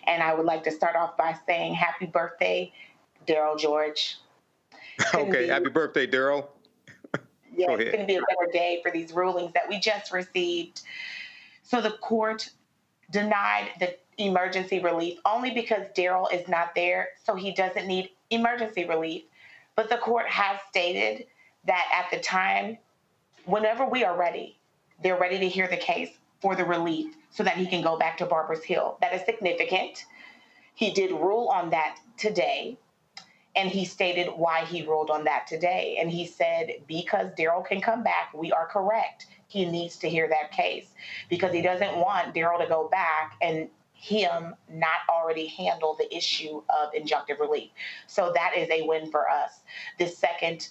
S23: And I would like to start off by saying happy birthday, Darryl George.
S9: Okay, happy birthday, Darryl.
S23: Yeah, it's going to be a better day for these rulings that we just received. So the court denied the emergency relief only because Darryl is not there, so he doesn't need emergency relief. But the court has stated that at the time, whenever we are ready, they're ready to hear the case for the relief so that he can go back to Barbara Hill. That is significant. He did rule on that today. And he stated why he ruled on that today. And he said, because Darryl can come back, we are correct. He needs to hear that case because he doesn't want Darryl to go back and him not already handle the issue of injunctive relief. So that is a win for us. The second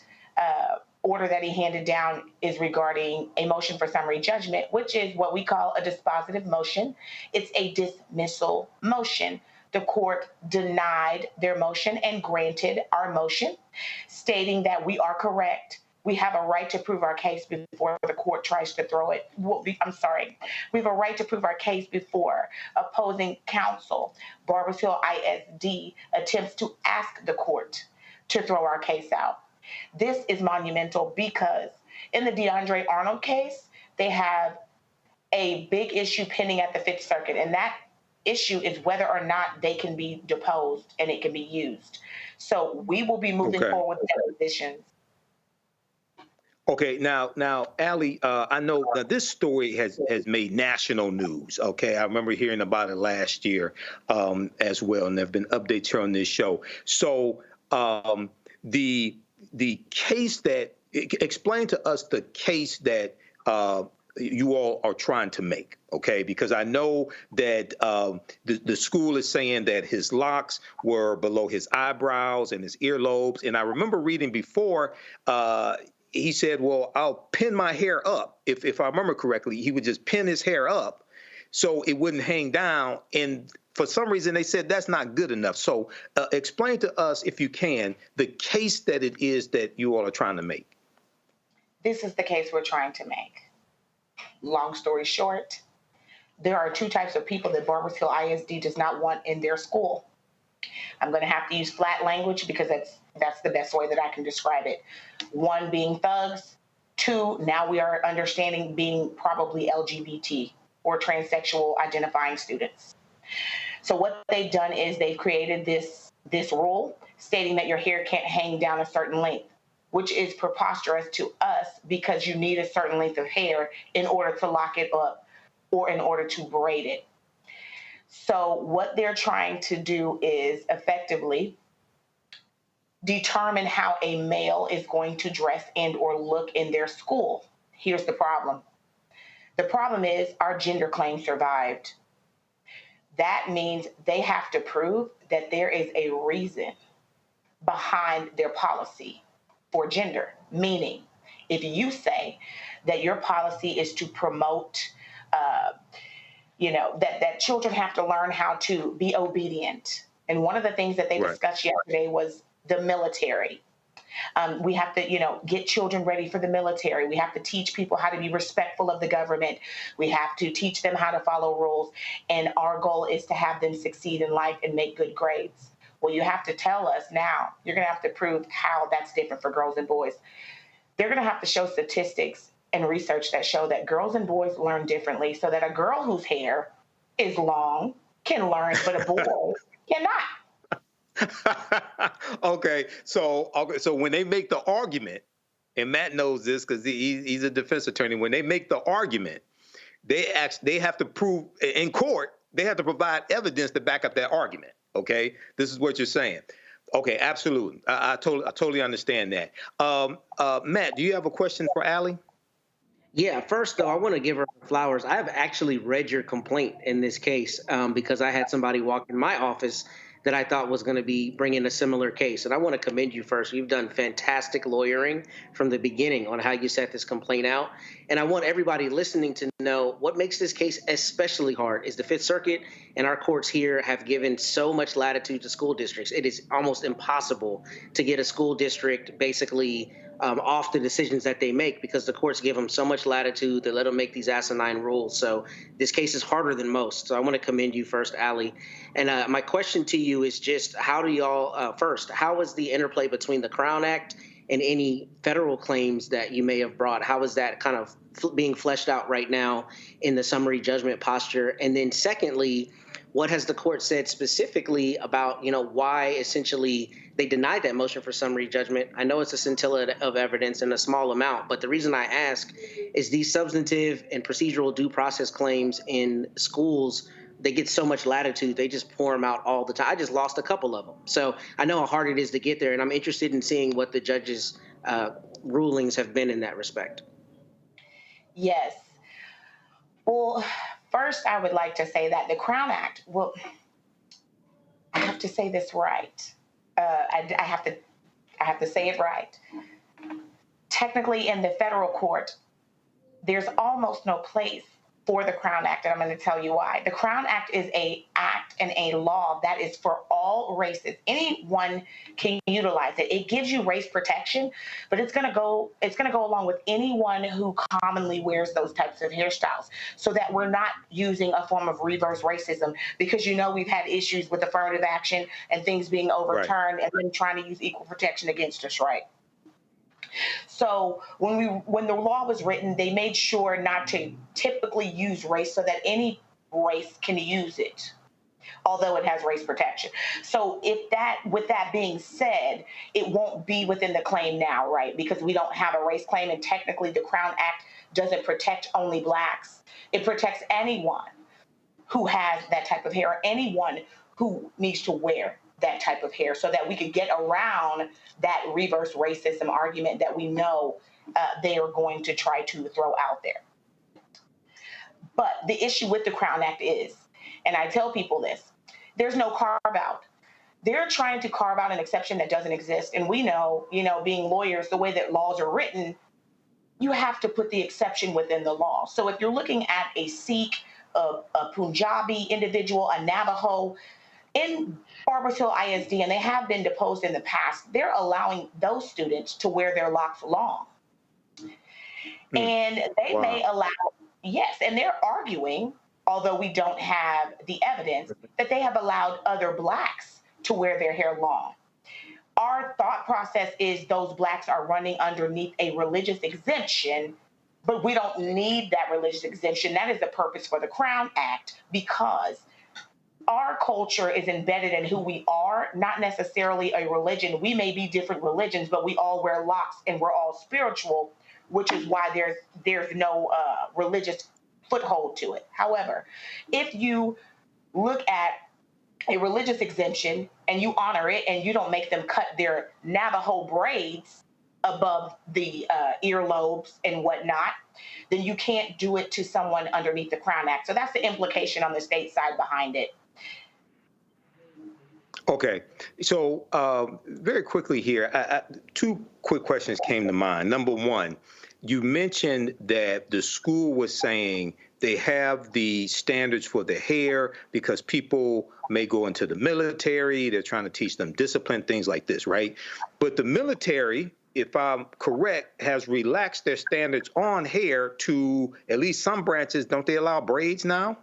S23: order that he handed down is regarding a motion for summary judgment, which is what we call a dispositive motion. It's a dismissal motion. The court denied their motion and granted our motion, stating that we are correct. We have a right to prove our case before the court tries to throw it. We have a right to prove our case before opposing counsel, Barbara Hill ISD, attempts to ask the court to throw our case out. This is monumental because in the DeAndre Arnold case, they have a big issue pending at the Fifth Circuit, and that issue is whether or not they can be deposed and it can be used. So we will be moving forward with depositions.
S9: Okay, now, Allie, I know that this story has made national news. Okay, I remember hearing about it last year as well, and there have been updates here on this show. So the case that explain to us the case that you all are trying to make, okay? Because I know that the school is saying that his locks were below his eyebrows and his earlobes. And I remember reading before, he said, well, I'll pin my hair up. If I remember correctly, he would just pin his hair up so it wouldn't hang down. And for some reason, they said that's not good enough. So explain to us, if you can, the case that it is that you all are trying to make.
S23: This is the case we're trying to make. Long story short, there are two types of people that Barbers Hill ISD does not want in their school. I'm going to have to use flat language because that's the best way that I can describe it. One being thugs. Two, now we are understanding being probably LGBT or transsexual identifying students. So what they've done is they've created this rule stating that your hair can't hang down a certain length, which is preposterous to us because you need a certain length of hair in order to lock it up or in order to braid it. So what they're trying to do is effectively determine how a male is going to dress and or look in their school. Here's the problem. The problem is our gender claim survived. That means they have to prove that there is a reason behind their policy for gender. Meaning, if you say that your policy is to promote that children have to learn how to be obedient. And one of the things that they discussed yesterday was the military. We have to, get children ready for the military. We have to teach people how to be respectful of the government. We have to teach them how to follow rules. And our goal is to have them succeed in life and make good grades. Well, you have to tell us now, you're going to have to prove how that's different for girls and boys. They're going to have to show statistics and research that show that girls and boys learn differently, so that a girl whose hair is long can learn, but a boy cannot.
S9: Okay, so when they make the argument, and Matt knows this because he's a defense attorney, when they make the argument, they have to prove in court, they have to provide evidence to back up that argument. Okay, this is what you're saying. Okay, absolutely. I totally understand that. Matt, do you have a question for Allie?
S12: Yeah, first, though, I want to give her flowers. I have actually read your complaint in this case because I had somebody walk in my office that I thought was going to be bringing a similar case. And I want to commend you first. You've done fantastic lawyering from the beginning on how you set this complaint out. And I want everybody listening to know what makes this case especially hard is the Fifth Circuit and our courts here have given so much latitude to school districts. It is almost impossible to get a school district basically off the decisions that they make because the courts give them so much latitude. They let them make these asinine rules. So this case is harder than most. So I want to commend you first, Allie. And my question to you is just how do y'all, first, how is the interplay between the Crown Act and any federal claims that you may have brought? How is that kind of being fleshed out right now in the summary judgment posture? And then secondly, what has the court said specifically about, why essentially they denied that motion for summary judgment? I know it's a scintilla of evidence and a small amount, but the reason I ask is these substantive and procedural due process claims in schools, they get so much latitude, they just pour them out all the time. I just lost a couple of them. So I know how hard it is to get there, and I'm interested in seeing what the judges' rulings have been in that respect.
S23: Yes. Well, first, I would like to say that the Crown Act, I have to say this right. I have to say it right. Technically, in the federal court, there's almost no place for the Crown Act, and I'm going to tell you why. The Crown Act is an act and a law that is for all races. Anyone can utilize it. It gives you race protection, but it's going to go along with anyone who commonly wears those types of hairstyles, so that we're not using a form of reverse racism, because we've had issues with affirmative action and things being overturned and then trying to use equal protection against us, right? So when the law was written, they made sure not to typically use race so that any race can use it, although it has race protection. So with that being said, it won't be within the claim now, right? Because we don't have a race claim, and technically the Crown Act doesn't protect only blacks. It protects anyone who has that type of hair, or anyone who needs to wear that type of hair, so that we could get around that reverse racism argument that we know they are going to try to throw out there. But the issue with the Crown Act is, and I tell people this, there's no carve out. They're trying to carve out an exception that doesn't exist. And we know, being lawyers, the way that laws are written, you have to put the exception within the law. So if you're looking at a Sikh a Punjabi individual, a Navajo in Barbers Hill ISD, and they have been deposed in the past. They're allowing those students to wear their locks long. And they may allow, yes, and they're arguing, although we don't have the evidence, that they have allowed other blacks to wear their hair long. Our thought process is those blacks are running underneath a religious exemption, but we don't need that religious exemption. That is the purpose for the Crown Act, because our culture is embedded in who we are, not necessarily a religion. We may be different religions, but we all wear locks and we're all spiritual, which is why there's no religious foothold to it. However, if you look at a religious exemption and you honor it and you don't make them cut their Navajo braids above the earlobes and whatnot, then you can't do it to someone underneath the Crown Act. So that's the implication on the state side behind it.
S9: Okay, so very quickly here, two quick questions came to mind. Number one, you mentioned that the school was saying they have the standards for the hair because people may go into the military. They're trying to teach them discipline, things like this, right? But the military, if I'm correct, has relaxed their standards on hair to at least some branches. Don't they allow braids now?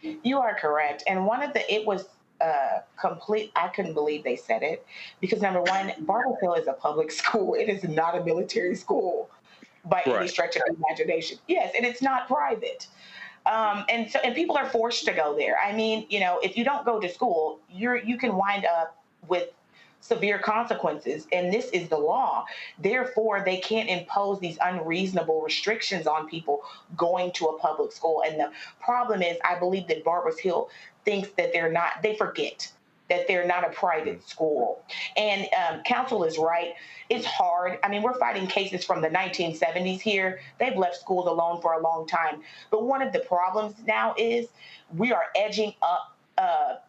S23: You are correct. And it was complete. I couldn't believe they said it because, number one, Barbers Hill is a public school. It is not a military school by any stretch of the imagination. Yes, and it's not private. And people are forced to go there. I mean, if you don't go to school, you can wind up with severe consequences, and this is the law. Therefore, they can't impose these unreasonable restrictions on people going to a public school. And the problem is, I believe that Barbers Hill thinks that they forget that they're not a private school. And counsel is right. It's hard. I mean, we're fighting cases from the 1970s here. They've left schools alone for a long time. But one of the problems now is we are edging up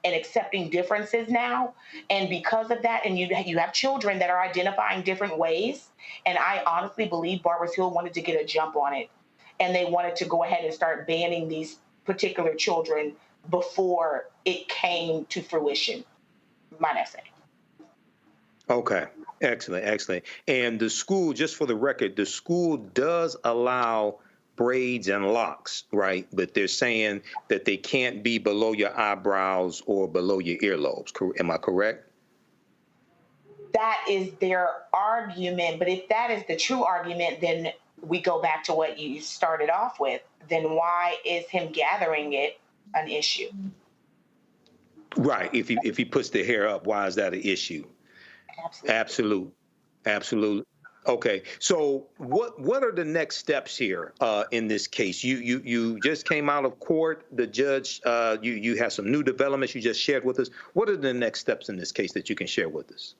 S23: and accepting differences now. And because of that, and you have children that are identifying different ways. And I honestly believe Barbers Hill wanted to get a jump on it. And they wanted to go ahead and start banning these particular children before it came to fruition, might I say.
S9: Okay, excellent. And the school, just for the record, the school does allow braids and locks, right? But they're saying that they can't be below your eyebrows or below your earlobes. Am I correct?
S23: That is their argument. But if that is the true argument, then we go back to what you started off with. Then why is him gathering it an issue?
S9: Right. If he puts the hair up, why is that an issue? Absolutely. Okay. So what are the next steps here in this case? You just came out of court. The judge, you have some new developments you just shared with us. What are the next steps in this case that you can share with us?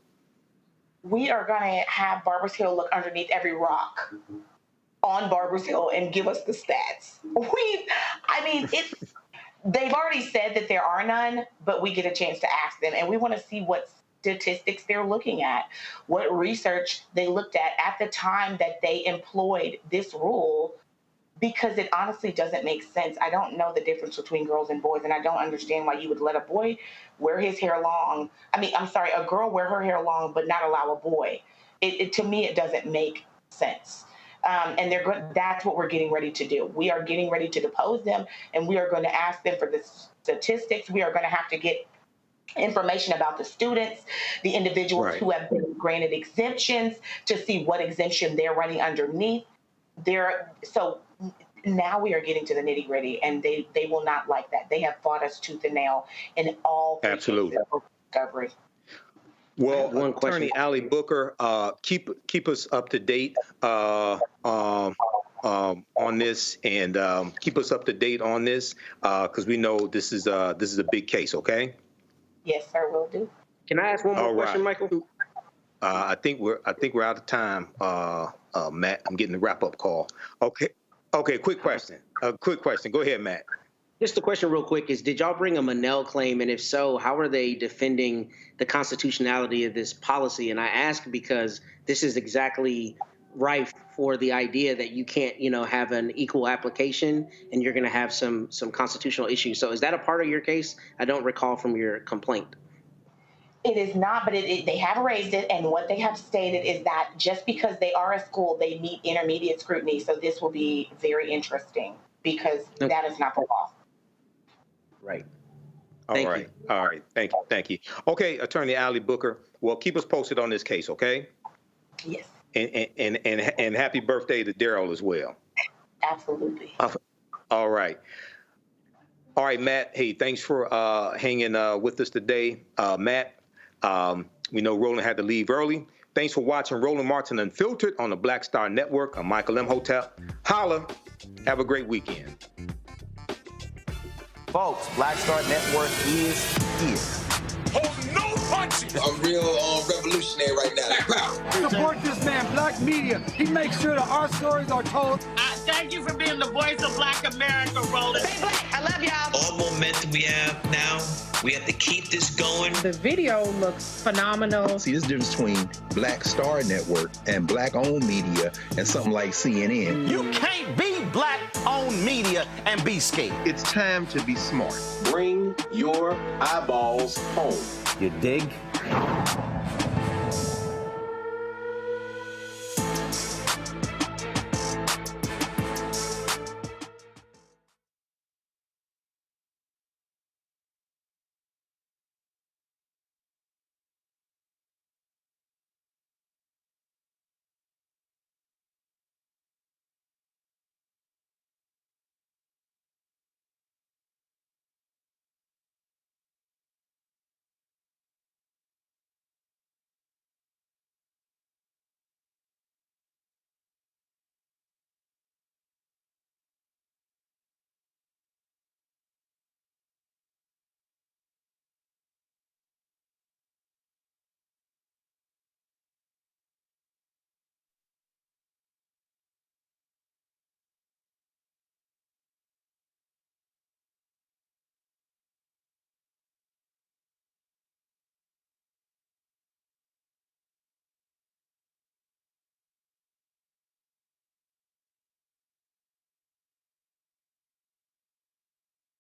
S23: We are going to have Barbers Hill look underneath every rock on Barbers Hill and give us the stats. They've already said that there are none, but we get a chance to ask them, and we want to see what statistics they're looking at, what research they looked at the time that they employed this rule, because it honestly doesn't make sense. I don't know the difference between girls and boys, and I don't understand why you would let a boy wear his hair long. A girl wear her hair long, but not allow a boy. To me, it doesn't make sense. And that's what we're getting ready to do. We are getting ready to depose them, and we are going to ask them for the statistics. We are going to have to get information about the students, the individuals who have been granted exemptions, to see what exemption they're running underneath. So now we are getting to the nitty gritty, and they will not like that. They have fought us tooth and nail in all cases of discovery.
S9: Well, Attorney Ali Booker, keep us up to date on this, and keep us up to date on this because we know this is a big case. Okay. Yes, sir. Will do.
S12: Can I ask one more question, Michael?
S9: I think we're out of time, Matt. I'm getting the wrap up call. Okay. Quick question. Go ahead, Matt.
S12: Just the question real quick is, did y'all bring a Monell claim? And if so, how are they defending the constitutionality of this policy? And I ask because this is exactly rife for the idea that you can't, have an equal application and you're going to have some constitutional issues. So is that a part of your case? I don't recall from your complaint.
S23: It is not, but they have raised it, and what they have stated is that just because they are a school, they meet intermediate scrutiny. So this will be very interesting because that is not the law.
S12: Right.
S9: All right. Thank you. Okay, Attorney Ali Booker. Well, keep us posted on this case, okay?
S23: Yes.
S9: And happy birthday to Darryl as well.
S23: Absolutely.
S9: All right. All right, Matt. Hey, thanks for hanging with us today. Matt, we know Roland had to leave early. Thanks for watching Roland Martin Unfiltered on the Black Star Network. I'm Michael Imhotep. Holla. Have a great weekend.
S1: Folks, Black Star Network is here.
S4: Hold no punches! I'm real revolutionary right now.
S18: Support this man, Black Media. He makes sure that our stories are told.
S5: Thank you for being the voice of Black America, Roland.
S23: Stay black. I love y'all.
S6: All momentum we have now, we have to keep this going.
S24: The video looks phenomenal.
S25: See, this difference between Black Star Network and Black-owned media and something like CNN.
S1: You can't be Black-owned media and be scared.
S25: It's time to be smart.
S4: Bring your eyeballs home.
S1: You dig?